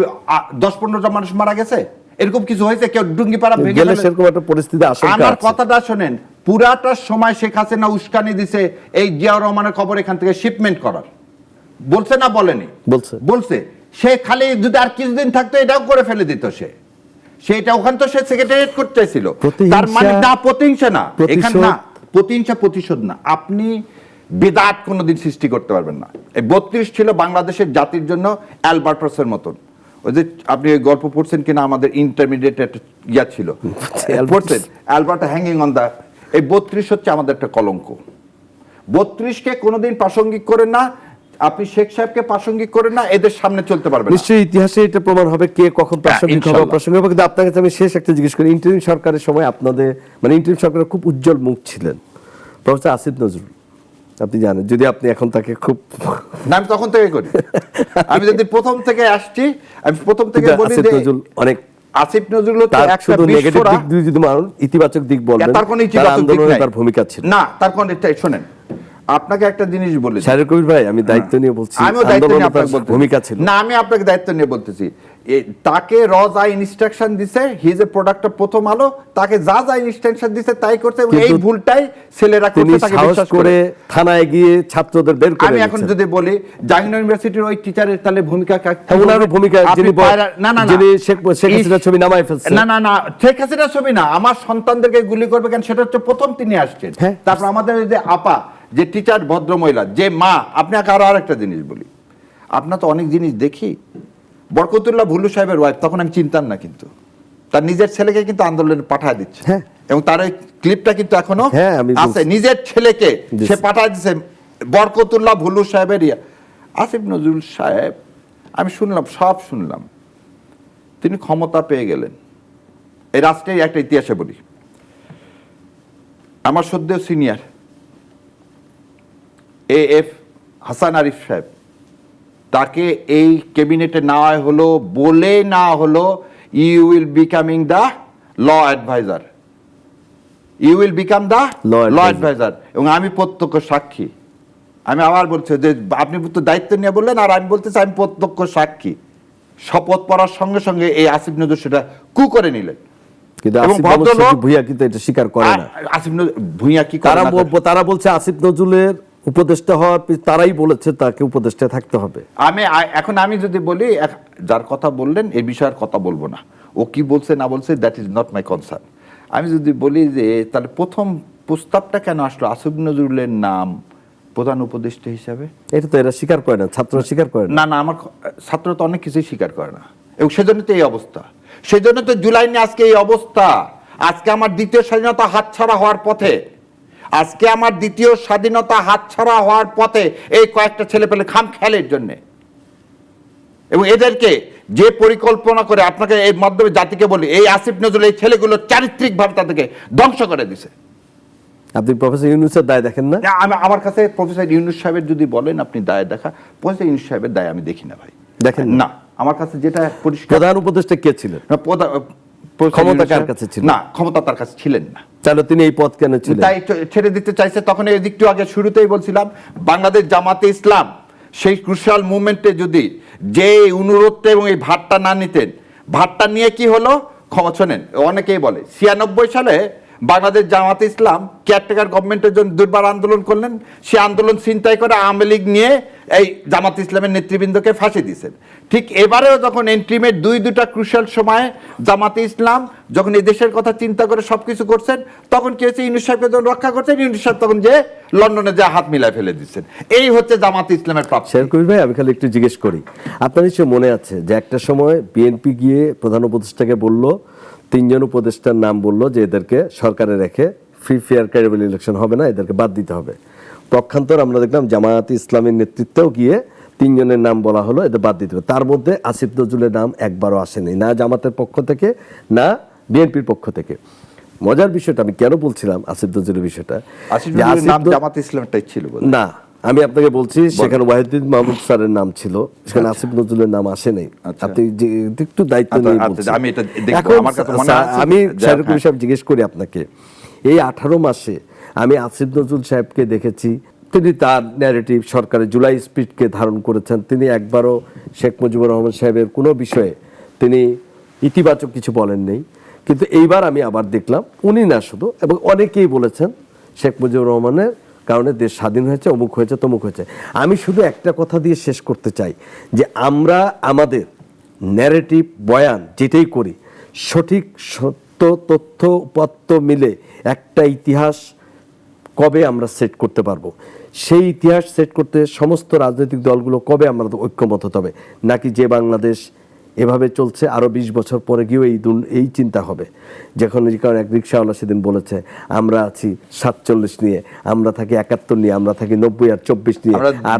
Speaker 1: 10-15টা মানুষ মারা গেছে? এরকম কিছু হয়েছে? কেউ টুঙ্গিপাড়া ভেঙে
Speaker 2: গেলে সেরকম একটা পরিস্থিতি আশঙ্কা
Speaker 1: আমার
Speaker 2: আছে।
Speaker 1: কথাটা শোনেন, পুরাটা সময় শেখ হাসিনা উস্কানি দিছে এই জিয়াউর রহমানের খবর এখান থেকে শিপমেন্ট করার, বলছে না বলেনি? বলছে। সে খালি যদি আর কিছুদিন থাকতো এটাও করে ফেলে দিত, সেটা ওখান তো সে সেক্রেটারিয়েট করতে ছিল। তার মানে না, প্রতিহিংসা না, এখানে না প্রতিহিংসা, প্রতিশোধ না। আপনি বিদাত কোনোদিন সৃষ্টি করতে পারবেন না। এই 32 ছিল বাংলাদেশের জাতির জন্য অ্যালবার্টাসের মতন। ওই যে আপনি ওই গল্প পড়ছেন কিনা, আমাদের ইন্টারমিডিয়েট একটা ইয়া ছিল, পড়ছেন অ্যালবার্ট হ্যাঙ্গিং অন দা, এই 32 হচ্ছে আমাদের একটা কলঙ্ক। 32কে কোনোদিন প্রাসঙ্গিক করেন না, আপনি শেখ সাহেবকে প্রাসঙ্গিক করেন না, এদের সামনে চলতে পারবেন না।
Speaker 2: নিশ্চয়ই ইতিহাসে এটা প্রমাণ হবে কে কখন প্রাসঙ্গিক হবে, প্রাসঙ্গিক হবে। কিন্তু আপনার কাছে আমি শেষ একটা জিজ্ঞেস করি, ইন্টারিম সরকারের সময় আপনাদের মানে ইন্টারিম সরকারের খুব উজ্জ্বল মুখ ছিলেন প্রফেসর আসিফ নজরুল, আপনি জানেন, যদি আপনি এখন তাকে খুব
Speaker 1: না, আমি তখন থেকে করি, আমি যদি প্রথম থেকে আসছি, আমি প্রথম থেকে বলি
Speaker 2: আসিফ
Speaker 1: যে
Speaker 2: নজরুল অনেক,
Speaker 1: আসিফ নজরুল হচ্ছে
Speaker 2: তার
Speaker 1: একটা
Speaker 2: শুধু নেগেটিভ
Speaker 1: বিস্ফোরক।
Speaker 2: দিক দিয়ে যদি মানুষ ইতিবাচক দিক বলবেন,
Speaker 1: তার কোনো
Speaker 2: তার
Speaker 1: ইতিবাচক দিক
Speaker 2: আন্দোলনে
Speaker 1: নাই।
Speaker 2: তার ভূমিকা ছিল
Speaker 1: না, তার কোন এটাই শোনেন, আপনাকে একটা জিনিস বলি,
Speaker 2: শাহরুখ কবির ভাই, আমি দায়িত্ব নিয়ে বলছি,
Speaker 1: আমিও দায়িত্ব নিয়ে
Speaker 2: আন্দোলনে
Speaker 1: আপনাকে
Speaker 2: তার
Speaker 1: বলতেছি।
Speaker 2: ভূমিকা ছিল।
Speaker 1: না, আমি আপনাকে দায়িত্ব নিয়ে বলতেছি, তাকে রজা ইনস্ট্রাকশন দিছে, he is a product of প্রথম আলো, তাকে যা যা ইনস্ট্রাকশন দিছে তাই করতে, এবং এই ভুলটাই ছেলেরা
Speaker 2: তিনি
Speaker 1: করতে, তাকে
Speaker 2: সাহস
Speaker 1: বিশ্বাস
Speaker 2: করে থানায় গিয়ে ছাত্রদের বের করে
Speaker 1: আমি এখন
Speaker 2: এনেছেন।
Speaker 1: যদি বলি জাহাঙ্গীরনগর ইউনিভার্সিটির ওই টিচারের তাহলে ভূমিকা
Speaker 2: ওনার ভূমিকা, যিনি যিনি শেখ হাসিনার ছবি নামায় ফেলছেন।
Speaker 1: না, শেখ হাসিনার ছবি না, আমার সন্তানদেরকে গুলি করবে কেন, সেটা হচ্ছে প্রথম তিনি আসছেন।
Speaker 2: হ্যাঁ।
Speaker 1: তারপর আমাদের ওই যে আপা, যে টিচার, ভদ্র মহিলা, যে মা, আপনাকে আরো আরেকটা জিনিস বলি, আপনার তো অনেক জিনিস দেখি, বরকতুল্লাহ ভুল্লু সাহেবের ওয়াইফ, তখন আমি চিনতাম না, কিন্তু তার নিজের ছেলেকে কিন্তু আন্দোলনে পাঠায় দিচ্ছে,
Speaker 2: হ্যাঁ।
Speaker 1: এবং তার ওই ক্লিপটা কিন্তু এখনো
Speaker 2: হ্যাঁ, আমি
Speaker 1: আছে, নিজের ছেলেকে
Speaker 2: জি।
Speaker 1: সে পাঠায় দিচ্ছে, বরকতুল্লাহ ভুল্লু সাহেবের ইয়া। আসিফ নজরুল সাহেব, আমি শুনলাম, সব শুনলাম, তিনি ক্ষমতা পেয়ে গেলেন। এই রাষ্ট্রের একটা ইতিহাসে বলি, আমার সদ্য সিনিয়র AF হাসান আরিফ সাহেব, তাকে এই ক্যাবিনেটে নেওয়া হলো, বলে না হলো you will becoming the law adviser, you will become the law adviser, এবং আমি প্রত্যক্ষ সাক্ষী। আমি আবার বলছি যে আপনি তো দায়িত্ব নিয়ে বললেন, আর আমি বলতেছি আমি প্রত্যক্ষ সাক্ষী। শপথ পড়ার সঙ্গে সঙ্গে এই আসিফ নজরুল সেটা করে নিলেন,
Speaker 2: কিন্তু
Speaker 1: এবং
Speaker 2: আসিফ
Speaker 1: ভদ্রলোক
Speaker 2: ভুঁইয়া কিন্তু এটা স্বীকার করে না।
Speaker 1: আসিফ ভুঁইয়া কি করে না করে?
Speaker 2: তারা বলছে আসিফ নজরুলের উপদেষ্টা হওয়ার তারাই বলেছে তাকে উপদেষ্টা থাকতে হবে।
Speaker 1: এখন আমি যদি বলি, যার কথা বললেন এই বিষয়ের কথা বলবো না, ও কি বলছে না বলছে, that is not my concern. আমি যদি বলি যে তাহলে প্রথম প্রস্তাবটা কেন আসলো আসিফ নজরুলের নাম প্রধান উপদেষ্টা হিসাবে?
Speaker 2: এটা তো এরা স্বীকার করে না, ছাত্ররা স্বীকার করে না।
Speaker 1: না, আমার ছাত্র তো অনেক কিছুই স্বীকার করে না, এবং সেজন্য তো এই অবস্থা, সেজন্য তো জুলাই নিয়ে আজকে এই অবস্থা। আজকে আমার দ্বিতীয় স্বাধীনতা হাতছাড়া হওয়ার পথে, আজকে আমার দ্বিতীয় স্বাধীনতা হাতছাড়া হওয়ার পথে এই কয়েকটা ছেলে পেলে খামখেয়ালের জন্যে, এবং এদেরকে যে পরিকল্পনা করে, আপনাকে এর মাধ্যমে জাতিকে বলি, এই আসিফ নজরুল এই ছেলেগুলো চারিত্রিকভাবে তাদেরকে ধ্বংস করে দিছে।
Speaker 2: আপনি প্রফেসর ইউনূসের দায় দেখেন না?
Speaker 1: আমার কাছে প্রফেসর ইউনূস সাহেবের যদি বলেন আপনি দায় দেখা, প্রফেসর ইউনূস সাহেবের দায় আমি দেখি না ভাই।
Speaker 2: দেখেন
Speaker 1: না, আমার কাছে যেটা পরিষ্কার,
Speaker 2: প্রধান উপদেষ্টা কে ছিলেন? ক্ষমতা কার কাছে ছিল?
Speaker 1: না, ক্ষমতা তার কাছে ছিলেন না।
Speaker 2: তাহলে তিনি এই পদ কেন ছিলেন?
Speaker 1: তাই ছেড়ে দিতে চাইছে। তখন এই দিকটু আগে শুরুতেই বলছিলাম, বাংলাদেশ জামাতে ইসলাম সেই ক্রুশাল মুভমেন্টে যদি যে অনুরোধটা এবং এই ভাতটা না নিতেন, ভাতটা নিয়ে কি হলো ক্ষমা শোনেন, অনেকেই বলে 96 সালে বাংলাদেশ জামাতে ইসলাম কেয়ারটেকার গভর্নমেন্টের জন্য দুর্বার আন্দোলন করলেন। সে আন্দোলন চিন্তাই করে আওয়ামী লীগ নিয়ে এই জামাত ইসলামের নেতৃবৃন্দকে ফাঁসি দিয়েছেন। ঠিক এবারেও যখন এন্ট্রিমের দুইটা ক্রুশাল সময়ে জামাতে ইসলাম যখন এই দেশের কথা চিন্তা করে সবকিছু করছেন, তখন কি হয়েছে, ইউনূস সাহেবকে যখন রক্ষা করছেন, ইউনূস সাহেব তখন যে লন্ডনে যা হাত মিলায় ফেলে দিচ্ছেন। এই হচ্ছে জামাতে ইসলামের প্রাপ্তি।
Speaker 2: শেয়ার করি ভাই, আমি খালি একটু জিজ্ঞেস করি, আপনার নিশ্চয় মনে আছে যে একটা সময় বিএনপি গিয়ে প্রধান উপদেষ্টাকে বলল, 3 জন উপদেষ্টার নাম বললো যে এদেরকে সরকারে রেখে ফ্রি ফেয়ার ক্রেডিবল ইলেকশন হবে না, এদেরকে বাদ দিতে হবে। পক্ষান্তর আমরা দেখলাম জামায়াতে ইসলামের নেতৃত্বেও গিয়ে 3 জনের নাম বলা হলো, এদের বাদ দিতে হবে। তার মধ্যে আসিফ নজরুলের নাম একবারও আসেনি, না জামাতের পক্ষ থেকে না বিএনপির পক্ষ থেকে। মজার বিষয়টা আমি কেন বলছিলাম আসিফ নজরুলের বিষয়টা,
Speaker 1: আসিফ নজরুলের নাম জামাতে ইসলামটাই ছিল বলে।
Speaker 2: না, আমি আপনাকে বলছি সেখানে ওয়াহিদুদ্দিন মাহমুদ স্যারের নাম ছিল, সেখানে আসিফ নজরুলের নাম আসে নাই। আপনি যে একটু দায়িত্ব নিয়ে বলছেন।
Speaker 1: আমি এটা দেখব,
Speaker 2: এখন
Speaker 1: আমার কাছে মনে আছে।
Speaker 2: আমি শেয়ারকুল সাহেব জিজ্ঞেস করি আপনাকে, এই 18 মাসে আমি আসিফ নজরুল সাহেবকে দেখেছি, তিনি তার ন্যারেটিভ সরকারের জুলাই স্পিরিটকে ধারণ করেছেন। তিনি একবারও শেখ মুজিবুর রহমান সাহেবের কোনো বিষয়ে তিনি ইতিবাচক কিছু বলেন নেই। কিন্তু এইবার আমি আবার দেখলাম, উনি না শুধু, এবং অনেকেই বলেছেন শেখ মুজিবুর রহমানের কারণে দেশ স্বাধীন হয়েছে, অমুক হয়েছে, তমুক হয়েছে। আমি শুধু একটা কথা দিয়ে শেষ করতে চাই যে আমরা আমাদের ন্যারেটিভ বয়ান যেটাই করি, সঠিক সত্য তথ্য উপাত্ত মিলে একটা ইতিহাস কবে আমরা সেট করতে পারবো? সেই ইতিহাস সেট করতে সমস্ত রাজনৈতিক দলগুলো কবে আমরা ঐক্যমত হতে হবে? নাকি যে বাংলাদেশ এভাবে চলছে আরো 20 বছর পরে গিয়েও এই চিন্তা হবে, যখন কারণ এক রিক্সাওয়ালা সেদিন বলেছে আমরা আছি 47 নিয়ে, আমরা থাকি 71 নিয়ে, আমরা থাকি 90 আর 24 নিয়ে, আর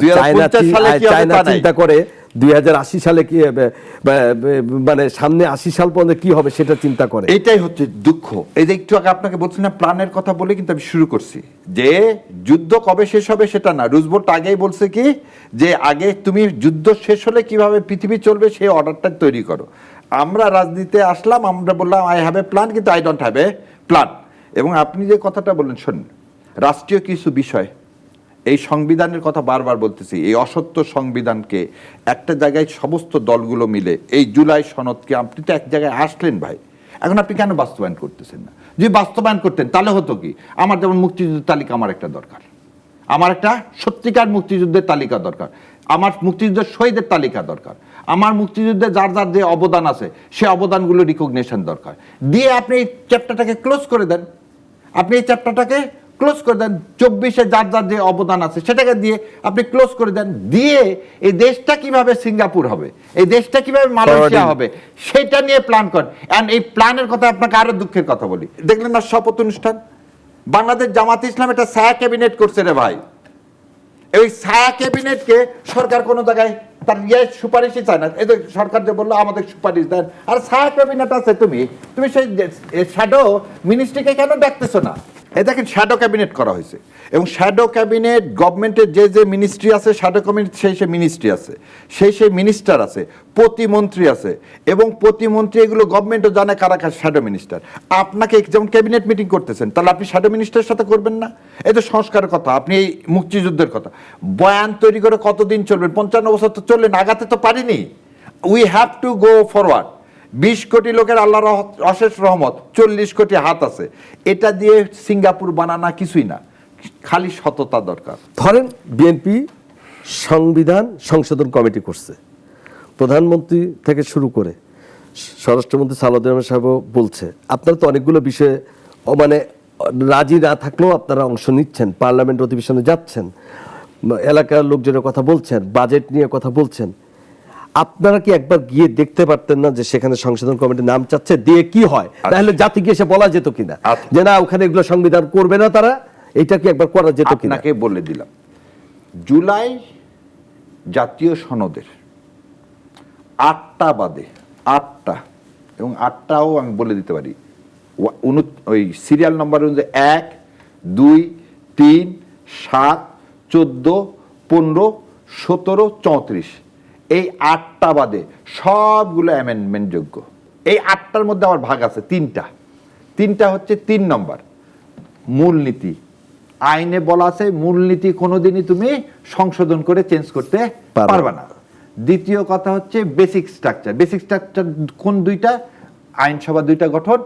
Speaker 2: চায়না চিন্তা করে 2080 সালে কি মানে সামনে 80 সাল পর্যন্ত কি হবে সেটা চিন্তা করে।
Speaker 1: এটাই হচ্ছে দুঃখ। এই যে একটু আগে আপনাকে বলছিলাম প্ল্যানের কথা বলে কিন্তু আমি শুরু করছি যে যুদ্ধ কবে শেষ হবে সেটা না। রুজভেল্ট আগেই বলছে কি যে আগে তুমি যুদ্ধ শেষ হলে কিভাবে পৃথিবী চলবে সেই অর্ডারটা তৈরি করো। আমরা রাজনীতিতে আসলাম, আমরা বললাম আই হ্যাভ এ প্ল্যান, কিন্তু I don't have a plan. এবং আপনি যে কথাটা বললেন, শোনেন, রাষ্ট্রীয় কিছু বিষয়, এই সংবিধানের কথা বারবার বলতেছি, এই অসত্য সংবিধানকে একটা জায়গায় সমস্ত দলগুলো মিলে এই জুলাই সনদকে, আপনি তো এক জায়গায় আসলেন ভাই, এখন আপনি কেন বাস্তবায়ন করতেছেন না? যদি বাস্তবায়ন করতেন তাহলে হতো কি, আমার যেমন মুক্তিযুদ্ধের তালিকা আমার একটা দরকার, আমার একটা সত্যিকার মুক্তিযুদ্ধের তালিকা দরকার, আমার মুক্তিযুদ্ধের শহীদের তালিকা দরকার, আমার মুক্তিযুদ্ধে যার যার যে অবদান আছে সে অবদানগুলো রিকগনিশন দরকার। দিয়ে আপনি এই চ্যাপ্টারটাকে ক্লোজ করে দেন, আপনি এই চ্যাপ্টারটাকে ক্লোজ করে দেন, 24-এ যার যার যে অবদান আছে সেটাকে দিয়ে আপনি ক্লোজ করে দেন। দিয়ে এই দেশটা কিভাবে সিঙ্গাপুর হবে, এই দেশটা কিভাবে মালয়েশিয়া হবে সেটা নিয়ে প্ল্যান করেন। এন্ড এই প্ল্যানের কথা আপনাকে আরো দুঃখের কথা বলি, দেখলেন না শপথ অনুষ্ঠান, বাংলাদেশ জামাতে ইসলাম একটা ছায়া ক্যাবিনেট করছে রে ভাই। এই ছায়া ক্যাবিনেটকে সরকার কোনো জায়গায় তার সুপারিশই চায় না। এই সরকার যে বললো আমাদের সুপারিশ দেন, আর ছায়া ক্যাবিনেট আছে, তুমি সেই শ্যাডো মিনিস্ট্রিকে কেন দেখতেছো না? এই দেখেন শ্যাডো ক্যাবিনেট করা হয়েছে, এবং শ্যাডো ক্যাবিনেট গভর্নমেন্টের যে যে মিনিস্ট্রি আছে, শ্যাডো ক্যাবিনেট সেই মিনিস্ট্রি আছে, সেই মিনিস্টার আছে, প্রতিমন্ত্রী আছে, এবং প্রতিমন্ত্রী এগুলো গভর্নমেন্টও জানে কারা কারা শ্যাডো মিনিস্টার। আপনাকে যেমন ক্যাবিনেট মিটিং করতেছেন, তাহলে আপনি শ্যাডো মিনিস্টারের সাথে করবেন না? এই তো সংস্কারের কথা, আপনি এই মুক্তিযুদ্ধের কথা বয়ান তৈরি করে কতদিন চলবেন? 55 বছর তো চললেন, আগাতে তো পারিনি। We have to go forward. 20 কোটি লোকের আল্লাহর অশেষ রহমত, 40 কোটি হাত আছে, এটা দিয়ে সিঙ্গাপুর বানানা কিছুই না, খালি সততা দরকার।
Speaker 2: ধরেন বিএনপি সংবিধান সংশোধন কমিটি করছে, প্রধানমন্ত্রী থেকে শুরু করে স্বরাষ্ট্রমন্ত্রী সালাউদ্দিন আহমেদ সাহেব বলছে, আপনারা তো অনেকগুলো বিষয়ে মানে রাজি না থাকলেও আপনারা অংশ নিচ্ছেন, পার্লামেন্ট অধিবেশনে যাচ্ছেন, এলাকার লোকজনের কথা বলছেন, বাজেট নিয়ে কথা বলছেন, আপনারা কি একবার গিয়ে দেখতে পারতেন না যে সেখানে সংশোধন কমিটির নাম চাচ্ছে, দিয়ে কি হয়? তাহলে জাতিকে এসে বলা যেত কিনা যে না ওখানে এগুলো সংবিধান করবে না তারা, এটা কি একবার করা যেত কিনা?
Speaker 1: আপনাকে বলে দিলাম, জুলাই জাতীয় সনদের 8টা বাদে 8টা, এবং 8টাও আমি বলে দিতে পারি ওই সিরিয়াল নাম্বার অনুযায়ী 1, 2, 3, 7, 14, 15, 17, 34, এই 8টা বাদে সবগুলো অ্যামেন্ডমেন্ট যোগ্য। এই 8টার মধ্যে আমার ভাগ আছে 3টা হচ্ছে 3 নম্বর মূলনীতি। আইনে বলা আছে মূলনীতি কোনোদিনই তুমি সংশোধন করে চেঞ্জ করতে পারবে না। দ্বিতীয় কথা হচ্ছে বেসিক স্ট্রাকচার। বেসিক স্ট্রাকচার কোন দুইটা? আইনসভা 2টা গঠন,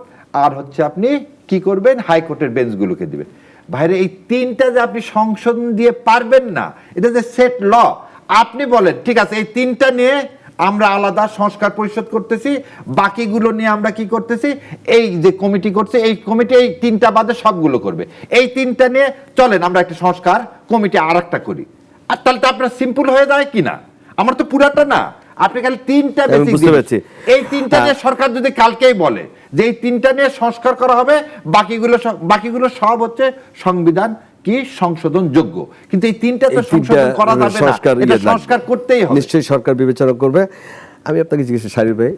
Speaker 1: আর হচ্ছে আপনি কি করবেন, হাইকোর্টের বেঞ্চগুলোকে দিবেন। ভাইরে এই 3টা যে আপনি সংশোধন দিয়ে পারবেন না, এটা যে সেট ল। আপনি বলেন ঠিক আছে এই 3টা নিয়ে আমরা আলাদা সংস্কার পরিষদ করতেছি, বাকিগুলো নিয়ে আমরা কি করতেছি, এই যে কমিটি করছে এই কমিটি এই 3টা বাদে সবগুলো করবে। এই 3টা নিয়ে চলেন আমরা একটা সংস্কার কমিটি আর একটা করি, আর তাহলে তো আপনার সিম্পল হয়ে যায় কিনা? আমার তো পুরাটা না, আপনি খালি 3টা বেসিক
Speaker 2: বুঝতে পেরেছি।
Speaker 1: এই 3টা নিয়ে সরকার যদি কালকেই বলে যে এই 3টা নিয়ে সংস্কার করা হবে, বাকিগুলো সব হচ্ছে সংবিধান কি সংশোধন যোগ্য, কিন্তু এই 3টা তো সংশোধন করা যাবে না, এটা সংস্কার করতেই হবে।
Speaker 2: নিশ্চয়ই সরকার বিবেচনা করবে। আমি আপনাকে জিজ্ঞেস করি শারীর ভাই,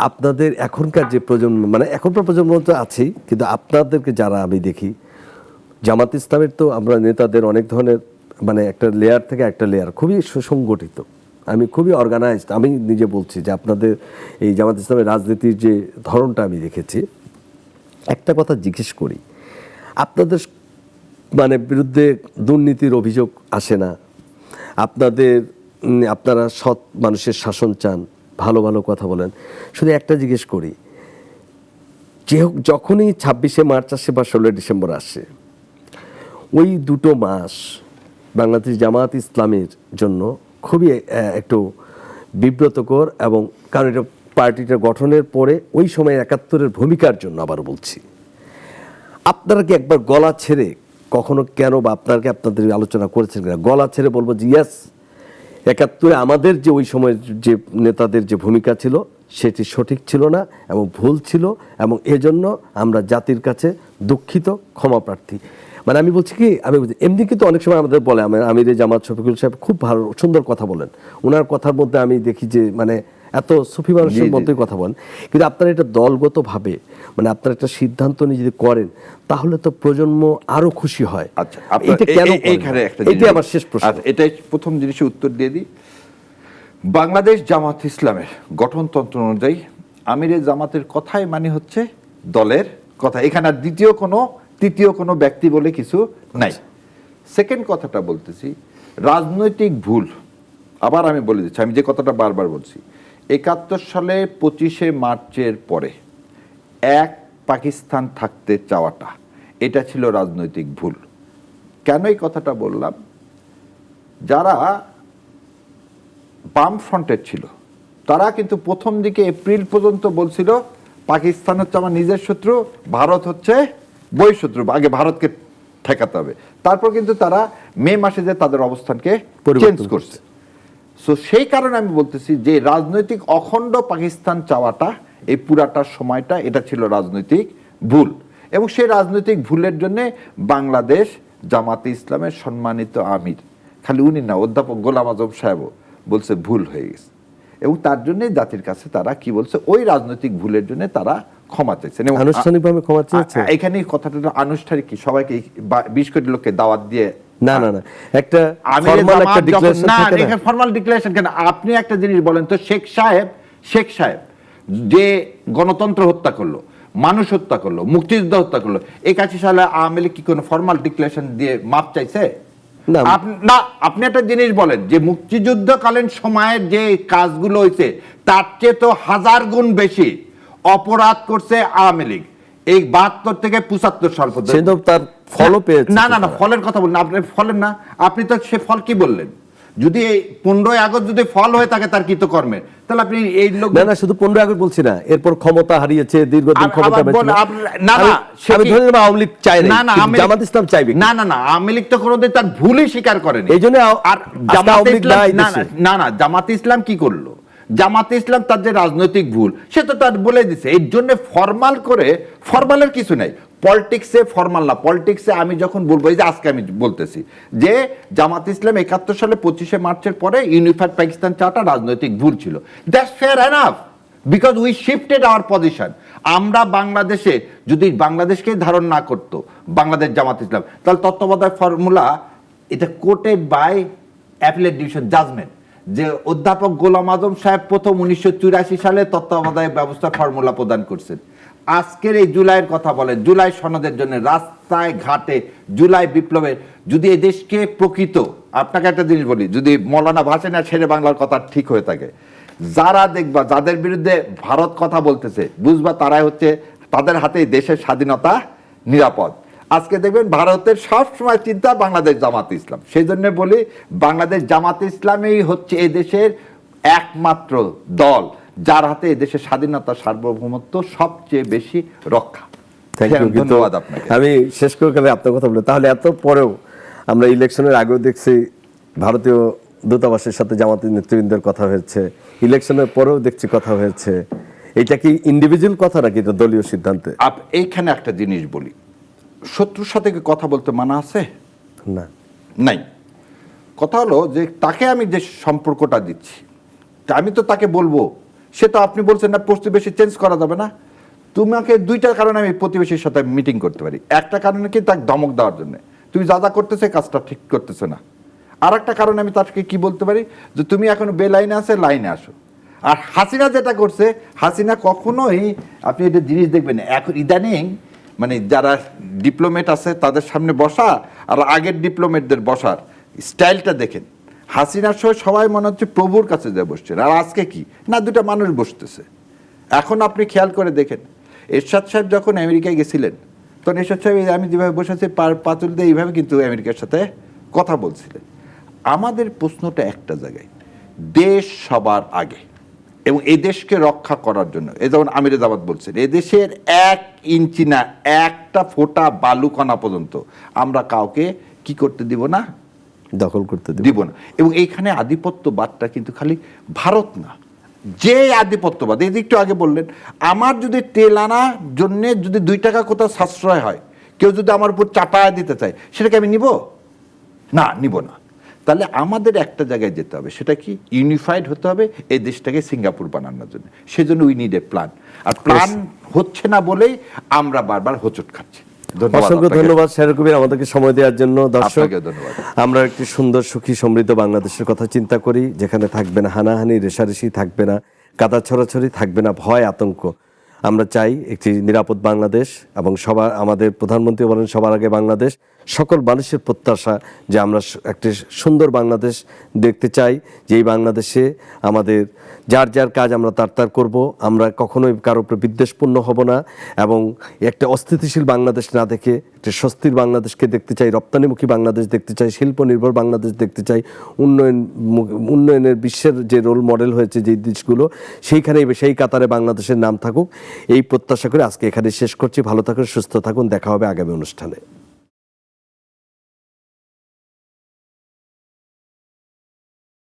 Speaker 2: আপনাদের এখনকার যে প্রজন্ম, মানে এখনকার প্রজন্ম তো আছেই, কিন্তু আপনাদেরকে যারা আমি দেখি, জামাত ইসলামের তো আমরা নেতাদের অনেক ধরনের, মানে একটা লেয়ার থেকে একটা লেয়ার খুবই সুসংগঠিত, আমি খুবই অর্গানাইজড। আমি নিজে বলছি যে আপনাদের এই জামাত ইসলামের রাজনীতির যে ধরনটা আমি দেখেছি। একটা কথা জিজ্ঞেস করি, আপনাদের মানে বিরুদ্ধে দুর্নীতির অভিযোগ আসে না, আপনারা সৎ মানুষের শাসন চান, ভালো ভালো কথা বলেন, শুধু একটা জিজ্ঞেস করি, যে যখনই 26শে মার্চ আসে বা 16 ডিসেম্বর আসে, ওই 2 মাস বাংলাদেশ জামাত ইসলামের জন্য খুবই একটু বিব্রতকর, এবং কারণ এটা পার্টিটা গঠনের পরে ওই সময় 71-এর ভূমিকার জন্য আবার বলছি, আপনারা কি একবার গলা ছেড়ে কখনো কেন, বা আপনারা আপনাদের আলোচনা করেছেন কিনা, গলা ছেড়ে বলবো যে ইয়েস 71-এ আমাদের যে ওই সময় যে নেতাদের যে ভূমিকা ছিল সেটি সঠিক ছিল না এবং ভুল ছিল, এবং এজন্য আমরা জাতির কাছে দুঃখিত, ক্ষমা প্রার্থী। মানে আমি বলছি কি, আমি এমনি কিন্তু অনেক সময় আমাদের বলে, আমির জামাত শফিকুল সাহেব খুব ভালো সুন্দর কথা বলেন, ওনার কথার মধ্যে আমি দেখি যে মানে এত সুফি মানুষের মতোই কথা বলেন, কিন্তু আপনারা এটা দলগতভাবে মানে আপনারা একটা সিদ্ধান্ত নিয়ে যদি করেন তাহলে তো প্রজন্ম আরো খুশি হয়।
Speaker 1: আচ্ছা,
Speaker 2: এটা কেন?
Speaker 1: এইখানে একটা
Speaker 2: এটাই আমার শেষ প্রশ্ন।
Speaker 1: আচ্ছা, এটাই প্রথম জিনিসের উত্তর দিয়ে দিই। বাংলাদেশ জামাত ইসলামের গঠনতন্ত্র অনুযায়ী আমিরে জামাতের কথাই মানে হচ্ছে দলের কথা, এখানে আর তৃতীয় কোনো ব্যক্তি বলে কিছু নাই। সেকেন্ড কথাটা বলতেছি, রাজনৈতিক ভুল, আবার আমি বলে দিচ্ছি, আমি যে কথাটা বারবার বলছি, 71 সালে 25শে মার্চের পরে এক পাকিস্তান থাকতে চাওয়াটা, এটা ছিল রাজনৈতিক ভুল। কেন এই কথাটা বললাম? যারা বাম ফ্রন্টের ছিল তারা কিন্তু প্রথম দিকে এপ্রিল পর্যন্ত বলছিল পাকিস্তান হচ্ছে আমার নিজের শত্রু, ভারত হচ্ছে বহিঃশত্রু, আগে ভারতকে ঠেকাতে হবে। তারপর কিন্তু তারা মে মাসে যে তাদের অবস্থানকে চেঞ্জ করছে। সো সেই কারণে আমি বলতেছি যে রাজনৈতিক অখণ্ড পাকিস্তান চাওয়াটা এই পুরাটার সময়টা এটা ছিল রাজনৈতিক ভুল, এবং সেই রাজনৈতিক ভুলের জন্য বাংলাদেশ জামাতে ইসলামের সম্মানিত আমির, খালি উনি না, অধ্যাপক গোলাম আজম সাহেবও বলছে ভুল হয়ে গেছে, এবং তার জন্য জাতির কাছে তারা কি বলছে, ওই রাজনৈতিক ভুলের জন্য তারা ক্ষমা চাইছেন।
Speaker 2: আনুষ্ঠানিকভাবে ক্ষমা চেয়েছে।
Speaker 1: এখানে কথাটা আনুষ্ঠানিক কি, সবাইকে 20 কোটি লোককে দাওয়াত দিয়ে
Speaker 2: না, একটা ফরমাল একটা ডিক্লারেশন থাকে না?
Speaker 1: এখানে ফরমাল ডিক্লারেশন কেন? আপনি একটা জিনিস বলেন তো, শেখ সাহেব যে গণতন্ত্র হত্যা করলো, মানুষ হত্যা করলো, মুক্তিযোদ্ধা হত্যা করলো, 81 সালে আওয়ামী লীগ কি কোনো ফরমাল ডিক্লারেশন দিয়ে মাপ চাইছে? না। আপনি একটা জিনিস বলেন যে মুক্তিযুদ্ধকালীন সময়ের যে কাজগুলো হয়েছে তার চেয়ে তো 1000 গুণ বেশি অপরাধ করছে আওয়ামী লীগ এই 72 থেকে 75 সাল পর্যন্ত।
Speaker 2: তার ফলও পেয়েছে।
Speaker 1: না, ফলের কথা বলুন, আপনি ফলের না, আপনি তো সে ফল কি বললেন? যদি 15ই আগস্ট যদি ফল হয়ে থাকে তার কৃতকর্মের, তাহলে আপনি এই লোক
Speaker 2: না, শুধু 15 আগস্ট বলছি না, এরপর ক্ষমতা হারিয়েছে, দীর্ঘদিন ক্ষমতা পেয়েছিল। আমি ধরে নেব আওয়ামী লীগ চায় না, জামাত ইসলাম চাইবে।
Speaker 1: না, আওয়ামী লীগ তো কোনোদিন তার ভুলই স্বীকার করেনি।
Speaker 2: এইজন্য আর
Speaker 1: জামাত ইসলাম না, জামাত ইসলাম কি করলো? জামাতে ইসলাম তার যে রাজনৈতিক ভুল সে তো তার বলে দিছে, এর জন্য ফরমালের কিছু নাই। পলিটিক্সে ফরমাল না, পলিটিক্সে আমি যখন বলবো, এই যে আজকে আমি বলতেছি যে জামাত ইসলাম ৭১ সালে ২৫শে মার্চের পরে ইউনিফাইড পাকিস্তান চাওয়াটা রাজনৈতিক ভুল ছিল, that's fair enough, because we shifted our position. আমরা বাংলাদেশে যদি বাংলাদেশকে ধারণ না করতো বাংলাদেশ জামাত ইসলাম, তাহলে তত্ত্বাবধায়ক ফর্মুলা, এটা quoted by appellate division judgement, যে অধ্যাপক গোলাম আজম সাহেব প্রথম ১৯৮৪ সালে তত্ত্বাবধায়ক ব্যবস্থা ফর্মুলা প্রদান করছেন। আজকের এই জুলাইয়ের কথা বলেন, জুলাই সনদের জন্য রাস্তায় ঘাটে জুলাই বিপ্লবের, যদি এই দেশকে প্রকৃত, আপনাকে একটা জিনিস বলি, যদি মৌলানা ভাসানী আর শেরে বাংলার কথা ঠিক হয়ে থাকে, যারা দেখবা যাদের বিরুদ্ধে ভারত কথা বলতেছে, বুঝবা তারাই হচ্ছে, তাদের হাতে দেশের স্বাধীনতা নিরাপদ। আজকে দেখবেন ভারতের সব সময় চিন্তা বাংলাদেশ জামাত ইসলাম। সেই জন্য বলি বাংলাদেশ জামাত ইসলামই হচ্ছে এই দেশের একমাত্র দল যার হাতে এই দেশের স্বাধীনতা সার্বভৌমত্ব সবচেয়ে বেশি রক্ষা।
Speaker 2: Thank you.
Speaker 1: ধন্যবাদ আপনাকে।
Speaker 2: আমি শেষ করে গেলে আপনার কথা বলে, তাহলে এত পরেও আমরা ইলেকশনের আগেও দেখছি ভারতীয় দূতাবাসের সাথে জামাতের নেতৃবৃন্দের কথা হয়েছে, ইলেকশনের পরেও দেখছি কথা হয়েছে। এটা কি ইন্ডিভিজুয়াল কথা নাকি এটা দলীয় সিদ্ধান্তে?
Speaker 1: এইখানে একটা জিনিস বলি, শত্রুর সাথে কি কথা বলতে মানা আছে?
Speaker 2: না,
Speaker 1: নাই। কথা হলো যে তাকে আমি যে সম্পর্কটা দিচ্ছি, তা আমি তো তাকে বলবো, সে তো আপনি বলছেন না প্রতিবেশী চেঞ্জ করা যাবে না, তোমাকে দুইটার কারণে আমি প্রতিবেশীর সাথে মিটিং করতে পারি। একটা কারণে কি তাকে ধমক দেওয়ার জন্য, তুমি যা যা করতেছে কাজটা ঠিক করতেছে না। আর একটা কারণে আমি তাকে কি বলতে পারি, যে তুমি এখনো বেলাইনে আছে, লাইনে আসো। আর হাসিনা যেটা করছে, হাসিনা কখনোই, আপনি এটা জিনিস দেখবেন এখন ইদানিং, মানে যারা ডিপ্লোমেট আছে তাদের সামনে বসা আর আগের ডিপ্লোমেটদের বসার স্টাইলটা দেখেন, হাসিনার সহ সবাই মনে হচ্ছে প্রভুর কাছে যায় বসছেন, আর আজকে কি না দুটা মানুষ বসতেছে। এখন আপনি খেয়াল করে দেখেন, এরশাদ সাহেব যখন আমেরিকায় গেছিলেন, তখন এরশাদ সাহেব আমি যেভাবে বসেছি পাতুল দিয়ে এইভাবে কিন্তু আমেরিকার সাথে কথা বলছিলেন। আমাদের প্রশ্নটা একটা জায়গায়, দেশ সবার আগে, এবং এই দেশকে রক্ষা করার জন্য, এই যেমন আমির জামাত বলছেন, এদেশের ১ ইঞ্চি না, একটা ফোঁটা বালুকণা পর্যন্ত আমরা কাউকে কি করতে দিব না,
Speaker 2: দখল করতে
Speaker 1: দিব না। এবং এইখানে আধিপত্যবাদটা কিন্তু খালি ভারত না, যে আধিপত্যবাদ, এই একটু আগে বললেন, আমার যদি তেল আনার জন্য যদি ২ টাকা কোথাও সাশ্রয় হয়, কেউ যদি আমার উপর চাপায়া দিতে চায়, সেটাকে আমি নিব না, নিব না। তাহলে আমাদের একটা জায়গায় যেতে হবে, সেটা কি ইউনিফাইড হতে হবে এই দেশটাকে সিঙ্গাপুর বানানোর জন্য। সেজন্য উই নিড এ প্ল্যান, আর প্ল্যান হচ্ছে না বলেই আমরা বারবার হোঁচট খাচ্ছি।
Speaker 2: অসংখ্য ধন্যবাদ শের কবির আমাদেরকে সময় দেওয়ার জন্য। দর্শক,
Speaker 1: ধন্যবাদ।
Speaker 2: আমরা একটি সুন্দর সুখী সমৃদ্ধ বাংলাদেশের কথা চিন্তা করি, যেখানে থাকবে না হানাহানি, রেশারেশি, থাকবে না কাদা ছড়াছড়ি, থাকবে না ভয় আতঙ্ক। আমরা চাই একটি নিরাপদ বাংলাদেশ, এবং সবার, আমাদের প্রধানমন্ত্রী বলেন সবার আগে বাংলাদেশ। সকল মানুষের প্রত্যাশা যে আমরা একটি সুন্দর বাংলাদেশ দেখতে চাই, যেই বাংলাদেশে আমাদের যার যার কাজ আমরা তার করব, আমরা কখনোই কারোর উপর বিদ্বেষপূর্ণ হব না, এবং একটা অস্থিতিশীল বাংলাদেশ না দেখে একটা স্বস্তির বাংলাদেশকে দেখতে চাই, রপ্তানিমুখী বাংলাদেশ দেখতে চাই, শিল্প নির্ভর বাংলাদেশ দেখতে চাই, উন্নয়নের বিশ্বের যে রোল মডেল হয়েছে যে দেশগুলো, সেইখানে সেই কাতারে বাংলাদেশের নাম থাকুক, এই প্রত্যাশা করে আজকে এখানে শেষ করছি। ভালো থাকুন, সুস্থ থাকুন, দেখা হবে আগামী অনুষ্ঠানে।